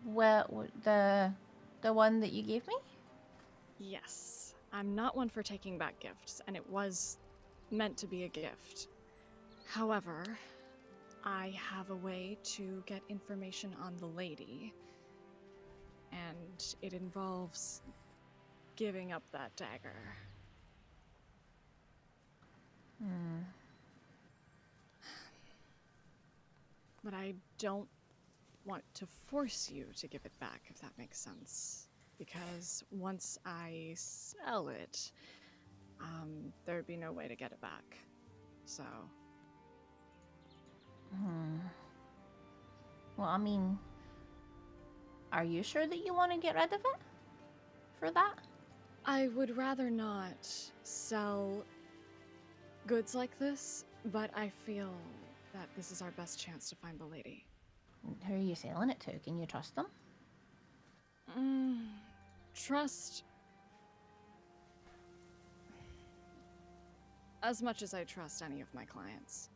Well, the one that you gave me? Yes. I'm not one for taking back gifts, and it was meant to be a gift. However, I have a way to get information on the lady, and it involves giving up that dagger. But I don't want to force you to give it back, if that makes sense. Because once I sell it, there'd be no way to get it back. So. Well, I mean, are you sure that you want to get rid of it? For that? I would rather not sell goods like this, but I feel that this is our best chance to find the lady. Who are you selling it to? Can you trust them? Trust. As much as I trust any of my clients.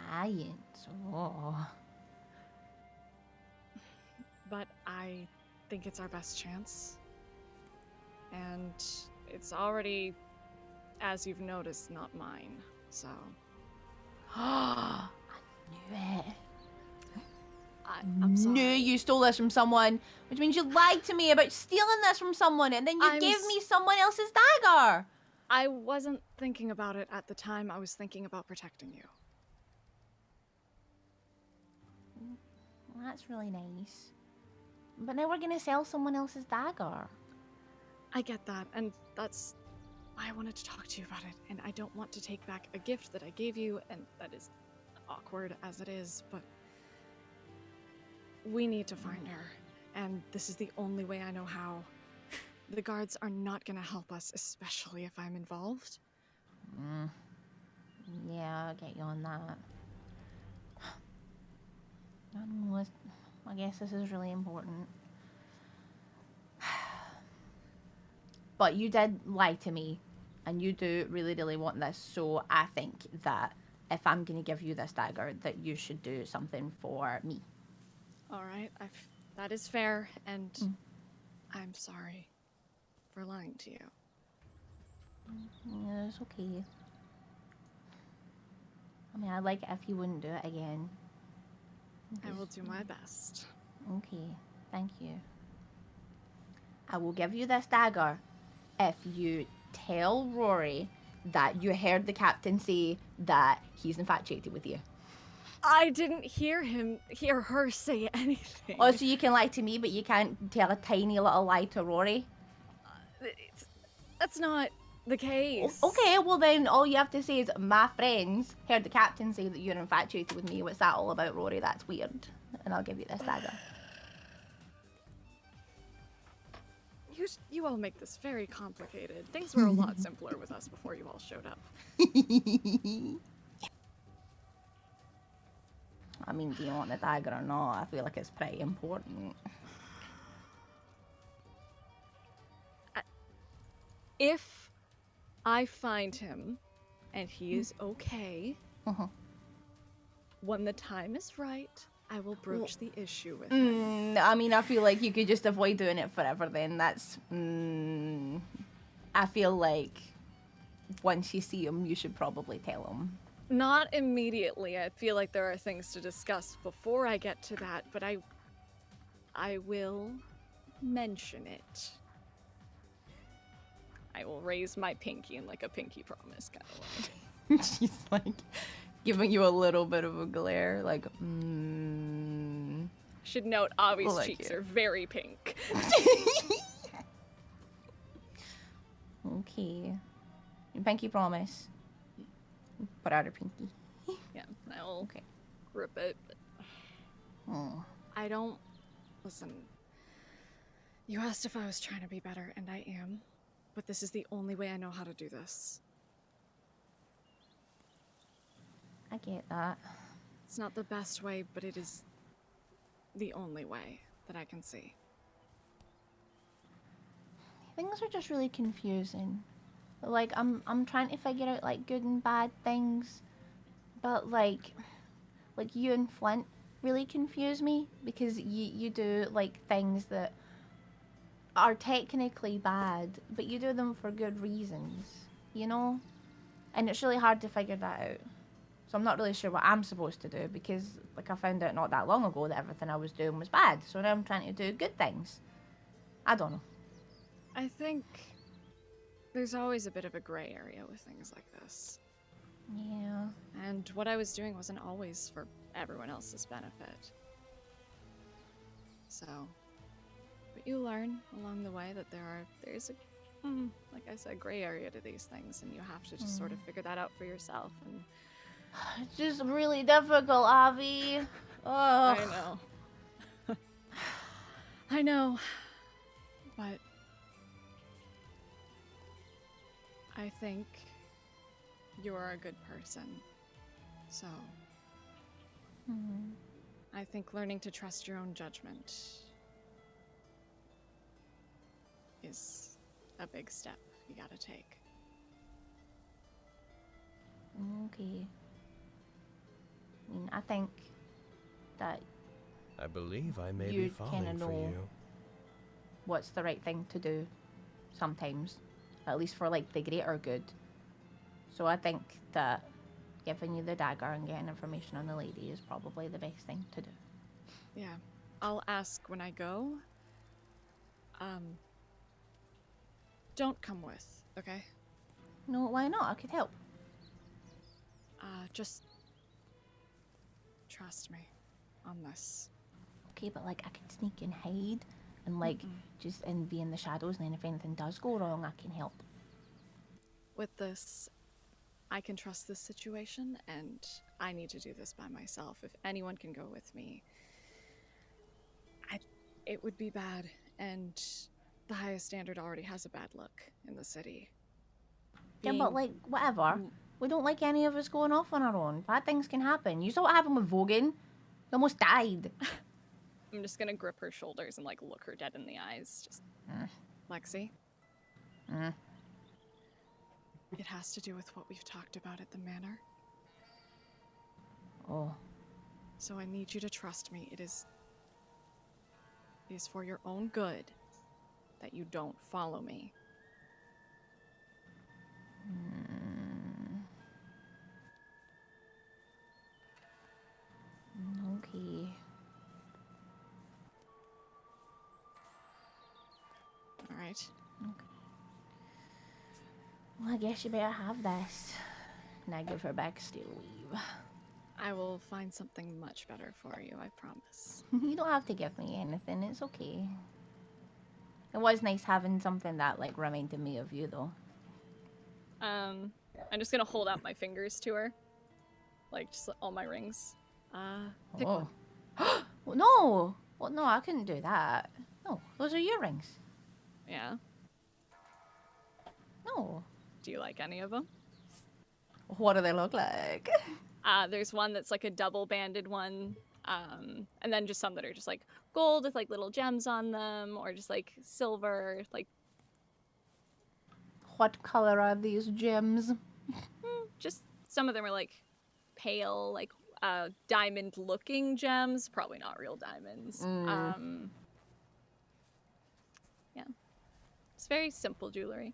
Clients? Oh. But I think it's our best chance. And it's already, as you've noticed, not mine, so. I knew it. I'm sorry. Knew you stole this from someone, which means you lied to me about stealing this from someone, and then you gave me someone else's dagger. I wasn't thinking about it at the time. I was thinking about protecting you. Well, that's really nice. But now we're gonna sell someone else's dagger. I get that, and that's why I wanted to talk to you about it. And I don't want to take back a gift that I gave you, and that is awkward as it is, but we need to find her, and this is the only way I know how. The guards are not gonna help us, especially if I'm involved. Yeah, I'll get you on that. I don't know, I guess this is really important. But you did lie to me, and you do really, really want this, so I think that if I'm gonna give you this dagger, that you should do something for me. All right, that is fair, and I'm sorry for lying to you. Yeah, it's okay. I mean, I'd like it if you wouldn't do it again. I will do my best. Okay, thank you. I will give you this dagger if you tell Rory that you heard the captain say that he's infatuated with you. I didn't hear her say anything. Oh, so you can lie to me, but you can't tell a tiny little lie to Rory? That's not the case. Okay, well then all you have to say is, my friends heard the captain say that you're infatuated with me. What's that all about, Rory? That's weird. And I'll give you this dagger. You all make this very complicated. Things were a lot simpler with us before you all showed up. I mean, do you want the dagger or not? I feel like it's pretty important. If I find him and he is okay, when the time is right, I will broach the issue with him. I mean, I feel like you could just avoid doing it forever then. That's... I feel like once you see him, you should probably tell him. Not immediately. I feel like there are things to discuss before I get to that, but I will mention it. I will raise my pinky in like a pinky promise kind of way. She's like giving you a little bit of a glare, like, Should note, Avi's Like cheeks it. are very pink. Okay. Your pinky promise. Put out her pinky. Yeah, I will Okay. grip it. But Oh. I don't... Listen, you asked if I was trying to be better, and I am. But this is the only way I know how to do this. I get that. It's not the best way, but it is the only way that I can see. Things are just really confusing. Like, I'm trying to figure out, like, good and bad things. But, like you and Flint really confuse me. Because you do, like, things that are technically bad, but you do them for good reasons, you know? And it's really hard to figure that out. So I'm not really sure what I'm supposed to do, because, like, I found out not that long ago that everything I was doing was bad. So now I'm trying to do good things. I don't know. I think there's always a bit of a gray area with things like this. Yeah. And what I was doing wasn't always for everyone else's benefit. So, but you learn along the way that there's a, like I said, gray area to these things, and you have to just sort of figure that out for yourself. And It's just really difficult, Avi. Oh. I know. I know. But I think you are a good person. So I think learning to trust your own judgment is a big step you gotta take. Okay. I mean, I think that I believe I may be You falling kinda for know. you. what's the right thing to do sometimes, at least for, like, the greater good. So I think that giving you the dagger and getting information on the lady is probably the best thing to do. Yeah. I'll ask when I go. Don't come with, okay? No, why not? I could help. Just trust me on this. Okay, but, like, I could sneak and hide and, like, just and be in the shadows, and then if anything does go wrong, I can help. With this, I can trust this situation, and I need to do this by myself. If anyone can go with me, it would be bad, and the highest standard already has a bad look in the city. Yeah, but, like, whatever. We don't like any of us going off on our own. Bad things can happen. You saw what happened with Vogan. He almost died. I'm just gonna grip her shoulders and, like, look her dead in the eyes. Just, Lexi, it has to do with what we've talked about at the manor. Oh. So I need you to trust me. It is for your own good that you don't follow me. Okay. All right. Well, I guess you better have this. And I give her back steel weave. I will find something much better for you, I promise. You don't have to give me anything. It's okay. It was nice having something that, like, reminded me of you, though. I'm just gonna hold out my fingers to her. Like, just all my rings. Pick one. Well, no! Well, no, I couldn't do that. No, those are your rings. Yeah. No. Do you like any of them? What do they look like? There's one that's like a double-banded one, and then just some that are just like gold with like little gems on them, or just like silver, like. What color are these gems? Just some of them are like pale, like diamond-looking gems, probably not real diamonds. Yeah, it's very simple jewelry.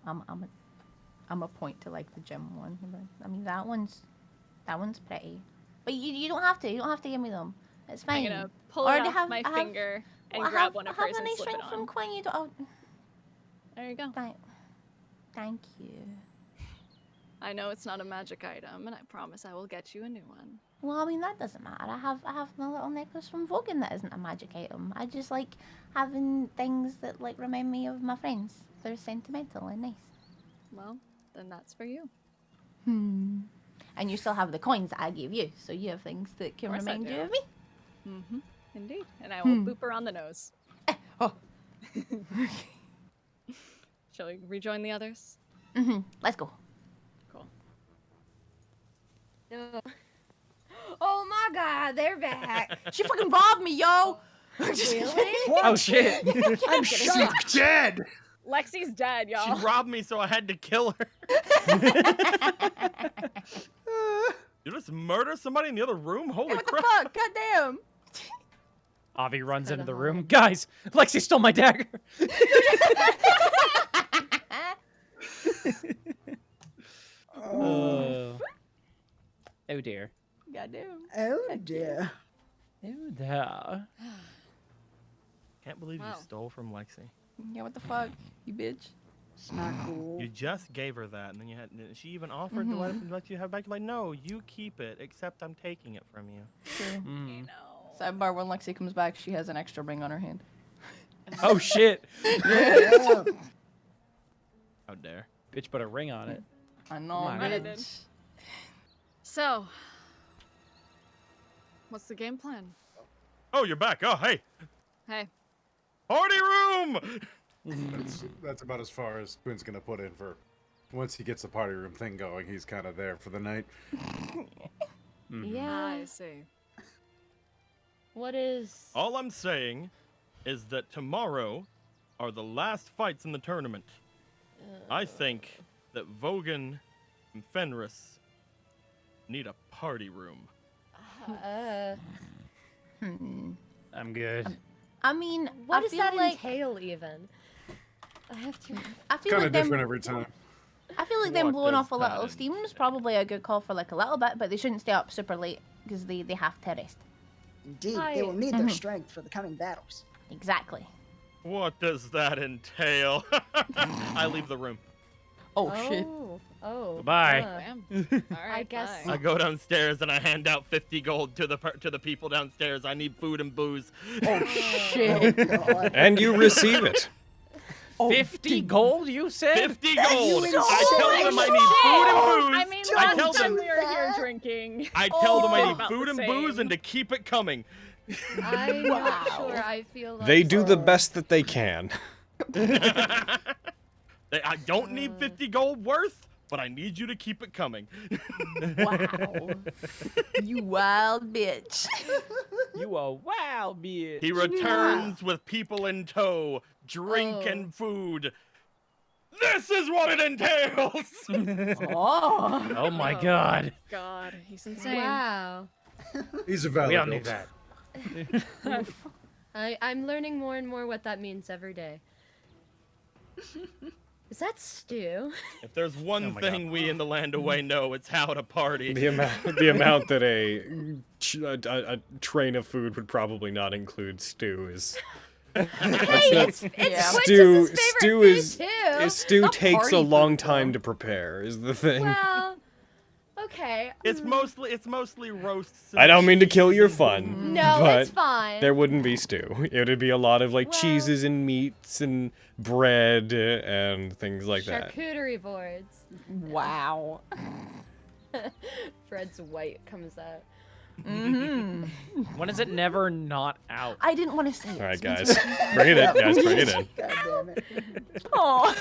I'm a point to like the gem one. I mean that one's pretty. But you don't have to. You don't have to give me them. It's fine. I'm gonna pull Or it to off have- my I have- finger and Well, I grab have- one of I have hers a and nice slip ring it on. from Quinn. You don't. Oh, There you go. thank you. I know it's not a magic item, and I promise I will get you a new one. Well, I mean that doesn't matter. I have my little necklace from Vogan that isn't a magic item. I just like having things that like remind me of my friends. They're sentimental and nice. Well, then that's for you. And you still have the coins that I gave you, so you have things that can Of course I remind do. you of me. Mm-hmm. Indeed. And I will boop her on the nose. Oh. Shall we rejoin the others? Let's go. Cool. No. Oh my God, they're back. She fucking robbed me, yo. Really? Oh shit. I'm shocked. Dead. Lexi's dead, y'all. She robbed me, so I had to kill her. You just murder somebody in the other room? Holy What the crap! fuck? Goddamn. Avi runs Kinda into the hot. room. Guys, Lexi stole my dagger. Oh dear. Goddamn. Oh dear. Oh dear. Can't believe Wow. you stole from Lexi. Yeah, what the fuck, you bitch. It's not cool. You just gave her that, and then you had. She even offered to let you have back. You're like, no, you keep it. Except I'm taking it from you. True. No. Sidebar: when Lexi comes back, she has an extra ring on her hand. Oh shit. Yeah. How dare? Bitch put a ring on it. I know, Come on. I did. bitch. So, what's the game plan? Oh, you're back. Oh, hey, Hey, party room. That's about as far as Quinn's gonna put in for. Once he gets the party room thing going, he's kind of there for the night. Yeah. I see. What is? All I'm saying is that tomorrow are the last fights in the tournament. I think that Vogan and Fenris need a party room. I'm good. I mean, What I does feel that like entail even? I have to. I feel Kind like of them. different every time. I feel like them What blowing does off a that little steam is probably a good call for like a little bit, but they shouldn't stay up super late because they have to rest. Indeed, I- they will need their strength for the coming battles. Exactly. What does that entail? I leave the room. Oh shit. Oh. Goodbye. Damn. All right, I guess- bye. I go downstairs and I hand out 50 gold to the people downstairs. I need food and booze. Oh shit. God. And you receive it. 50 gold, you said? 50 gold. you I tell insane? them I need food and booze. I mean, Don't I tell last time them we were here that. drinking. I tell them I Oh. need About food the and booze same. and to keep it coming. I'm not Wow. sure. I feel like They do the best that they can. I don't need 50 gold worth, but I need you to keep it coming. Wow. You wild bitch. You a wild bitch. He returns with people in tow, drink Oh. and food. This is what it entails. Oh. Oh my Oh. god. God, he's insane. Wow. He's a valid. We all knew adult. that. I'm learning more and more what that means every day. Is that stew? If there's one Oh my thing we in the land away know, it's how to party. The amount that a train of food would probably not include stew is. Hey, that's- it's Yeah. Stew, Quintus's favorite stew food is too. stew Not takes party a long food, time though. to prepare. Is the thing. Well, okay. It's mostly roasts. I don't and mean to kill your cheese fun. No, but it's fine. there wouldn't be stew. It would be a lot of like Well- cheeses and meats and bread and things like that. Charcuterie boards. Wow. Fred's white comes out. When is it never not out? I didn't want to say it. All right, guys, bring it in, guys, bring it in. God damn it. Oh.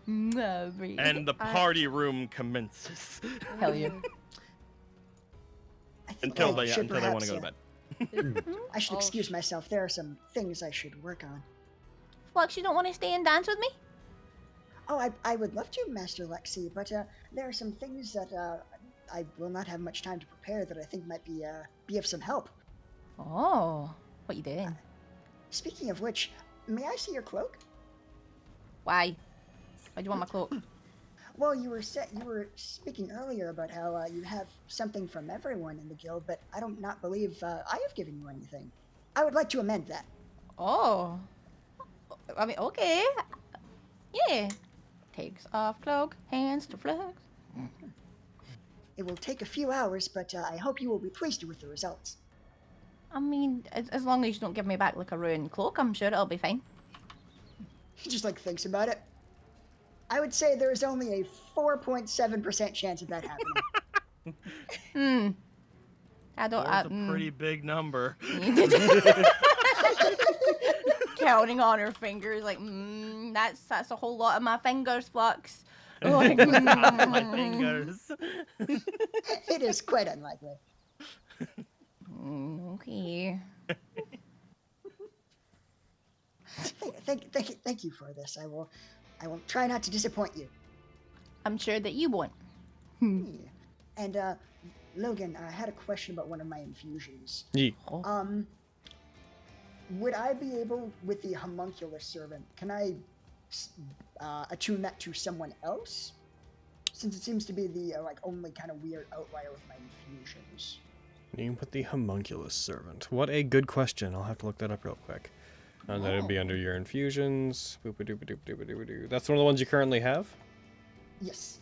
And the party room commences. Hell yeah. I think until I they should want perhaps, to go to bed. I should excuse myself. There are some things I should work on. Flux, you don't want to stay and dance with me? Oh, I would love to, Master Lexi, but there are some things that I will not have much time to prepare that I think might be of some help. Oh, what you doing? Speaking of which, may I see your cloak? Why? Why do you want my cloak? Well, you were speaking earlier about how you have something from everyone in the guild, but I do not believe I have given you anything. I would like to amend that. Oh. I mean, okay. Yeah. Takes off cloak, hands to flags. It will take a few hours, but I hope you will be pleased with the results. I mean, as long as you don't give me back like a ruined cloak, I'm sure it'll be fine. He just thinks about it. I would say there is only a 4.7% chance of that happening. I don't. That's a pretty big number. Counting on her fingers, like, that's a whole lot of my fingers, Flux. Like, my fingers. It is quite unlikely. Okay. Thank you for this. I will try not to disappoint you. I'm sure that you won't. And Logan, I had a question about one of my infusions. Yeah. Would I be able, with the homunculus servant, can I attune that to someone else? Since it seems to be the only kind of weird outlier with my infusions. You can put the homunculus servant. What a good question. I'll have to look that up real quick. And that would be under your infusions. Boop-a-doop-a-doop-a-doop-a-doop. That's one of the ones you currently have? Yes.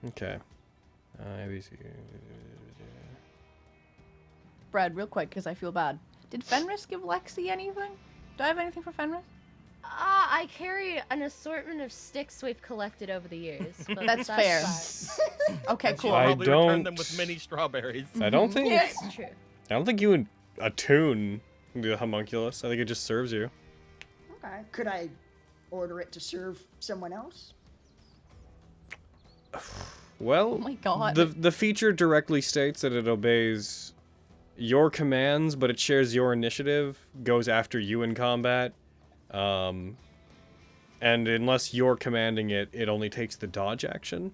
Okay. ABC. Brad, real quick, because I feel bad. Did Fenris give Lexi anything? Do I have anything for Fenris? I carry an assortment of sticks we've collected over the years. But That's fair. fine. Okay, And cool. she'll probably don't- return them with mini strawberries. I don't think. Yes. That's true. I don't think you would attune the homunculus. I think it just serves you. Okay. Could I order it to serve someone else? Well, Oh my god. the feature directly states that it obeys your commands, but it shares your initiative, goes after you in combat. And unless you're commanding it, it only takes the dodge action.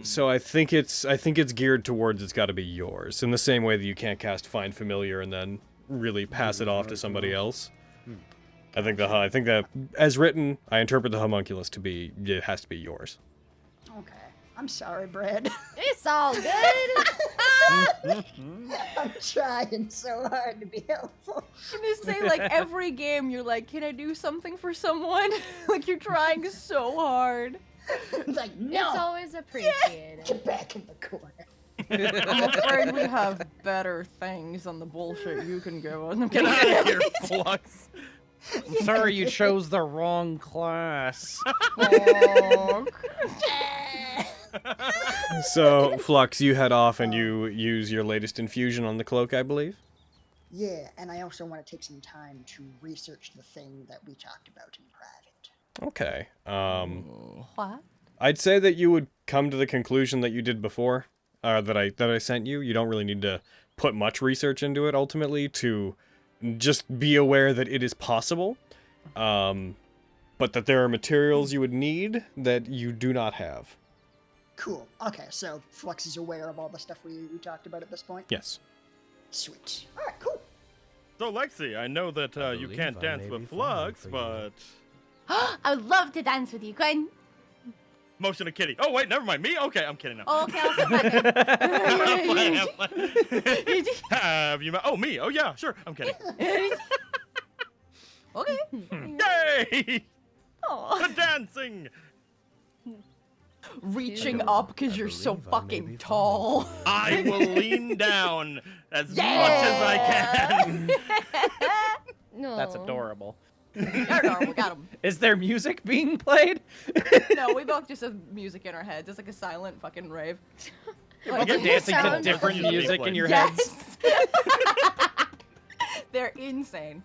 So I think it's geared towards it's got to be yours, in the same way that you can't cast Find Familiar and then really pass it off to somebody else. I think that as written, I interpret the homunculus to be it has to be yours. Okay. I'm sorry, Brad. It's all good. I'm trying so hard to be helpful. I'm gonna say, like, every game you're like, can I do something for someone? Like, you're trying so hard. Like, It's no! always appreciated. Get back in the corner. I'm afraid we have better things than the bullshit you can give us. Get out of here, Flux. I'm sorry you chose the wrong class. So, Flux, you head off and you use your latest infusion on the cloak, I believe? Yeah, and I also want to take some time to research the thing that we talked about in private. Okay. What? I'd say that you would come to the conclusion that you did before, that I sent you. You don't really need to put much research into it, ultimately, to just be aware that it is possible, but that there are materials you would need that you do not have. Cool. Okay, so Flux is aware of all the stuff we talked about at this point? Yes. Sweet. Alright, cool. So, Lexi, I know that you can't dance with Flux, but... I would love to dance with you, Quinn. Motion to Kitty. Oh, wait, never mind. Me? Okay, I'm kidding now. Oh, okay, I'll sit back I'm playing. Have you met... Oh, me? Oh, yeah, sure. I'm kidding. Okay. Yay! Aw. The dancing! Reaching up because you're so fucking tall. I will lean down as much as I can. No. That's adorable. Adorable, got him. Is there music being played? No, we both just have music in our heads. It's like a silent fucking rave. Like You're you're dancing to sound- different Music music played. in your heads. They're insane.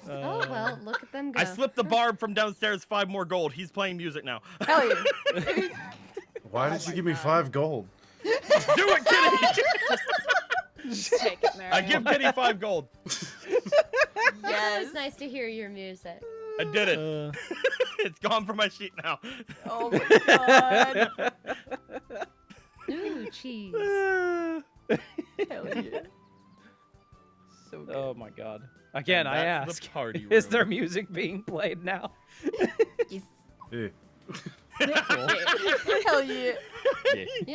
Oh well, look at them go. I slipped the barb from downstairs 5 more gold. He's playing music now. Hell yeah. Why did you give me 5 gold? Do it, Kitty! Just take it, Mary. I give Kitty 5 gold. Yeah, it's nice to hear your music. I did it. It's gone from my sheet now. Oh my god. Ooh, cheese. Hell yeah. So good. Oh my god. Again, I That's ask, the party is there room. music being played now? Yes. Eh. Hell yeah. Yay. Hell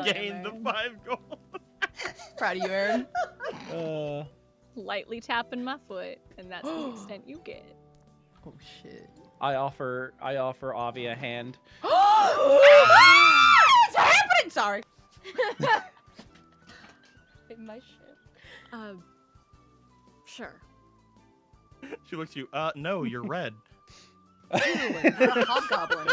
yeah, Gain the man. 5 gold. Proud of you, Aaron. Lightly tapping my foot, and that's the extent you get. Oh shit. I offer Avi a hand. It's happening! Sorry. In my ship. Sure. She looks at you. No, you're red. Hobgoblin.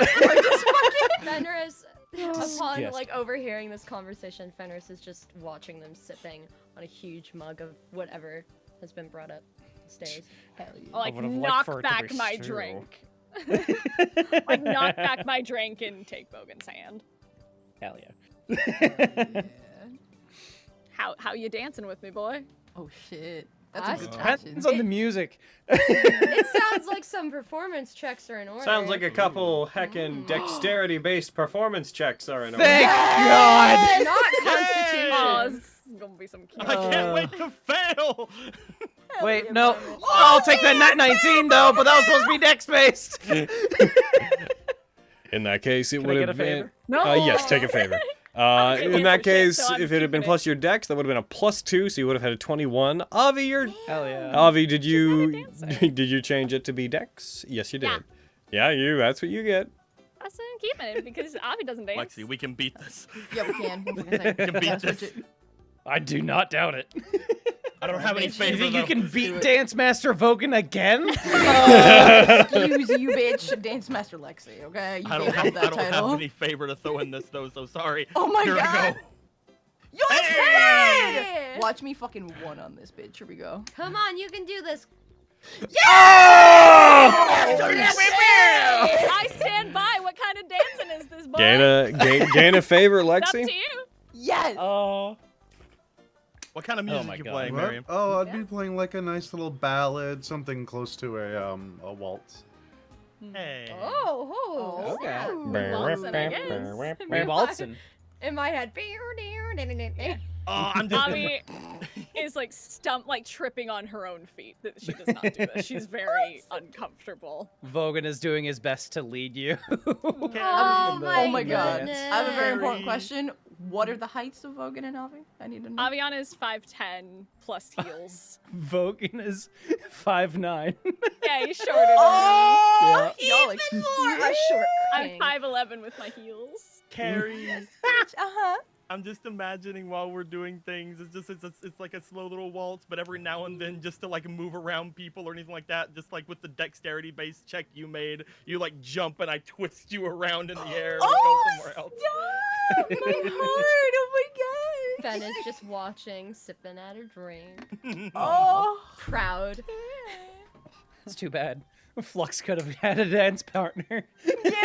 Fenris, upon Disgusting. like overhearing this conversation, Fenris is just watching them sipping on a huge mug of whatever has been brought up the stairs. Hell yeah. I'll, like, would've liked knock for it to back be my stew. drink. Like, knock back my drink and take Bogan's hand. Hell yeah. Yeah. How you dancing with me, boy? Oh shit. That's I- a good Depends question. on the music. It sounds like some performance checks are in order. Sounds like a couple heckin' dexterity-based performance checks are in order. Thank God! Not constitution. Oh, this is gonna be some cute. I can't wait to fail. Wait, no. I'll take that Nat19 though, but that was supposed to be dex based. In that case, it Can I would get have a been. favor? No. Yes, take a favor. Okay, In that shit, case, so I'm if it had been keeping plus your dex, that would have been a +2, so you would have had a 21. Avi, you're. Hell yeah. Avi, did you dancing. did you change it to be dex? Yes, you did. Yeah. Yeah, that's what you get. I said I'm keeping it because Avi doesn't dance. Lexi, we can beat this. Yeah, we can. What was I gonna say? We can beat Yeah, this. switch it. I do not doubt it. I don't have any You You favor. think you though. can beat Dance Master Vogan again? Excuse you, bitch. Dance Master Lexi, okay? You I don't can't have, have that I don't title. have any favor to throw in this though, so sorry. Oh my Here God. I go. Yo, it's Hey! good! Watch me fucking one on this bitch. Here we go. Come on, you can do this. I stand by. What kind of dancing is this, boy? Gain a favor, It's up Lexi. to you. Yes! Oh. What kind of music my you God. playing, What? Miriam? Oh, I'd be playing like a nice little ballad, something close to a waltz. Hey. Oh, Okay. yeah. Waltzing, I guess. We're waltzing. In my head. Oh, I'm just. Avi is like tripping on her own feet. That she does not do this. She's very uncomfortable. Vogan is doing his best to lead you. Oh Oh my, my God. goodness. I have a very important Harry. question. What are the heights of Vogan and Avi? I need to know. Aviana is 5'10" plus heels. Vogan is 5'9". Yeah, he's shorter than me. Oh! Y'all like Even you're more. a short I'm king. 5'11" with my heels. Carrie. Uh-huh. I'm just imagining while we're doing things, it's like a slow little waltz, but every now and then just to like move around people or anything like that, just like with the dexterity based check you made, you like jump and I twist you around in the air and we go somewhere else. Stop! My heart! Oh my god! Fen is just watching, sipping at her drink. Oh! Proud. It's too bad. Flux could have had a dance partner. Yeah,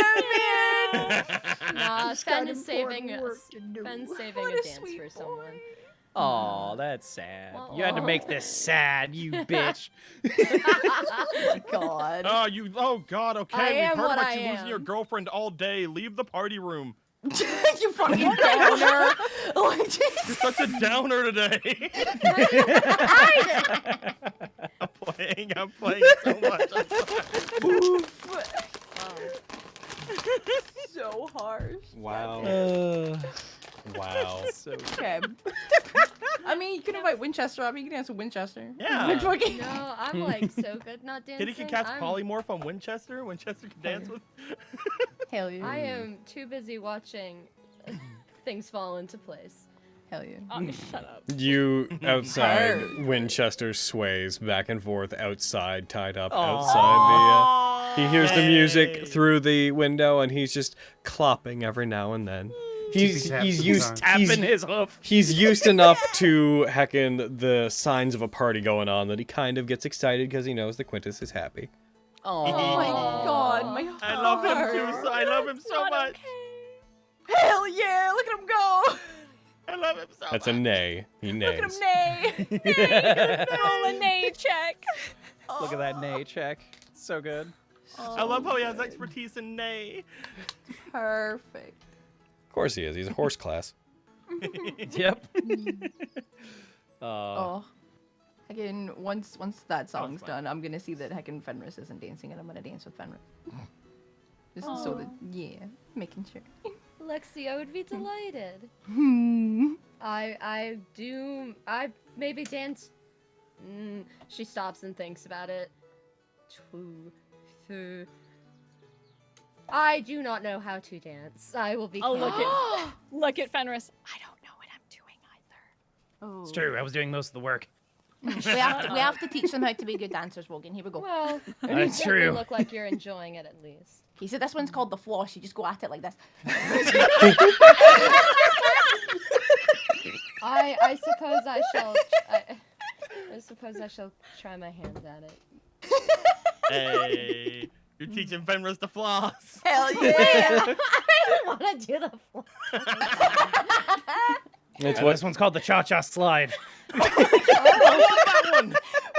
man! Nah, He's Fen got is saving important work to do. Fen's saving What a a dance sweet for boy. someone. Aw, that's sad. You had to make this sad, you bitch. God. Oh God, okay, I we've am heard what about I you losing your am. girlfriend all day. Leave the party room. You fucking downer! Like, Jesus. You're such a downer today. I'm playing so much. I'm sorry. Oof. So harsh. Wow. Wow. So Okay. I mean, you can invite Winchester up. You can dance with Winchester. Yeah. Like, fucking- No, I'm like so good not dancing. Kitty can cast I'm- polymorph on Winchester. Winchester can dance with. Hell yeah. I am too busy watching things fall into place. Hell yeah. Oh, shut up. You outside, Bird. Winchester sways back and forth outside, tied up Aw. outside the. He hears the music Hey. through the window, and he's just clopping every now and then. He's Tippy taps used sometimes. tapping his hoof. he's used enough to heckin' the signs of a party going on that he kind of gets excited because he knows the Quintus is happy. Oh my god, my heart. I love him too. So I love him so Not much. okay. Hell yeah, look at him go. I love him so That's much. a nay. He Look at nays. him neigh. Roll a nay check. Look at that nay check. So good. I love how he has expertise in nay. Perfect. Of course he is. He's a horse class. Yep. Oh. Again, once that song's fun. done, I'm gonna see that heckin' Fenris isn't dancing, and I'm gonna dance with Fenris. Just so that, yeah, making sure. Lexi, I would be delighted. I maybe dance. She stops and thinks about it. 2, 3. I do not know how to dance. I will be. Oh, look at Fenris. I don't know what I'm doing either. Oh. It's true. I was doing most of the work. we have to teach them how to be good dancers, Wogan. Here we go. Well, you That's certainly true. look like you're enjoying it at least. Okay, so this one's called the floss. You just go at it like this. I suppose I shall. I suppose I shall try my hands at it. Hey, you're teaching Fenris to floss. Hell yeah! I don't want to do the floor. This one's called the Cha-Cha Slide. I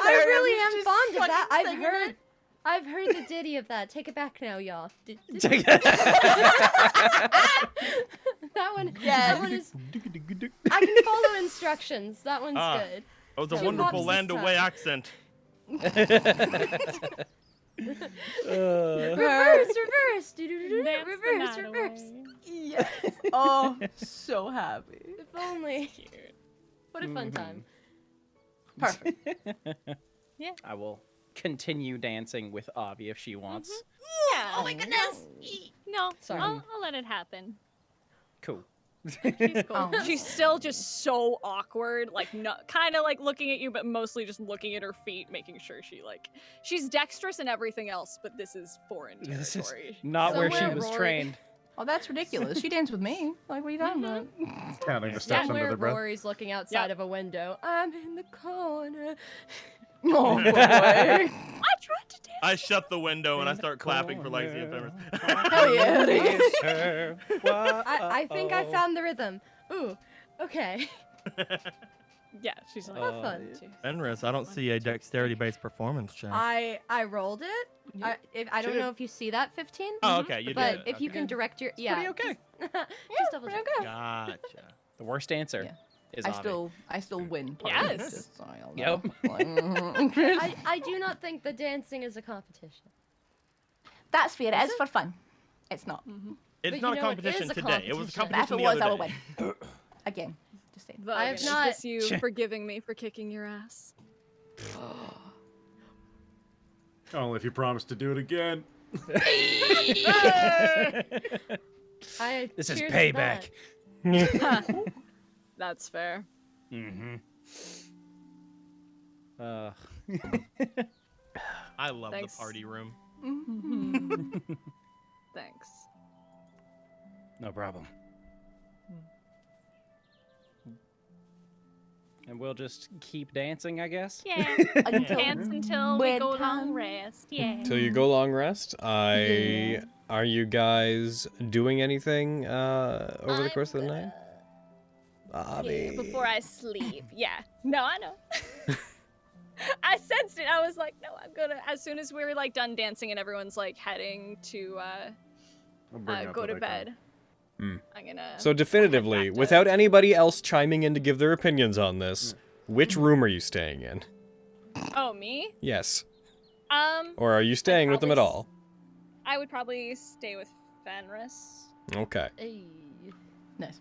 really am fond of that. I've heard the ditty of that. Take it back now, y'all. That one. Yes. That one is. I can follow instructions. That one's good. That was a Two wonderful hops land this away time. accent. Reverse. Do-do-do-do. Dance the Reverse. night Reverse. away. Yes. Oh, so happy. If only. What a fun time. Perfect. I will continue dancing with Avi if she wants. Yeah. Oh my goodness. No, Sorry. I'll let it happen. Cool. She's cool. Oh. She's still just so awkward, like kind of like looking at you, but mostly just looking at her feet, making sure she's dexterous and everything else, but this is foreign This is territory. not where she Somewhere was Rory- trained. Oh, that's ridiculous. She danced with me. Like, what are you talking about? Counting the steps under Somewhere their breath. Rory's looking outside of a window. I'm in the corner. Oh, boy. I tried to dance. I shut the window and I start clapping for Lexi and Fenris. Hell yeah. I think I found the rhythm. Ooh, okay. Yeah, she's like, Have fun. Fenris, I don't see a dexterity-based performance check. I rolled it. I don't know if you see that 15. Oh, okay, you did. But it. if you Okay. can direct your Pretty okay. just double check. Gotcha. The worst answer Yeah. is I Avi. still win. Yes. Just so y'all Yep. know. I do not think the dancing is a competition. That's fair. It is for fun. It's not. It's But not you a know, it competition is a today. It was a competition. But if competition it was, the I other will day. win. Again. Just saying. Vogan, I have is not- this you forgiving me for kicking your ass? Only if you promise to do it again. This is cheers to payback. that. That's fair. Mm-hmm. I love Thanks. the party room. Thanks. No problem. And we'll just keep dancing, I guess. Yeah. Until Dance until we go bedtime. long rest. Yeah. Till you go long rest. Are you guys doing anything over the course of the night? Avi. Yeah, before I sleep. Yeah. No, I know. I sensed it. I was like, no, I'm gonna. As soon as we're like done dancing and everyone's like heading to I'll bring up go what to I can. bed, Hmm. I'm gonna. So definitively, back to- without anybody else chiming in to give their opinions on this, which room are you staying in? Oh, me? Yes. Or are you staying with them at all? I would probably stay with Fenris. Okay. Ay. Nice.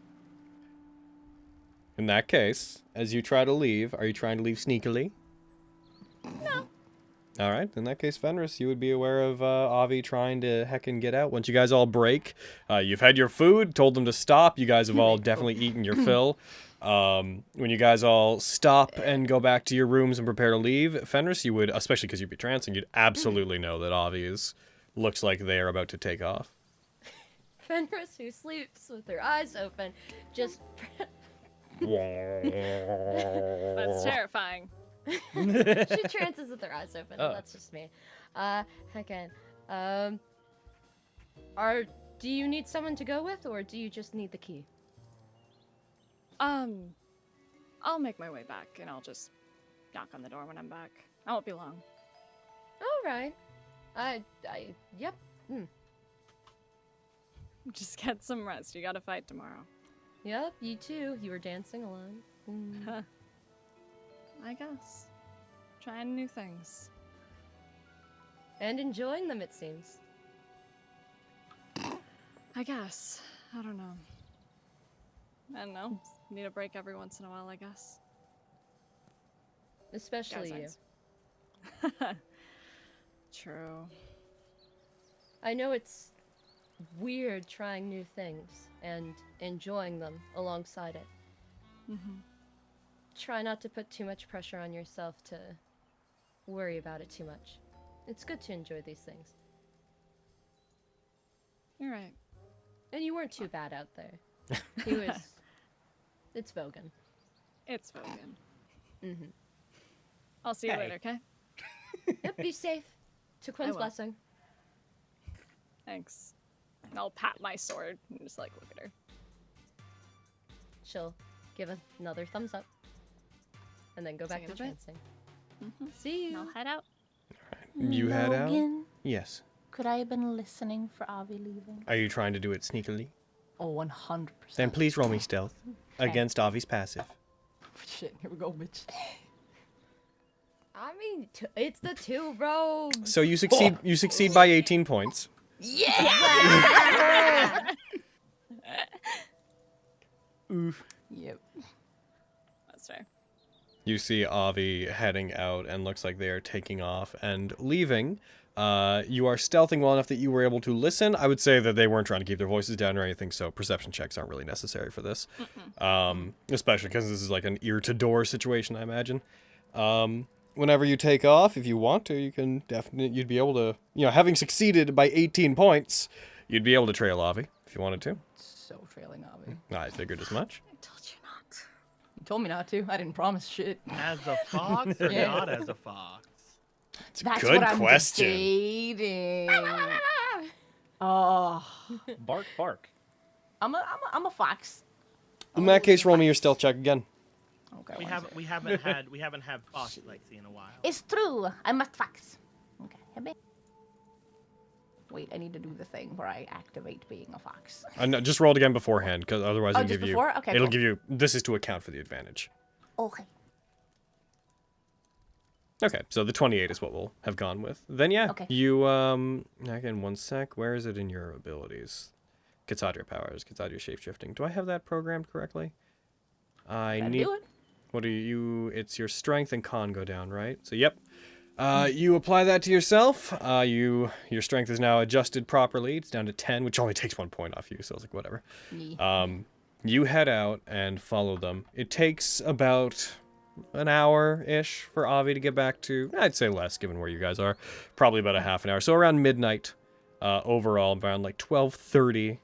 In that case, as you try to leave, are you trying to leave sneakily? No. All right. In that case, Fenris, you would be aware of Avi trying to heckin' get out. Once you guys all break, you've had your food, told them to stop. You guys have all definitely eaten your fill. When you guys all stop and go back to your rooms and prepare to leave, Fenris, you would, especially because you'd be trancing, you'd absolutely know that Avi looks like they are about to take off. Fenris, who sleeps with her eyes open, just. That's terrifying. She trances with her eyes open. Oh. That's just me. Again. Do you need someone to go with, or do you just need the key? I'll make my way back, and I'll just knock on the door when I'm back. I won't be long. All right. Yep. Just get some rest. You gotta fight tomorrow. Yep, you too. You were dancing along. Huh. I guess. Trying new things. And enjoying them, it seems. I guess. I don't know. I don't know. Need a break every once in a while, I guess. Especially you. Guys, True. I know it's weird trying new things and enjoying them alongside it. Mm-hmm. Try not to put too much pressure on yourself to worry about it too much. It's good to enjoy these things. You're right. And you weren't too bad out there. He was... It's Vogan. It's Vogan. Mm-hmm. I'll see you later, okay? Yep, be safe. To Quinn's will. blessing. Thanks. And I'll pat my sword and just like look at her. She'll give another thumbs up. And then go back See to you in a bit. dancing. Mm-hmm. See you. And I'll head out. You head out? Logan, Yes. could I have been listening for Avi leaving? Are you trying to do it sneakily? Oh, 100%. Then please roll me stealth against Avi's passive. Shit, here we go, bitch. I mean, it's the two rogues. So you succeed. You succeed by 18 points. Yeah! Oof. Yep. That's fair. You see Avi heading out, and looks like they are taking off and leaving. You are stealthing well enough that you were able to listen. I would say that they weren't trying to keep their voices down or anything, so perception checks aren't really necessary for this. Especially because this is like an ear-to-door situation, I imagine. Whenever you take off, if you want to, you can definitely, you'd be able to, having succeeded by 18 points, you'd be able to trail Avi if you wanted to. So trailing Avi. I figured as much. I told you not. You told me not to. I didn't promise shit. As a fox or Yeah. not as a fox? It's a That's good what I'm question. debating. Oh, Bark, bark. I'm a fox. In that case, roll me your stealth check again. Okay. We one haven't second. we haven't had fox Lexi in a while. It's true. I'm a fox. Okay. Hebe. Wait, I need to do the thing where I activate being a fox. No, just roll it again beforehand, because otherwise it'll just give you. before? Okay, It'll cool. give you. This is to account for the advantage. Okay. Okay, so the 28 is what we'll have gone with. Then yeah, Okay. you again 1 sec. Where is it in your abilities? Katsadria powers, Katsadria shapeshifting. Do I have that programmed correctly? I Gotta need. do it. What are you? It's your strength and con go down, right? So yep. You apply that to yourself. Your strength is now adjusted properly. It's down to 10, which only takes 1 point off you. So it's like whatever. Yeah. You head out and follow them. It takes about an hour-ish for Avi to get back to. I'd say less, given where you guys are. Probably about a half an hour. So around midnight, overall, around like 12:30.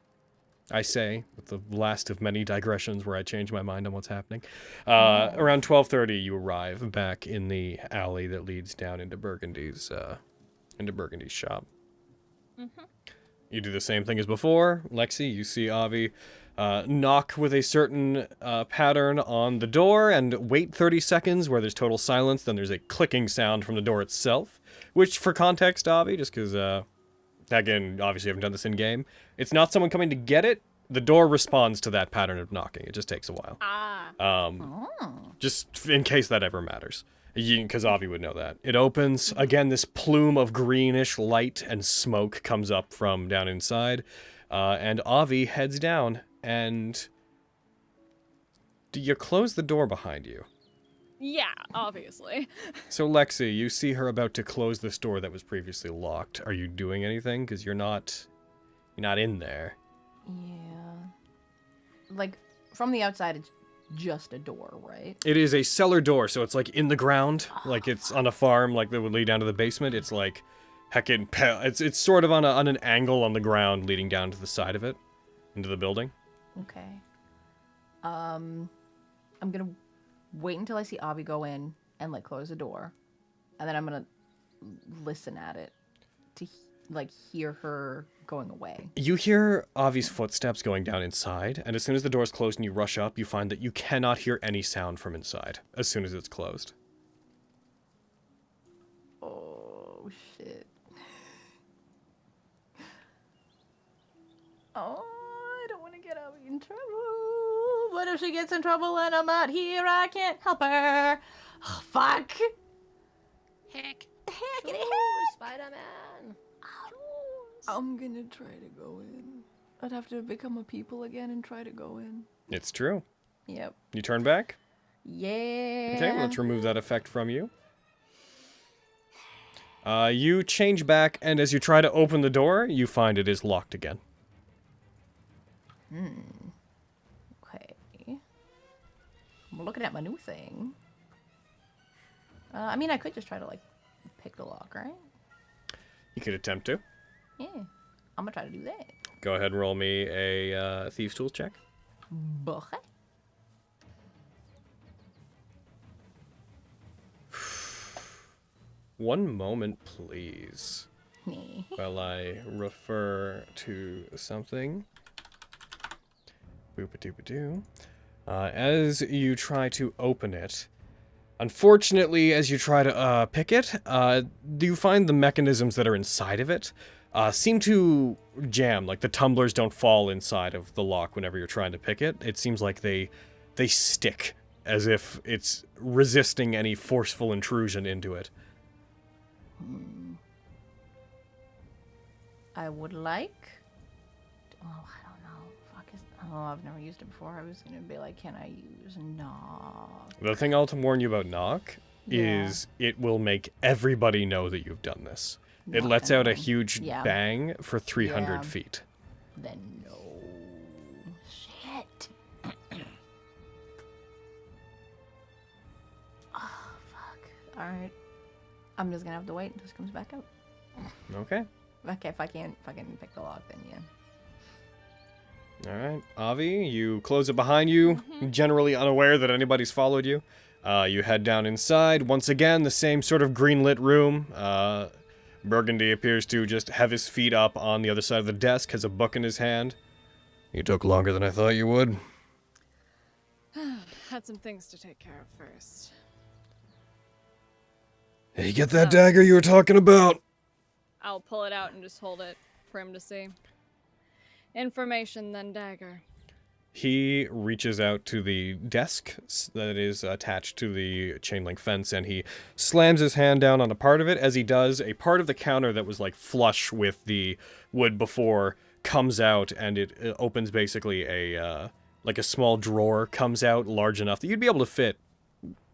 I say, with the last of many digressions where I change my mind on what's happening. Around 12:30, you arrive back in the alley that leads down into Burgundy's shop. Mm-hmm. You do the same thing as before. Lexi, you see Avi knock with a certain pattern on the door and wait 30 seconds where there's total silence. Then there's a clicking sound from the door itself, which for context, Avi, just because, again, obviously you haven't done this in-game, it's not someone coming to get it. The door responds to that pattern of knocking. It just takes a while. Just in case that ever matters. Because Avi would know that. It opens. Again, this plume of greenish light and smoke comes up from down inside. And Avi heads down. And do you close the door behind you? Yeah, obviously. So Lexi, you see her about to close this door that was previously locked. Are you doing anything? Because you're not in there. Yeah. Like, from the outside, it's just a door, right? It is a cellar door, so it's like in the ground, like it's on a farm, like that would lead down to the basement. It's like, it's sort of on an angle on the ground, leading down to the side of it, into the building. Okay. I'm gonna wait until I see Avi go in and like close the door, and then I'm gonna listen at it to like hear her going away. You hear Avi's footsteps going down inside, and as soon as the door's closed and you rush up, you find that you cannot hear any sound from inside as soon as it's closed. Oh shit. Oh, I don't want to get Avi in trouble. What if she gets in trouble and I'm not here? I can't help her. Oh, fuck. Heck. Heckity heck. Spider-Man. I'm gonna try to go in. I'd have to become a people again and try to go in. It's true. Yep. You turn back? Yeah. Okay, let's remove that effect from you. You change back, and as you try to open the door, you find it is locked again. Okay. I'm looking at my new thing. I mean, I could just try to, like, pick the lock, right? You could attempt to. Yeah. I'm gonna try to do that. Go ahead and roll me a Thieves' Tools check. Okay. One moment, please. Nee. While I refer to something. Boop-a-doop-a-doo. As you try to open it, unfortunately, as you try to pick it, do you find the mechanisms that are inside of it seem to jam? Like the tumblers don't fall inside of the lock whenever you're trying to pick it. It seems like they stick, as if it's resisting any forceful intrusion into it. I would like. Oh, I don't know. Fuck is. Oh, I've never used it before. I was gonna be like, can I use knock? The thing I'll warn you about knock Yeah. is it will make everybody know that you've done this. It Knock lets and out a then- huge yeah. bang for 300 Yeah. feet. Then no. Shit. Oh fuck. All right. I'm just gonna have to wait until this comes back up. Okay. Okay, if I can't fucking pick the lock, then yeah. Alright. Avi, you close it behind you, generally unaware that anybody's followed you. You head down inside. Once again, the same sort of green-lit room. Burgundy appears to just have his feet up on the other side of the desk, has a book in his hand. You took longer than I thought you would. Had some things to take care of first. Hey, get that dagger you were talking about. I'll pull it out and just hold it for him to see. Information, then dagger. He reaches out to the desk that is attached to the chain link fence, and he slams his hand down on a part of it. As he does, a part of the counter that was like flush with the wood before comes out, and it opens basically a like a small drawer comes out large enough that you'd be able to fit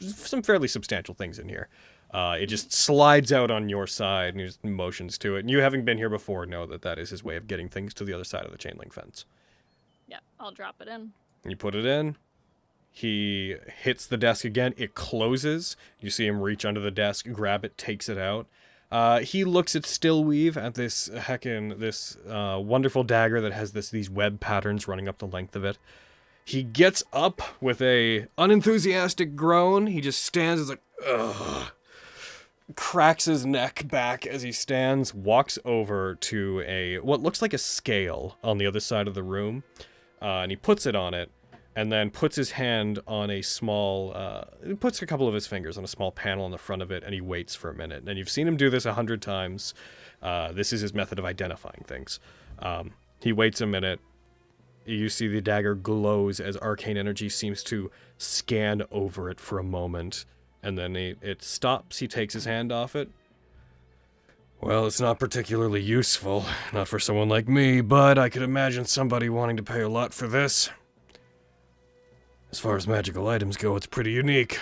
some fairly substantial things in here. It just slides out on your side, and he just motions to it. And you, having been here before, know that that is his way of getting things to the other side of the chain link fence. Yeah, I'll drop it in. You put it in. He hits the desk again. It closes. You see him reach under the desk, grab it, takes it out. He looks at Stillweave, at this wonderful dagger that has these web patterns running up the length of it. He gets up with a unenthusiastic groan. He just stands as like, ugh. Cracks his neck back as he stands, walks over to what looks like a scale on the other side of the room, and he puts it on it, and then puts his hand on a small, puts a couple of his fingers on a small panel on the front of it, and he waits for a minute. And you've seen him do this 100 times. This is his method of identifying things. He waits a minute. You see the dagger glows as arcane energy seems to scan over it for a moment. And then it stops. He takes his hand off it. Well, it's not particularly useful. Not for someone like me, but I could imagine somebody wanting to pay a lot for this. As far as magical items go, it's pretty unique.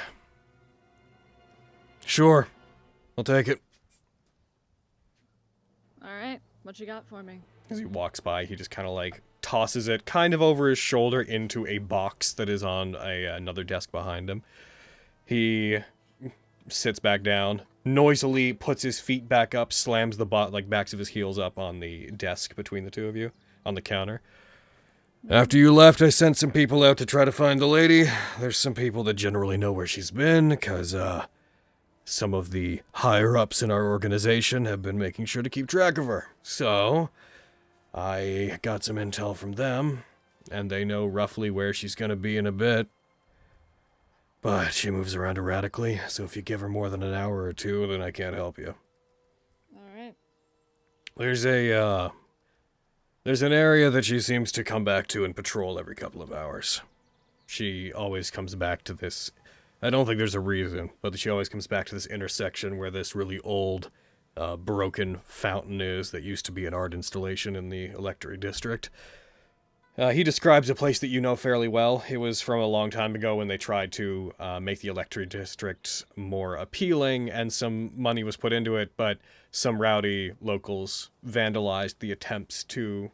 Sure. I'll take it. Alright, what you got for me? As he walks by, he just kind of like tosses it kind of over his shoulder into a box that is on another desk behind him. He sits back down, noisily puts his feet back up, slams the backs of his heels up on the desk between the two of you, on the counter. After you left, I sent some people out to try to find the lady. There's some people that generally know where she's been, because, some of the higher-ups in our organization have been making sure to keep track of her. So, I got some intel from them, and they know roughly where she's gonna be in a bit. But she moves around erratically, so if you give her more than an hour or two, then I can't help you. Alright. There's an area that she seems to come back to and patrol every couple of hours. she always comes back to this. I don't think there's a reason, but she always comes back to this intersection where this really old, broken fountain is that used to be an art installation in the Electric District. He describes a place that you know fairly well. It was from a long time ago when they tried to make the Electric District more appealing, and some money was put into it, but some rowdy locals vandalized the attempts to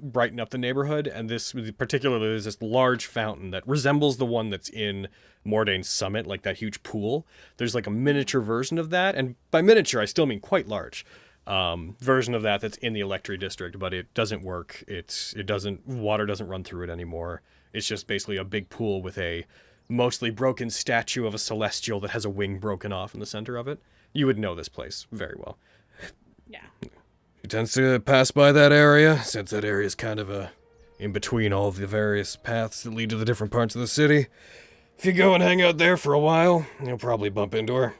brighten up the neighborhood, and this particularly is this large fountain that resembles the one that's in Mordane's Summit, like that huge pool. There's like a miniature version of that, and by miniature I still mean quite large. Version of that's in the Electric District, but it doesn't work. Water doesn't run through it anymore. It's just basically a big pool with a mostly broken statue of a celestial that has a wing broken off in the center of it. You would know this place very well. Yeah. He tends to pass by that area, since that area is kind of in between all of the various paths that lead to the different parts of the city. If you go and hang out there for a while, you'll probably bump into her.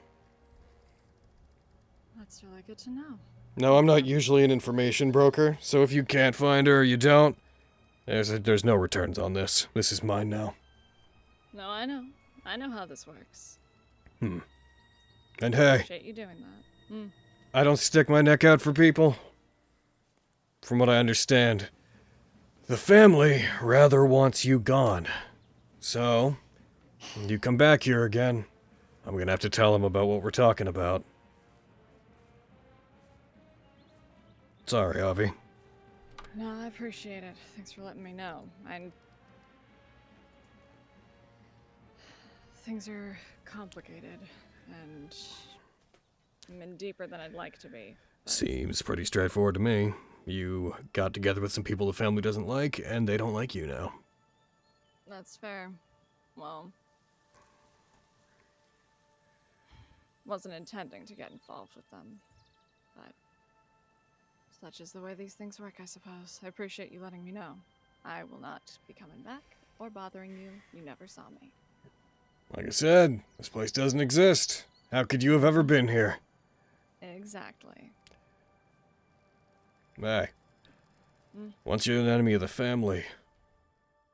That's really good to know. No, I'm not usually an information broker, so if you can't find her or you don't, there's no returns on this. This is mine now. No, I know. I know how this works. And hey, Appreciate you doing that. I don't stick my neck out for people. From what I understand, the family rather wants you gone. So, when you come back here again, I'm gonna have to tell them about what we're talking about. Sorry, Avi. No, I appreciate it. Thanks for letting me know. Things are complicated, and I'm in deeper than I'd like to be. Seems pretty straightforward to me. You got together with some people the family doesn't like, and they don't like you now. That's fair. Well, wasn't intending to get involved with them, but such is the way these things work, I suppose. I appreciate you letting me know. I will not be coming back or bothering you. You never saw me. Like I said, this place doesn't exist. How could you have ever been here? Exactly. Hey. Once you're an enemy of the family,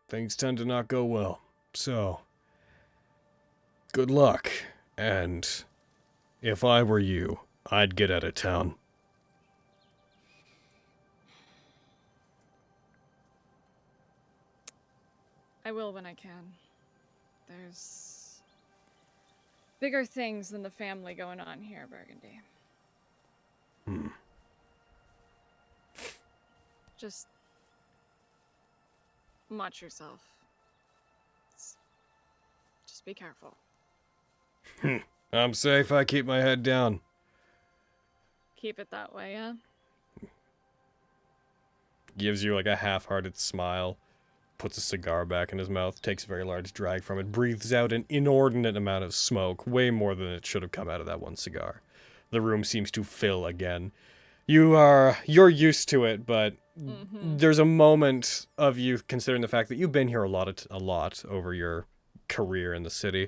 things tend to not go well. So, good luck. And if I were you, I'd get out of town. I will when I can. There's bigger things than the family going on here, Burgundy. Just watch yourself. Just be careful. I'm safe. I keep my head down. Keep it that way, yeah? Gives you like a half-hearted smile. Puts a cigar back in his mouth, takes a very large drag from it, breathes out an inordinate amount of smoke, way more than it should have come out of that one cigar. The room seems to fill again. You're used to it, but there's a moment of you considering the fact that you've been here a lot over your career in the city.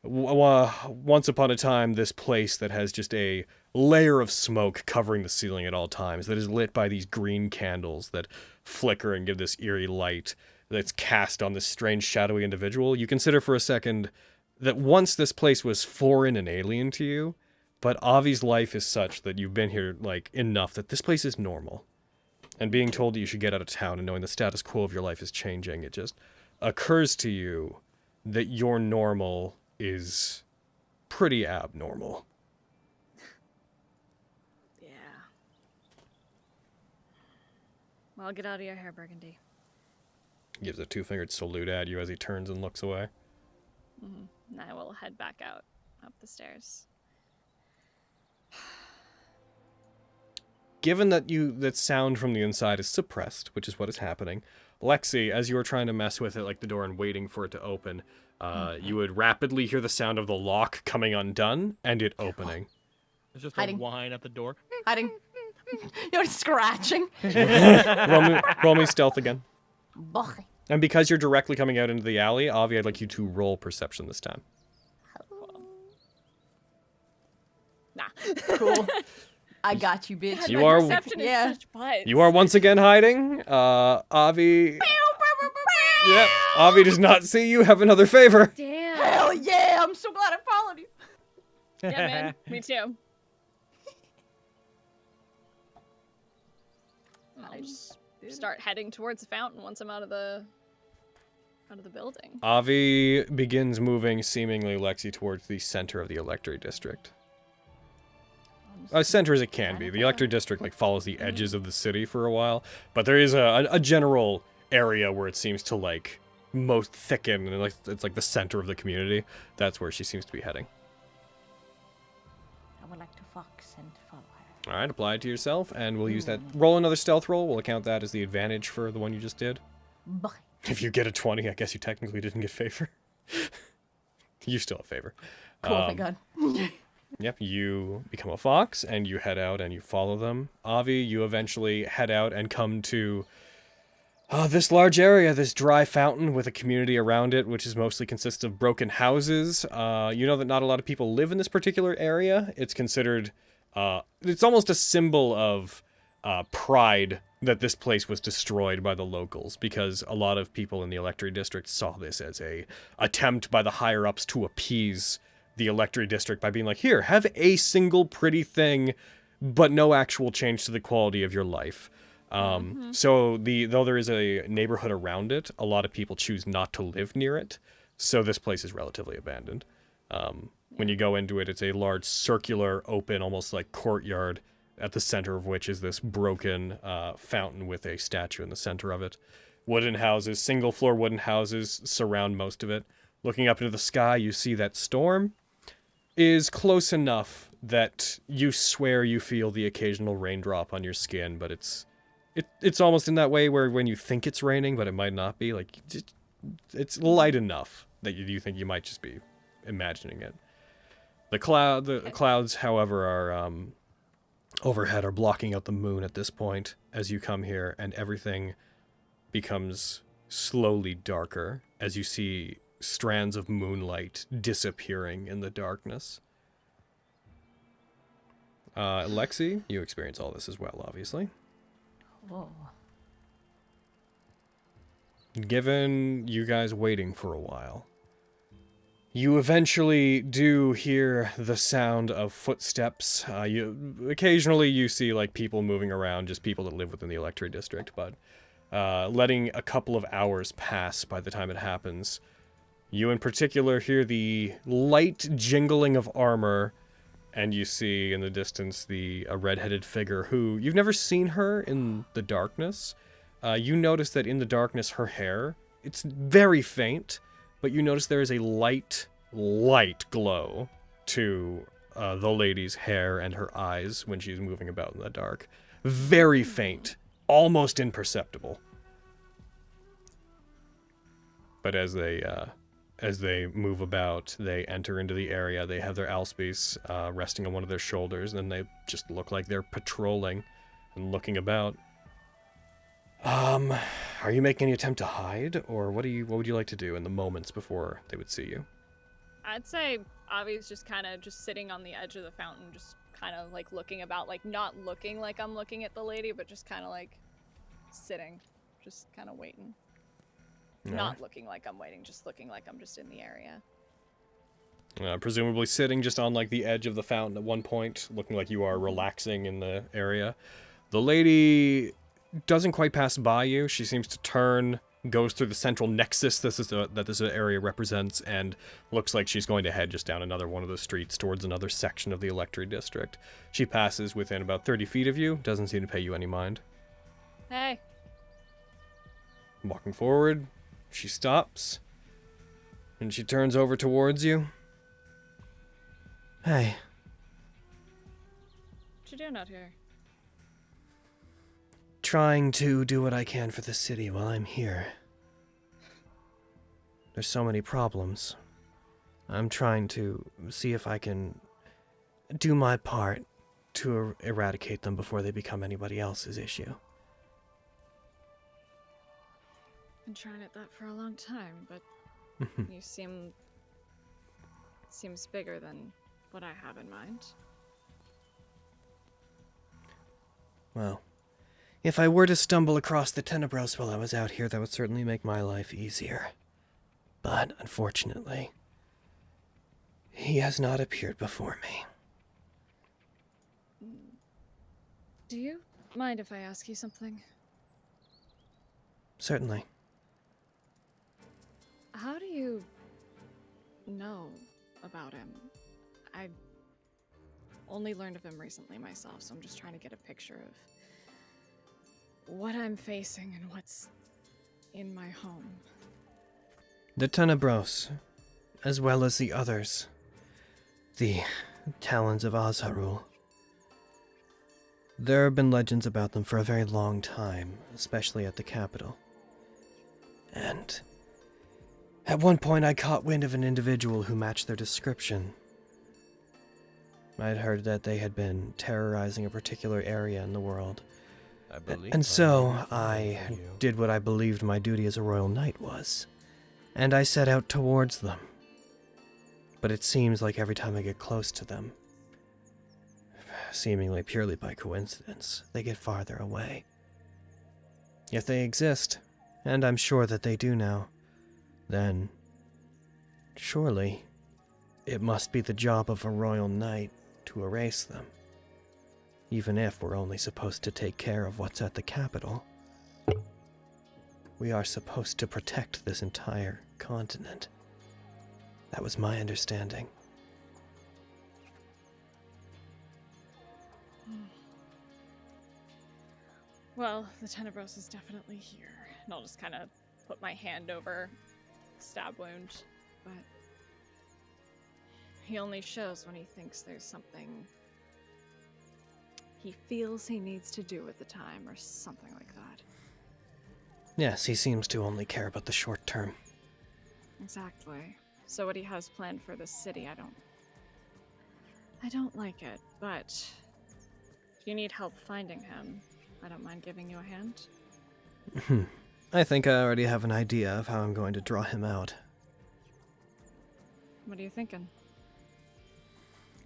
Once upon a time, this place that has just a layer of smoke covering the ceiling at all times, that is lit by these green candles that flicker and give this eerie light that's cast on this strange shadowy individual. You consider for a second that once this place was foreign and alien to you, but Avi's life is such that you've been here like enough that this place is normal. And being told that you should get out of town and knowing the status quo of your life is changing, it just occurs to you that your normal is pretty abnormal. Yeah. Well, I'll get out of your hair, Burgundy. Gives a two-fingered salute at you as he turns and looks away. And I will head back out, up the stairs. Given that that sound from the inside is suppressed, which is what is happening, Lexi, as you were trying to mess with it like the door and waiting for it to open, you would rapidly hear the sound of the lock coming undone and it opening. There's just Hiding. a whine at the door. Hiding. You're scratching. roll me stealth again. Boy. And because you're directly coming out into the alley, Avi, I'd like you to roll perception this time. Nah. Cool. I got you, bitch. You are- Perception is such butts. You are once again hiding. Avi... Yep. Avi does not see you. Have another favor. Damn. Hell yeah! I'm so glad I followed you. Yeah, man. Me too. I just start heading towards the fountain once I'm out of the building. Avi begins moving, seemingly, Lexi, towards the center of the Electric District. As center as it can be. The Electric District like follows the edges of the city for a while, but there is a general area where it seems to like most thicken, and like it's like the center of the community. That's where she seems to be heading. I would like to fox and follow her. All right, apply it to yourself, and we'll use that. Roll another stealth roll. We'll account that as the advantage for the one you just did. Bye. If you get a 20, I guess you technically didn't get favor. You still have favor. Cool, thank God. Yep, you become a fox, and you head out, and you follow them. Avi, you eventually head out and come to this large area, this dry fountain with a community around it, which is mostly consists of broken houses. You know that not a lot of people live in this particular area. It's considered, it's almost a symbol of pride that this place was destroyed by the locals, because a lot of people in the Electric District saw this as a attempt by the higher-ups to appease the Electric District by being like, here, have a single pretty thing, but no actual change to the quality of your life. So though there is a neighborhood around it, a lot of people choose not to live near it, so this place is relatively abandoned. When you go into it, it's a large circular, open, almost like courtyard, at the center of which is this broken fountain with a statue in the center of it. Wooden houses, single-floor wooden houses surround most of it. Looking up into the sky, you see that storm is close enough that you swear you feel the occasional raindrop on your skin, but it's almost in that way where when you think it's raining, but it might not be. Like, it's light enough that you think you might just be imagining it. The clouds, however, are overhead are blocking out the moon at this point as you come here, and everything becomes slowly darker as you see strands of moonlight disappearing in the darkness. Lexi, you experience all this as well, obviously. Whoa. Given you guys waiting for a while, you eventually do hear the sound of footsteps. Occasionally you see like people moving around, just people that live within the Electric District, but letting a couple of hours pass by the time it happens, you in particular hear the light jingling of armor, and you see in the distance a red-headed figure who, you've never seen her in the darkness. You notice that in the darkness her hair, it's very faint, but you notice there is a light glow to the lady's hair and her eyes when she's moving about in the dark. Very faint, almost imperceptible. But as they move about, they enter into the area. They have their alspies resting on one of their shoulders, and they just look like they're patrolling and looking about. Are you making any attempt to hide, or what would you like to do in the moments before they would see you? I'd say Avi's just kind of just sitting on the edge of the fountain, just kind of like looking about, like not looking like I'm looking at the lady, but just kind of like sitting, just kind of waiting. Not looking like I'm waiting, just looking like I'm just in the area. Presumably sitting just on like the edge of the fountain at one point, looking like you are relaxing in the area. The lady doesn't quite pass by you. She seems to turn, goes through the central nexus that this area represents, and looks like she's going to head just down another one of the streets towards another section of the Electric District. She passes within about 30 feet of you, doesn't seem to pay you any mind. Hey. Walking forward, she stops, and she turns over towards you. Hey. What you doing out here? Trying to do what I can for the city while I'm here. There's so many problems. I'm trying to see if I can do my part to eradicate them before they become anybody else's issue. Been trying at that for a long time, but you seems bigger than what I have in mind. Well, If I were to stumble across the Tenebros while I was out here, that would certainly make my life easier. But, unfortunately, he has not appeared before me. Do you mind if I ask you something? Certainly. How do you know about him? I only learned of him recently myself, so I'm just trying to get a picture of what I'm facing and what's in my home. The Tenebros, as well as the others, the Talons of Azharul. There have been legends about them for a very long time, especially at the capital. And at one point I caught wind of an individual who matched their description. I'd heard that they had been terrorizing a particular area in the world. And so I did what I believed my duty as a royal knight was, and I set out towards them. But it seems like every time I get close to them, seemingly purely by coincidence, they get farther away. If they exist, and I'm sure that they do now, then surely it must be the job of a royal knight to erase them. Even if we're only supposed to take care of what's at the capital, we are supposed to protect this entire continent. That was my understanding. Well, the Tenebros is definitely here. And I'll just kind of put my hand over the stab wound, but he only shows when he thinks there's something he feels he needs to do at the time, or something like that. Yes, he seems to only care about the short term. Exactly. So what he has planned for this city, I don't like it, but if you need help finding him, I don't mind giving you a hand. I think I already have an idea of how I'm going to draw him out. What are you thinking?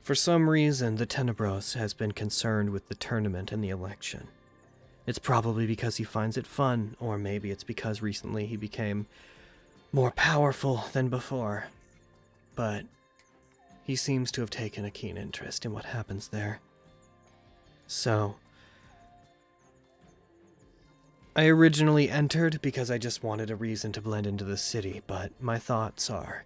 For some reason, the Tenebros has been concerned with the tournament and the election. It's probably because he finds it fun, or maybe it's because recently he became more powerful than before. But he seems to have taken a keen interest in what happens there. So, I originally entered because I just wanted a reason to blend into the city, but my thoughts are,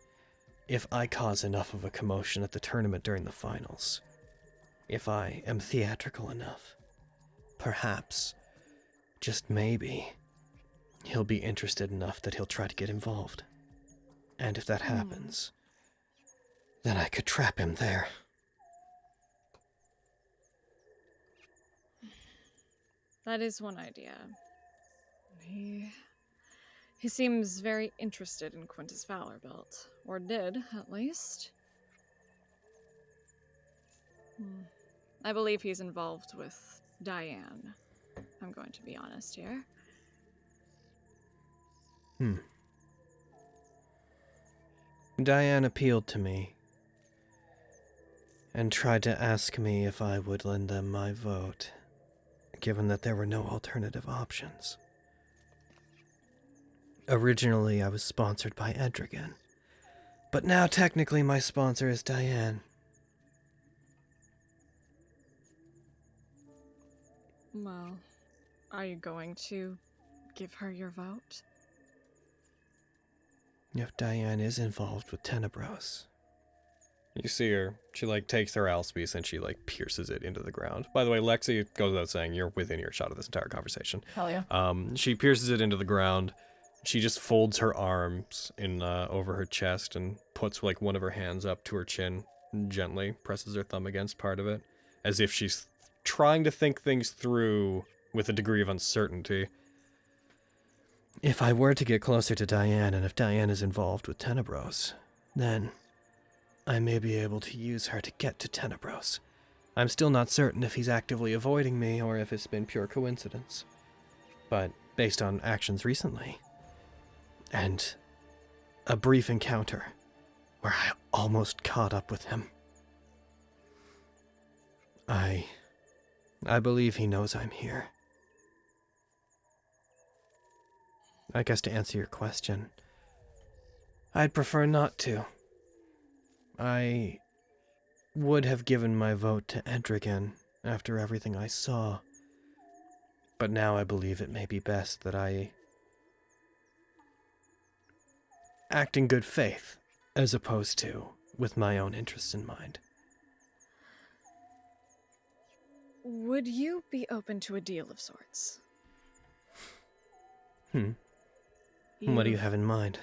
if I cause enough of a commotion at the tournament during the finals, if I am theatrical enough, perhaps, just maybe, he'll be interested enough that he'll try to get involved. And if that happens, then I could trap him there. That is one idea. He seems very interested in Quintus Valorbilt, or did, at least. I believe he's involved with Diane. I'm going to be honest here. Diane appealed to me and tried to ask me if I would lend them my vote, given that there were no alternative options. Originally, I was sponsored by Edragan, but now technically my sponsor is Diane. Well, are you going to give her your vote? If Diane is involved with Tenebros. You see her. She, takes her alspice and she, pierces it into the ground. By the way, Lexi, goes without saying, you're within earshot of this entire conversation. Hell yeah. She pierces it into the ground. She just folds her arms in over her chest and puts, one of her hands up to her chin and gently presses her thumb against part of it, as if she's trying to think things through with a degree of uncertainty. If I were to get closer to Diane, and if Diane is involved with Tenebros, then I may be able to use her to get to Tenebros. I'm still not certain if he's actively avoiding me or if it's been pure coincidence. But based on actions recently, and a brief encounter where I almost caught up with him, I believe he knows I'm here. I guess to answer your question, I'd prefer not to. I would have given my vote to Edrigan after everything I saw. But now I believe it may be best that I act in good faith, as opposed to with my own interests in mind. Would you be open to a deal of sorts? What do you have in mind?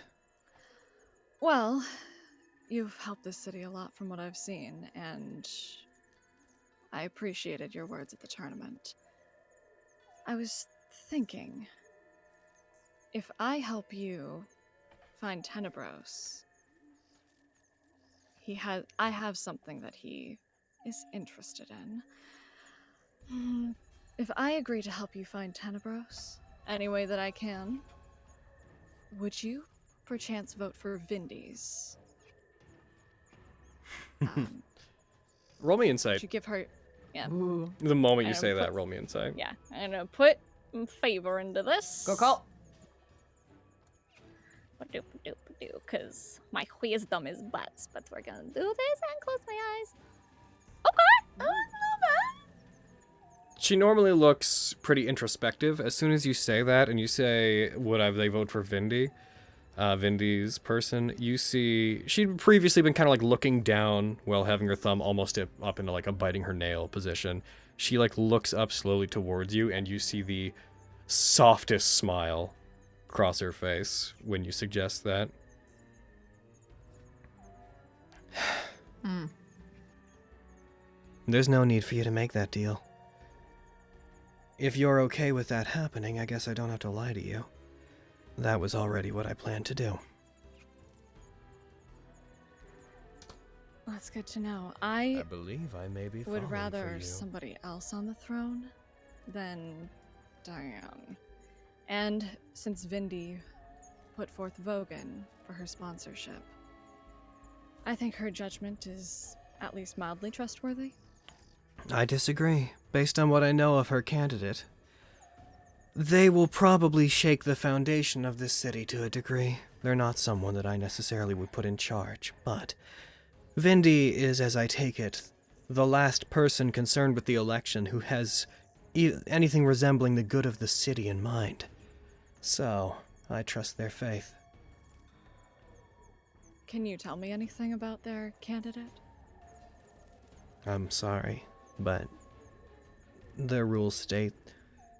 Well, you've helped this city a lot from what I've seen, and I appreciated your words at the tournament. I was thinking, if I help you find Tenebros, I have something that he is interested in. If I agree to help you find Tenebros any way that I can, would you perchance vote for Vindy's? Roll me insight. Should give her, yeah. The moment you I'm say gonna that, put- roll me insight. Yeah, I'm gonna put favor into this. Go call. Because my wisdom is butts, but we're gonna do this and close my eyes. Okay, not bad. She normally looks pretty introspective. As soon as you say that and you say, would they vote for Vindy? Vindy's person, you see she'd previously been kind of like looking down while having her thumb almost up into like a biting her nail position. She like looks up slowly towards you and you see the softest smile cross her face when you suggest that. There's no need for you to make that deal. If you're okay with that happening, I guess I don't have to lie to you. That was already what I planned to do. That's good to know. I believe I may be would rather somebody else on the throne than Diane. And since Vindy put forth Vogan for her sponsorship, I think her judgment is at least mildly trustworthy. I disagree. Based on what I know of her candidate, they will probably shake the foundation of this city to a degree. They're not someone that I necessarily would put in charge, but Vindy is, as I take it, the last person concerned with the election who has anything resembling the good of the city in mind. So, I trust their faith. Can you tell me anything about their candidate? I'm sorry, but their rules state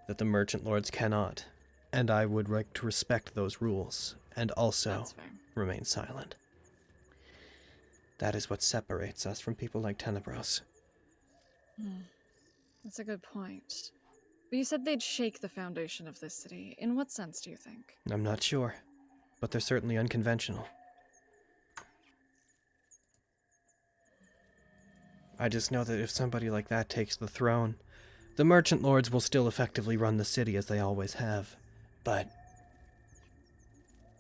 that the merchant lords cannot, and I would like to respect those rules, and also That's fair. remain silent. That is what separates us from people like Tenebros. That's a good point. But you said they'd shake the foundation of this city. In what sense do you think? I'm not sure, but they're certainly unconventional. I just know that if somebody like that takes the throne, the merchant lords will still effectively run the city as they always have. But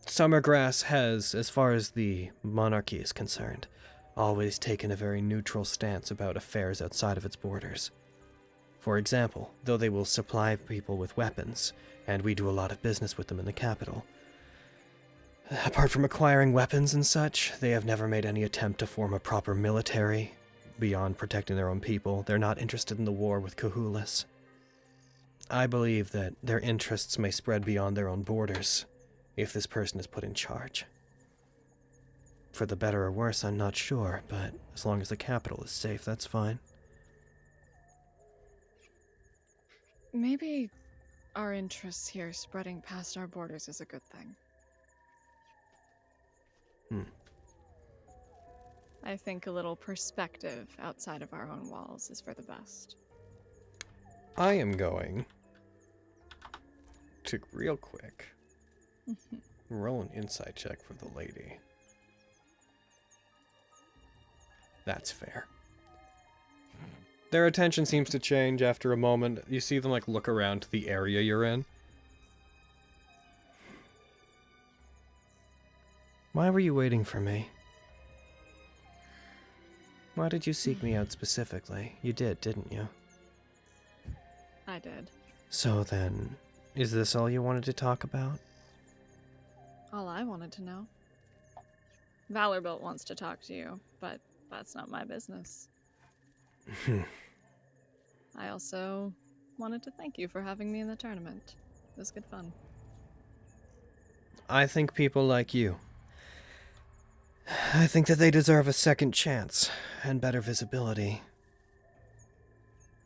Summergrass has, as far as the monarchy is concerned, always taken a very neutral stance about affairs outside of its borders. For example, though they will supply people with weapons, and we do a lot of business with them in the capital, apart from acquiring weapons and such, they have never made any attempt to form a proper military. Beyond protecting their own people, they're not interested in the war with Cahulas. I believe that their interests may spread beyond their own borders if this person is put in charge. For the better or worse, I'm not sure, but as long as the capital is safe, that's fine. Maybe our interests here spreading past our borders is a good thing. I think a little perspective outside of our own walls is for the best. I am going to, real quick, roll an insight check for the lady. That's fair. Their attention seems to change after a moment. You see them like look around to the area you're in. Why were you waiting for me? Why did you seek me out specifically? You did, didn't you? I did. So then, is this all you wanted to talk about? all I wanted to know. Valorbuilt wants to talk to you, but that's not my business. I also wanted to thank you for having me in the tournament. It was good fun. I think people like you. I think that they deserve a second chance and better visibility.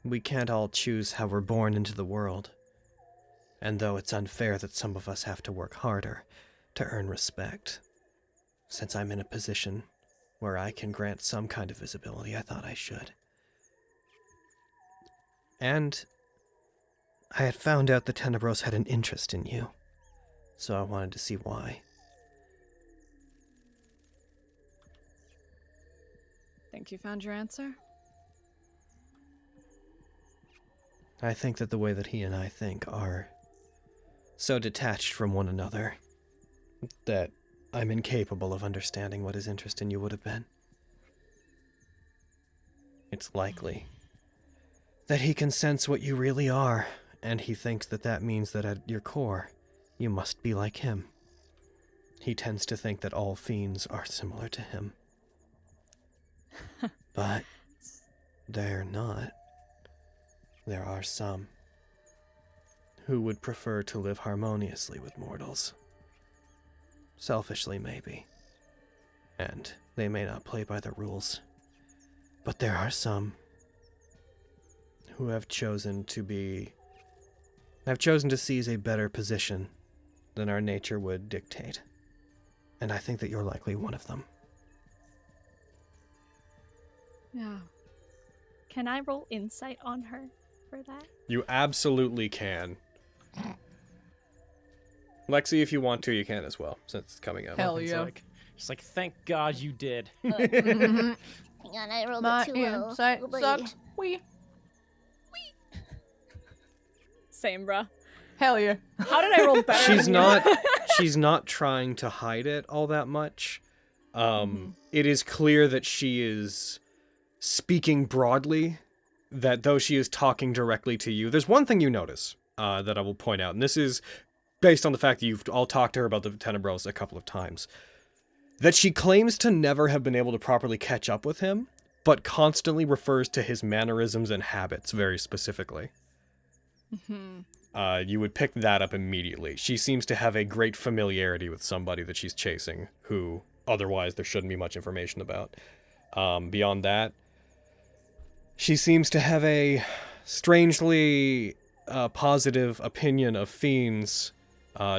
We can't all choose how we're born into the world. And though it's unfair that some of us have to work harder to earn respect, since I'm in a position where I can grant some kind of visibility, I thought I should. And I had found out the Tenebros had an interest in you, so I wanted to see why. Think you found your answer? I think that the way that he and I think are so detached from one another that I'm incapable of understanding what his interest in you would have been. It's likely that he can sense what you really are, and he thinks that that means that at your core, you must be like him. He tends to think that all fiends are similar to him. But they're not. There are some who would prefer to live harmoniously with mortals. Selfishly, maybe. And they may not play by the rules. But there are some who have chosen to seize a better position than our nature would dictate. And I think that you're likely one of them. Yeah. Can I roll insight on her for that? You absolutely can. Lexi, if you want to, you can as well, since it's coming up. Hell yeah. He's like, thank God you did. Hang on, I rolled My a 2 low. insight Oh, boy. sucks. Wee. Same, bruh. Hell yeah. How did I roll better? She's not trying to hide it all that much. It is clear that she is speaking broadly, that though she is talking directly to you, there's one thing you notice that I will point out, and this is based on the fact that you've all talked to her about the Tenebros a couple of times, that she claims to never have been able to properly catch up with him, but constantly refers to his mannerisms and habits very specifically. You would pick that up immediately. She seems to have a great familiarity with somebody that she's chasing, who otherwise there shouldn't be much information about. Beyond that, she seems to have a strangely positive opinion of fiends,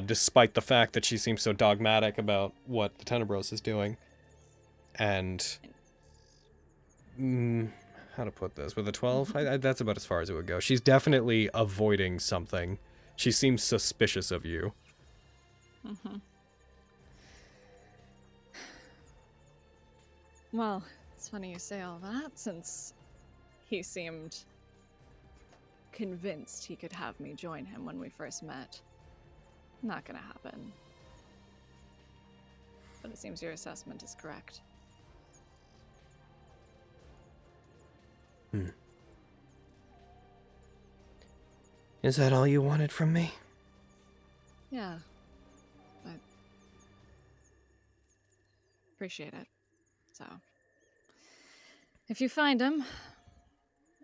despite the fact that she seems so dogmatic about what the Tenebros is doing. And how to put this? With a 12? That's about as far as it would go. She's definitely avoiding something. She seems suspicious of you. Well, it's funny you say all that, since he seemed convinced he could have me join him when we first met. Not gonna happen. But it seems your assessment is correct. Is that all you wanted from me? Yeah. I appreciate it. So, if you find him,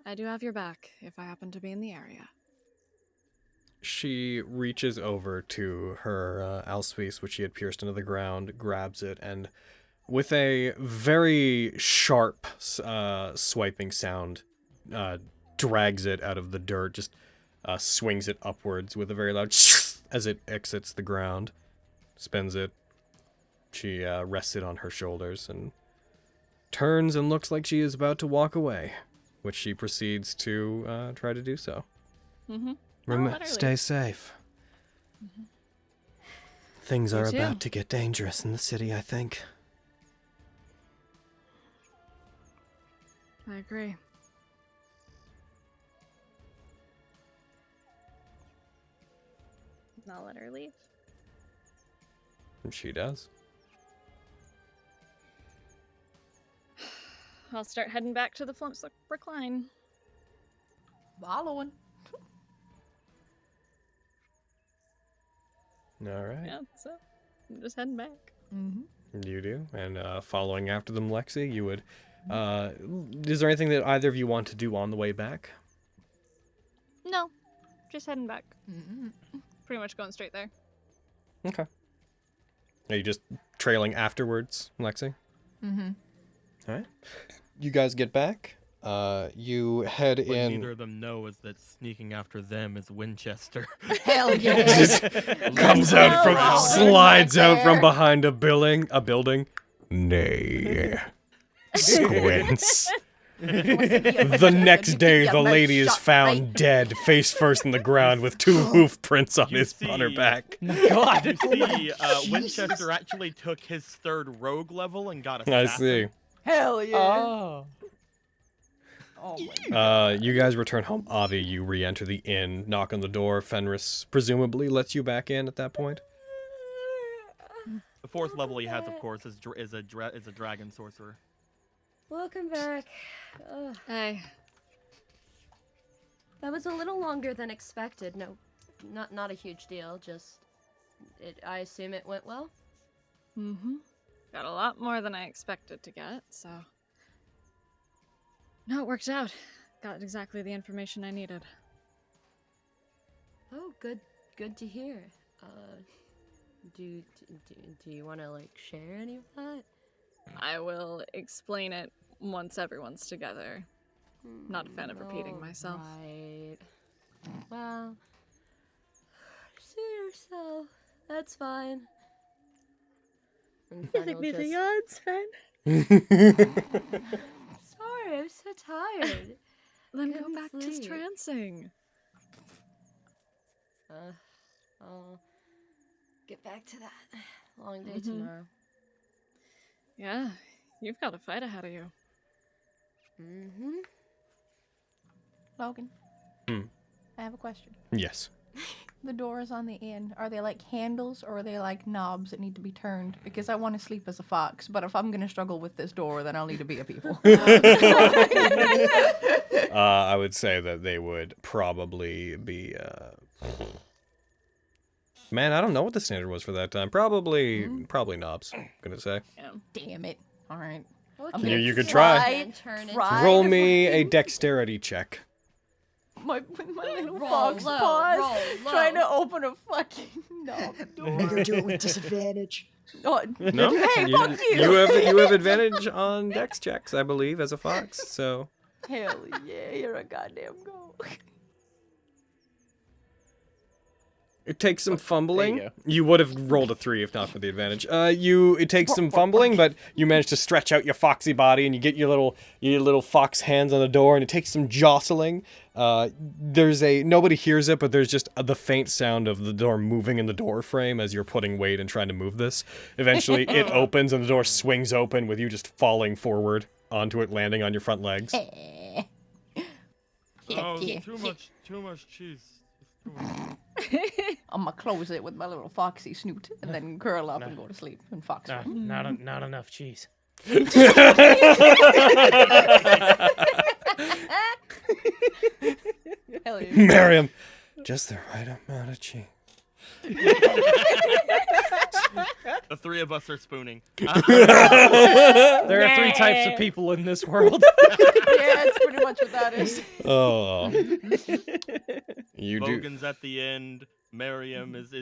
I do have your back if I happen to be in the area. She reaches over to her Alspice, which she had pierced into the ground, grabs it, and with a very sharp swiping sound, drags it out of the dirt, just swings it upwards with a very loud as it exits the ground, spins it. She rests it on her shoulders and turns and looks like she is about to walk away, which she proceeds to try to do so. Stay safe. Things You are too. about to get dangerous in the city, I think. I agree. I'll let her leave. And she does. I'll start heading back to the Flumps Recline. Following. All right. Yeah, so I'm just heading back. You do, and following after them, Lexi, you would. Is there anything that either of you want to do on the way back? No, just heading back. Pretty much going straight there. Okay. Are you just trailing afterwards, Lexi? Mm-hmm. All right. You guys get back. You head What in. neither of them know is that sneaking after them is Winchester. Hell yeah. Just comes out from, Wow. slides out from behind a building. Nay. Squints. The next day, the lady is found dead, face first in the ground, with 2 hoof prints on on her back. God. You see, Winchester actually took his 3rd rogue level and got I assassin. see. Hell yeah. Oh. Oh my You guys return home. Avi, you re-enter the inn, knock on the door. Fenris presumably lets you back in at that point. The 4th level he has, of course, is a dragon sorcerer. Welcome back. Hey. That was a little longer than expected. No, not a huge deal. Just, I assume it went well. Got a lot more than I expected to get, so. No, it worked out. Got exactly the information I needed. Oh, good to hear. Do you want to like share any of that? I will explain it once everyone's together. Not a fan of repeating myself. Right. Well, suit yourself. That's fine. And Fen will just- odds, Fen? Sorry, I'm so tired. Then go Couldn't back to sleep. trancing. I'll get back to that. Long day tomorrow. Yeah, you've got a fight ahead of you. Logan. Hmm. I have a question. Yes. The doors on the inn, are they like handles or are they like knobs that need to be turned? Because I want to sleep as a fox, but if I'm going to struggle with this door, then I'll need to be a people. I would say that they would probably be. Man, I don't know what the standard was for that time. Probably knobs. I'm gonna say. Yeah. Damn it. All right. Okay, You could try. and turn Try. Roll to me a fucking- dexterity check. My little Roll fox low, paws roll trying low. to open a fucking knob door. Make her do it with disadvantage. Oh, No, hey, fuck you. you have advantage on dex checks, I believe, as a fox. So Hell yeah, you're a goddamn go. it takes some fumbling. go. You would have rolled a 3 if not for the advantage. It takes some fumbling, but you manage to stretch out your foxy body and you get your little fox hands on the door, and it takes some jostling. Nobody hears it, but there's just the faint sound of the door moving in the door frame as you're putting weight and trying to move this. Eventually, it opens and the door swings open with you just falling forward onto it, landing on your front legs. Oh, too much cheese. I'm gonna close it with my little foxy snoot and then curl up and go to sleep and fox. Not enough cheese. Hell yeah. Miriam, just the right amount of cheese. The 3 of us are spooning. There are 3 types of people in this world. Yeah, it's pretty much what that is. Oh, you do. Logan's at the end. Miriam is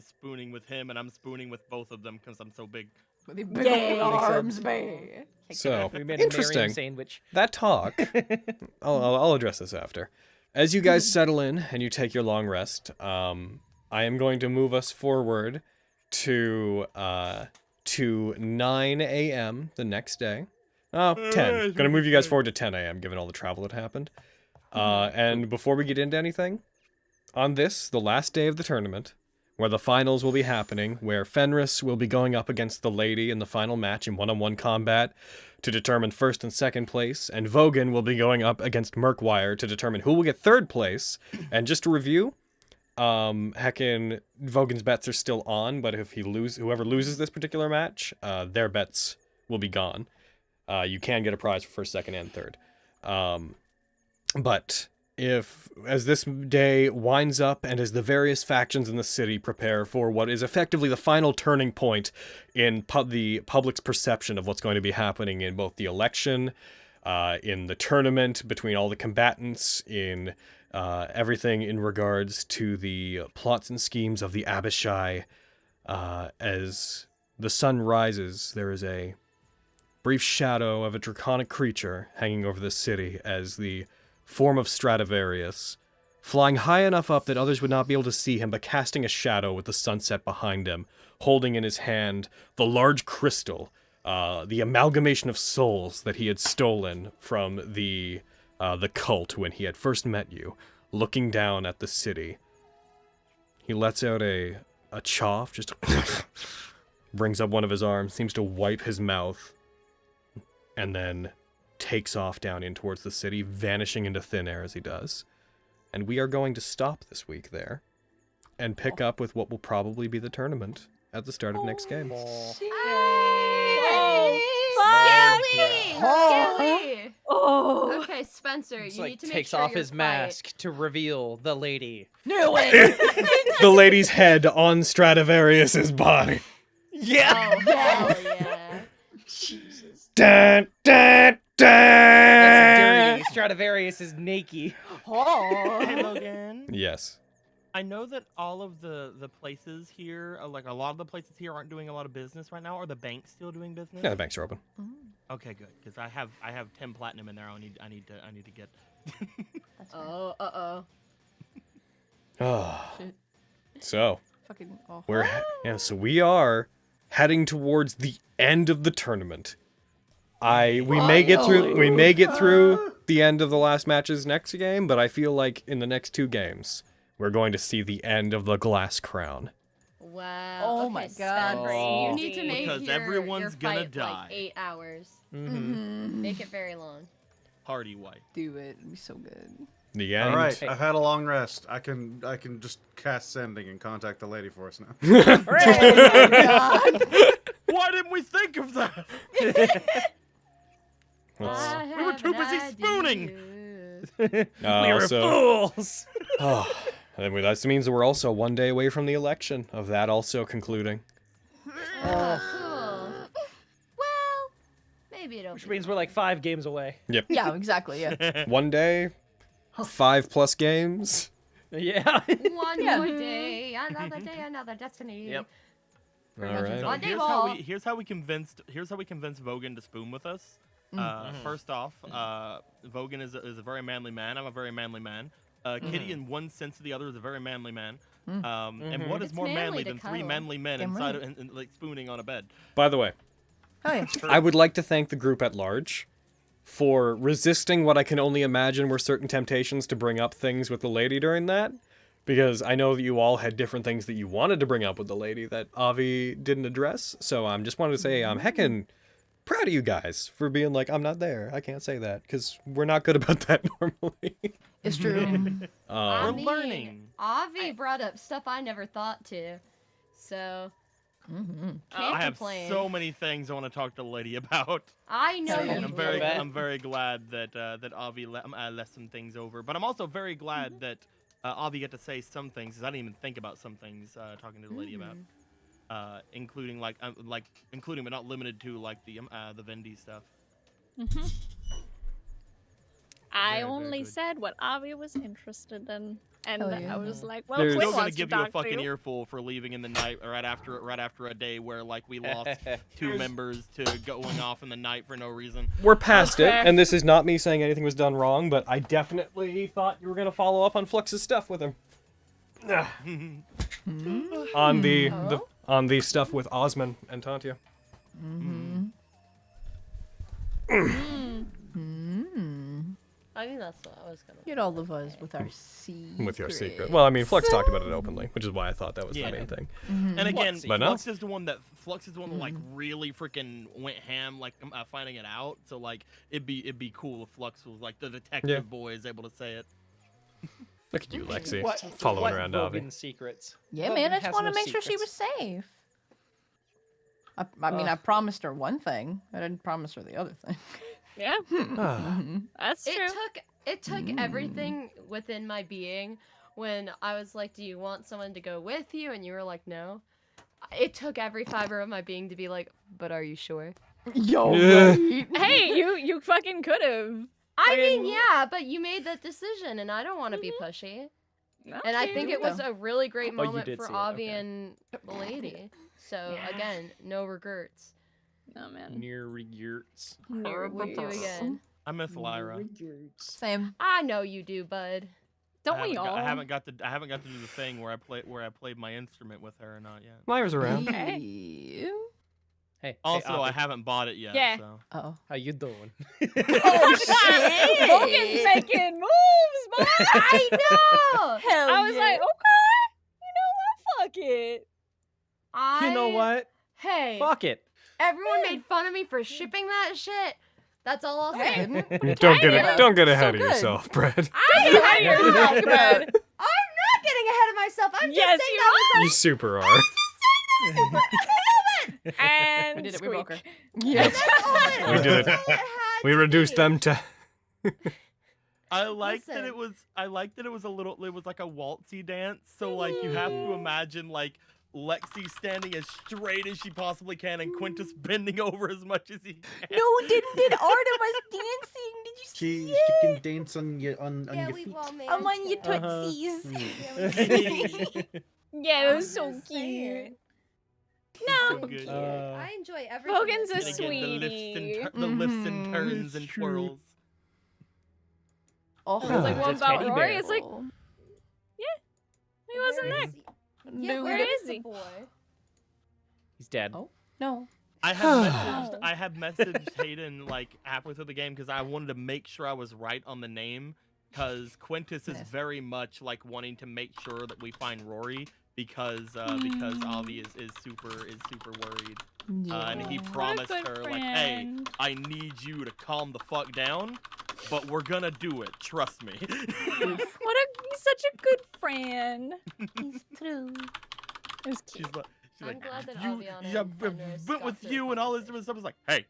spooning with him, and I'm spooning with both of them because I'm so big. With the big old arms, man. So We made a interesting. Miriam sandwich. That talk. I'll address this after. As you guys settle in and you take your long rest, I am going to move us forward to 9 a.m. the next day. Oh, 10. Gonna move you guys forward to 10 a.m. given all the travel that happened. And before we get into anything, on this, the last day of the tournament, where the finals will be happening, where Fenris will be going up against the lady in the final match in one-on-one combat to determine first and second place, and Vogan will be going up against Murkwire to determine who will get third place. And just to review, heckin' Vogan's bets are still on, but if whoever loses this particular match, their bets will be gone. You can get a prize for first, second, and third. But as this day winds up and as the various factions in the city prepare for what is effectively the final turning point in the public's perception of what's going to be happening in both the election, in the tournament between all the combatants, in everything in regards to the plots and schemes of the Abishai, as the sun rises, there is a brief shadow of a draconic creature hanging over the city as the form of Stradivarius, flying high enough up that others would not be able to see him, but casting a shadow with the sunset behind him, holding in his hand the large crystal, the amalgamation of souls that he had stolen from the cult when he had first met you, looking down at the city. He lets out a choff, just brings up one of his arms, seems to wipe his mouth, and then takes off down in towards the city, vanishing into thin air as he does. And we are going to stop this week there and pick up with what will probably be the tournament at the start of next game. Skelly! Oh. Okay, Spencer, Just you like need to make takes sure off your his fight- mask to reveal the lady. Knew it. The lady's head on Stradivarius's body. Yeah. Oh, hell yeah. Jesus. Dun, dun, That's dun. dirty. Stradivarius is naked. Oh. Hey, Logan. Yes. I know that all of the places here, like a lot of the places here, aren't doing a lot of business right now. Are the banks still doing business? Yeah, the banks are open. Okay, good. Because I have 10 platinum in there. I need to get. Oh, uh-oh. Oh. Shit. So, Fucking. Oh. so we are heading towards the end of the tournament. We may get through the end of the last matches next game, but I feel like in the next 2 games we're going to see the end of the glass crown. Wow. Oh okay, my God. Spencer, Oh. you need to make Because your everyone's gonna fight die. like 8 hours. Mm-hmm. Make it very long. Party white. Do it. It'd be so good. The end. All right, I've had a long rest. I can just cast sending and contact the lady for us now. Oh my God. Why didn't we think of that? Let's- We were too busy spooning. We were fools. And that means that we're also 1 day away from the election, of that also concluding. Oh, cool. Well, maybe it'll Which be means we're like 5 games away. Yep. Yeah, exactly. Yeah. 1 day, 5+ games. Yeah. one Yeah. more day, another destiny. Yep. All much right. is So One day here's more. how we convinced Vogan to spoon with us. First off, Vogan is a very manly man. I'm a very manly man. Kitty, in one sense or the other, is a very manly man. And what is It's more manly manly to than 3 cuddle. manly men Damn inside right. and like spooning on a bed? By the way, Oh yeah. I would like to thank the group at large for resisting what I can only imagine were certain temptations to bring up things with the lady during that. Because I know that you all had different things that you wanted to bring up with the lady that Avi didn't address. So I just wanted to say I'm heckin' proud of you guys for being like, I'm not there. I can't say that because we're not good about that normally. It's true. I We're mean, learning. Avi brought up stuff I never thought to. So, can't I have complain. so many things I want to talk to the lady about. I know Yeah. you And I'm do. very glad that Avi left some things over. But I'm also very glad that Avi got to say some things, 'cause I didn't even think about some things talking to the lady about, including including but not limited to like the Vendy stuff. I Very, very only good. said what Avi was interested in, and Hell yeah. I was like, "Well, There's- Quinn Still gonna wants to give you a talk fucking to earful for leaving in the night right after a day where like we lost 2 members to going off in the night for no reason. We're past it, fair. and this is not me saying anything was done wrong, but I definitely thought you were going to follow up on Flux's stuff with him. On the stuff with Osman and Tantia. I think that's what I was gonna. Get all of us with our secret. With your secret. Well, I mean, Flux talked about it openly, which is why I thought that was Yeah. the main thing. Mm-hmm. And again, But no. Flux is the one that like really freaking went ham like finding it out. So like it'd be cool if Flux was like the detective Yeah. boy is able to say it. Look at you, Lexi, What? following what around Avi. Vogan secrets? Yeah, Vogan man. I just has want to no make sure she was secrets. safe. I mean, I promised her one thing. I didn't promise her the other thing. Yeah, Ah. Mm-hmm. that's It true. took It took everything within my being when I was like, do you want someone to go with you? And you were like, no. It took every fiber of my being to be like, but are you sure? Yo, Yeah. Hey, you fucking could have. I mean, yeah, but you made that decision, and I don't want to be pushy. And I think it was a really great Oh, you moment did for see it, Avi okay. and the lady. So, Yeah. again, no regrets. No, man. Near yurts. With you again. I miss Lyra. Same. I know you do, bud. Don't we all? I haven't got to do the thing where I played my instrument with her or not yet. Lyra's around. Okay. Hey. Also, hey, I Avi, haven't bought it yet. Yeah. So. Uh-oh. How you doing? Oh, shit! Logan's making moves, boy. I know! Hell I was like, okay, you know what? Fuck it. You know what? Hey, Fuck it. everyone made fun of me for shipping that shit. That's all I'll say. Don't get ahead of good. yourself, Brett. I'm not getting yourself, Brad. ahead of myself. I'm just Yes, saying you that You super are. And We did it, we squeak. broke her. was We did it. We reduced them to. I liked that Listen. it was. I liked that it was a little. It was like a waltzy dance. So like you have to imagine like Lexi standing as straight as she possibly can, and Quintus bending over as much as he can. No, did Artemis dancing? Did you see She it? can dance on your Yeah, your we feet. well, man. I'm on your Uh-huh. tootsies. Yeah, it was I'm so just cute. saying. So No. good. I enjoy everything. Logan's a that's And going again, on. the lifts and sweetie. the lifts and Mhm. turns and It's true. twirls. Oh, It's like, what It's about Teddy Rory? Bear. It's like, he wasn't Where there. is he? Yeah, No. where Where is is the he? boy? He's dead. Oh. No. I had messaged Hayden like halfway through the game because I wanted to make sure I was right on the name, because Quintus is Yes. very much like wanting to make sure that we find Rory because Avi is super worried. And he Yeah. promised What a her good like, hey, friend. I need you to calm the fuck down, but we're gonna do it. Trust me. He's such a good friend. It's true. It was cute. She's I'm like, glad that you, Aviana yeah, and Fenris went got with to the you and all this different stuff. I was like, hey,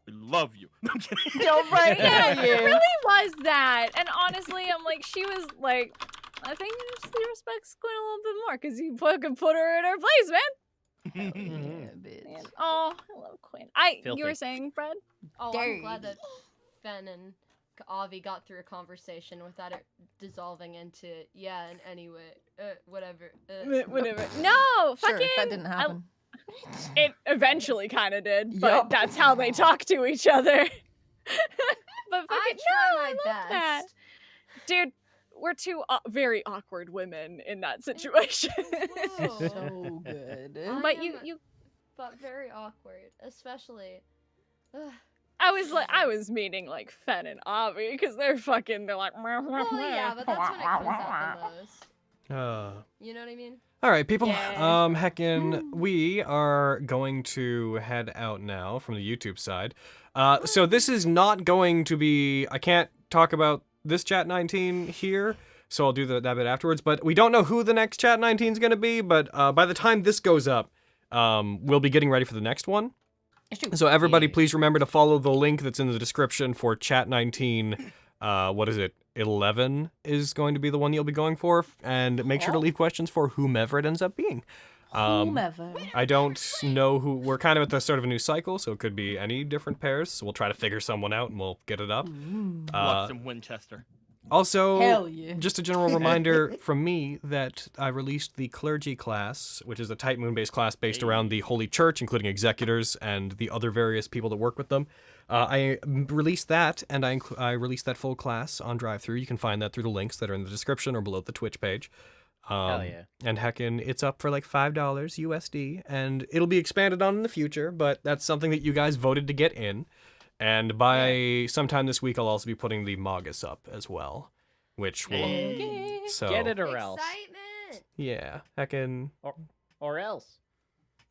we love you. No, I'm kidding. Don't break Yeah, it. it really was that. And honestly, I'm like, she was like, I think she respects Quinn a little bit more because you fucking put her in her place, man. Yeah, bitch. Man. Oh, I love Quinn. You were Filthy. saying, Brad? Oh, Dirty. I'm glad that Fen and Avi got through a conversation without it dissolving into and anyway, whatever. Whatever. No, Sure, fucking. that didn't happen. It eventually kind of did, but Yup. that's how they talk to each other. But fucking I no, try I my love that. best. Dude, we're two very awkward women in that situation. Whoa. So good. I But am- you but very awkward, especially. Ugh. I was meaning like Fen and Avi because they're like Well, yeah, but that's when it comes out the most. You know what I mean? All right, people. Yeah. Heckin', we are going to head out now from the YouTube side. So this is not going to be. I can't talk about this Chat19 here, so I'll do that bit afterwards. But we don't know who the next Chat19 is going to be. But by the time this goes up, we'll be getting ready for the next one. So everybody, please remember to follow the link that's in the description for Chat19. What is it? 11 is going to be the one you'll be going for, and make sure to leave questions for whomever it ends up being. Whomever. I don't know who. We're kind of at the start of a new cycle, so it could be any different pairs. So we'll try to figure someone out, and we'll get it up. Lux and Winchester. Also, Hell yeah. just a general reminder from me that I released the clergy class, which is a Type Moon-based class based around the Holy Church, including executors and the other various people that work with them. I released that, and I released that full class on drive-thru. You can find that through the links that are in the description or below the Twitch page. Hell yeah. And heckin', it's up for like $5 USD, and it'll be expanded on in the future, but that's something that you guys voted to get in. And by sometime this week, I'll also be putting the Magus up as well, which will... So, Get it or else. Excitement! yeah, heckin'. Or else.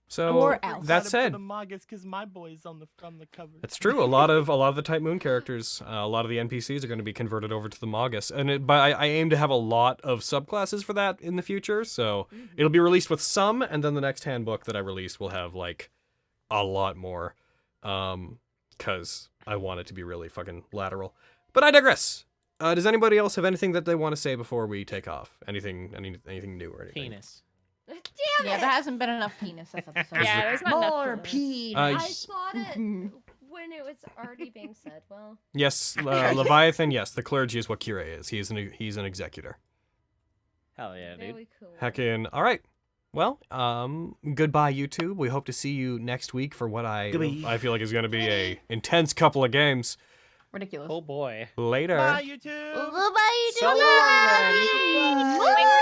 So, Or else. that said, the Magus because my boy's on the cover. it's true. A lot of the Type Moon characters, a lot of the NPCs are going to be converted over to the Magus, and but I aim to have a lot of subclasses for that in the future. So it'll be released with some, and then the next handbook that I release will have like a lot more, because I want it to be really fucking lateral. But I digress. Does anybody else have anything that they want to say before we take off? Anything new or anything? Penis. Damn Yeah, it! there hasn't been enough penis this episode. Yeah, there's not enough. More for that. penis. I thought it when it was already being said. Well, Yes, Leviathan. Yes, the clergy is what Kire is. He's an executor. Hell yeah, dude. very cool. Heckin'. All right. Well, goodbye, YouTube. We hope to see you next week for what I feel like is going to be a intense couple of games. Ridiculous. Oh boy. Later. Bye, YouTube. Bye, So long, then. Bye.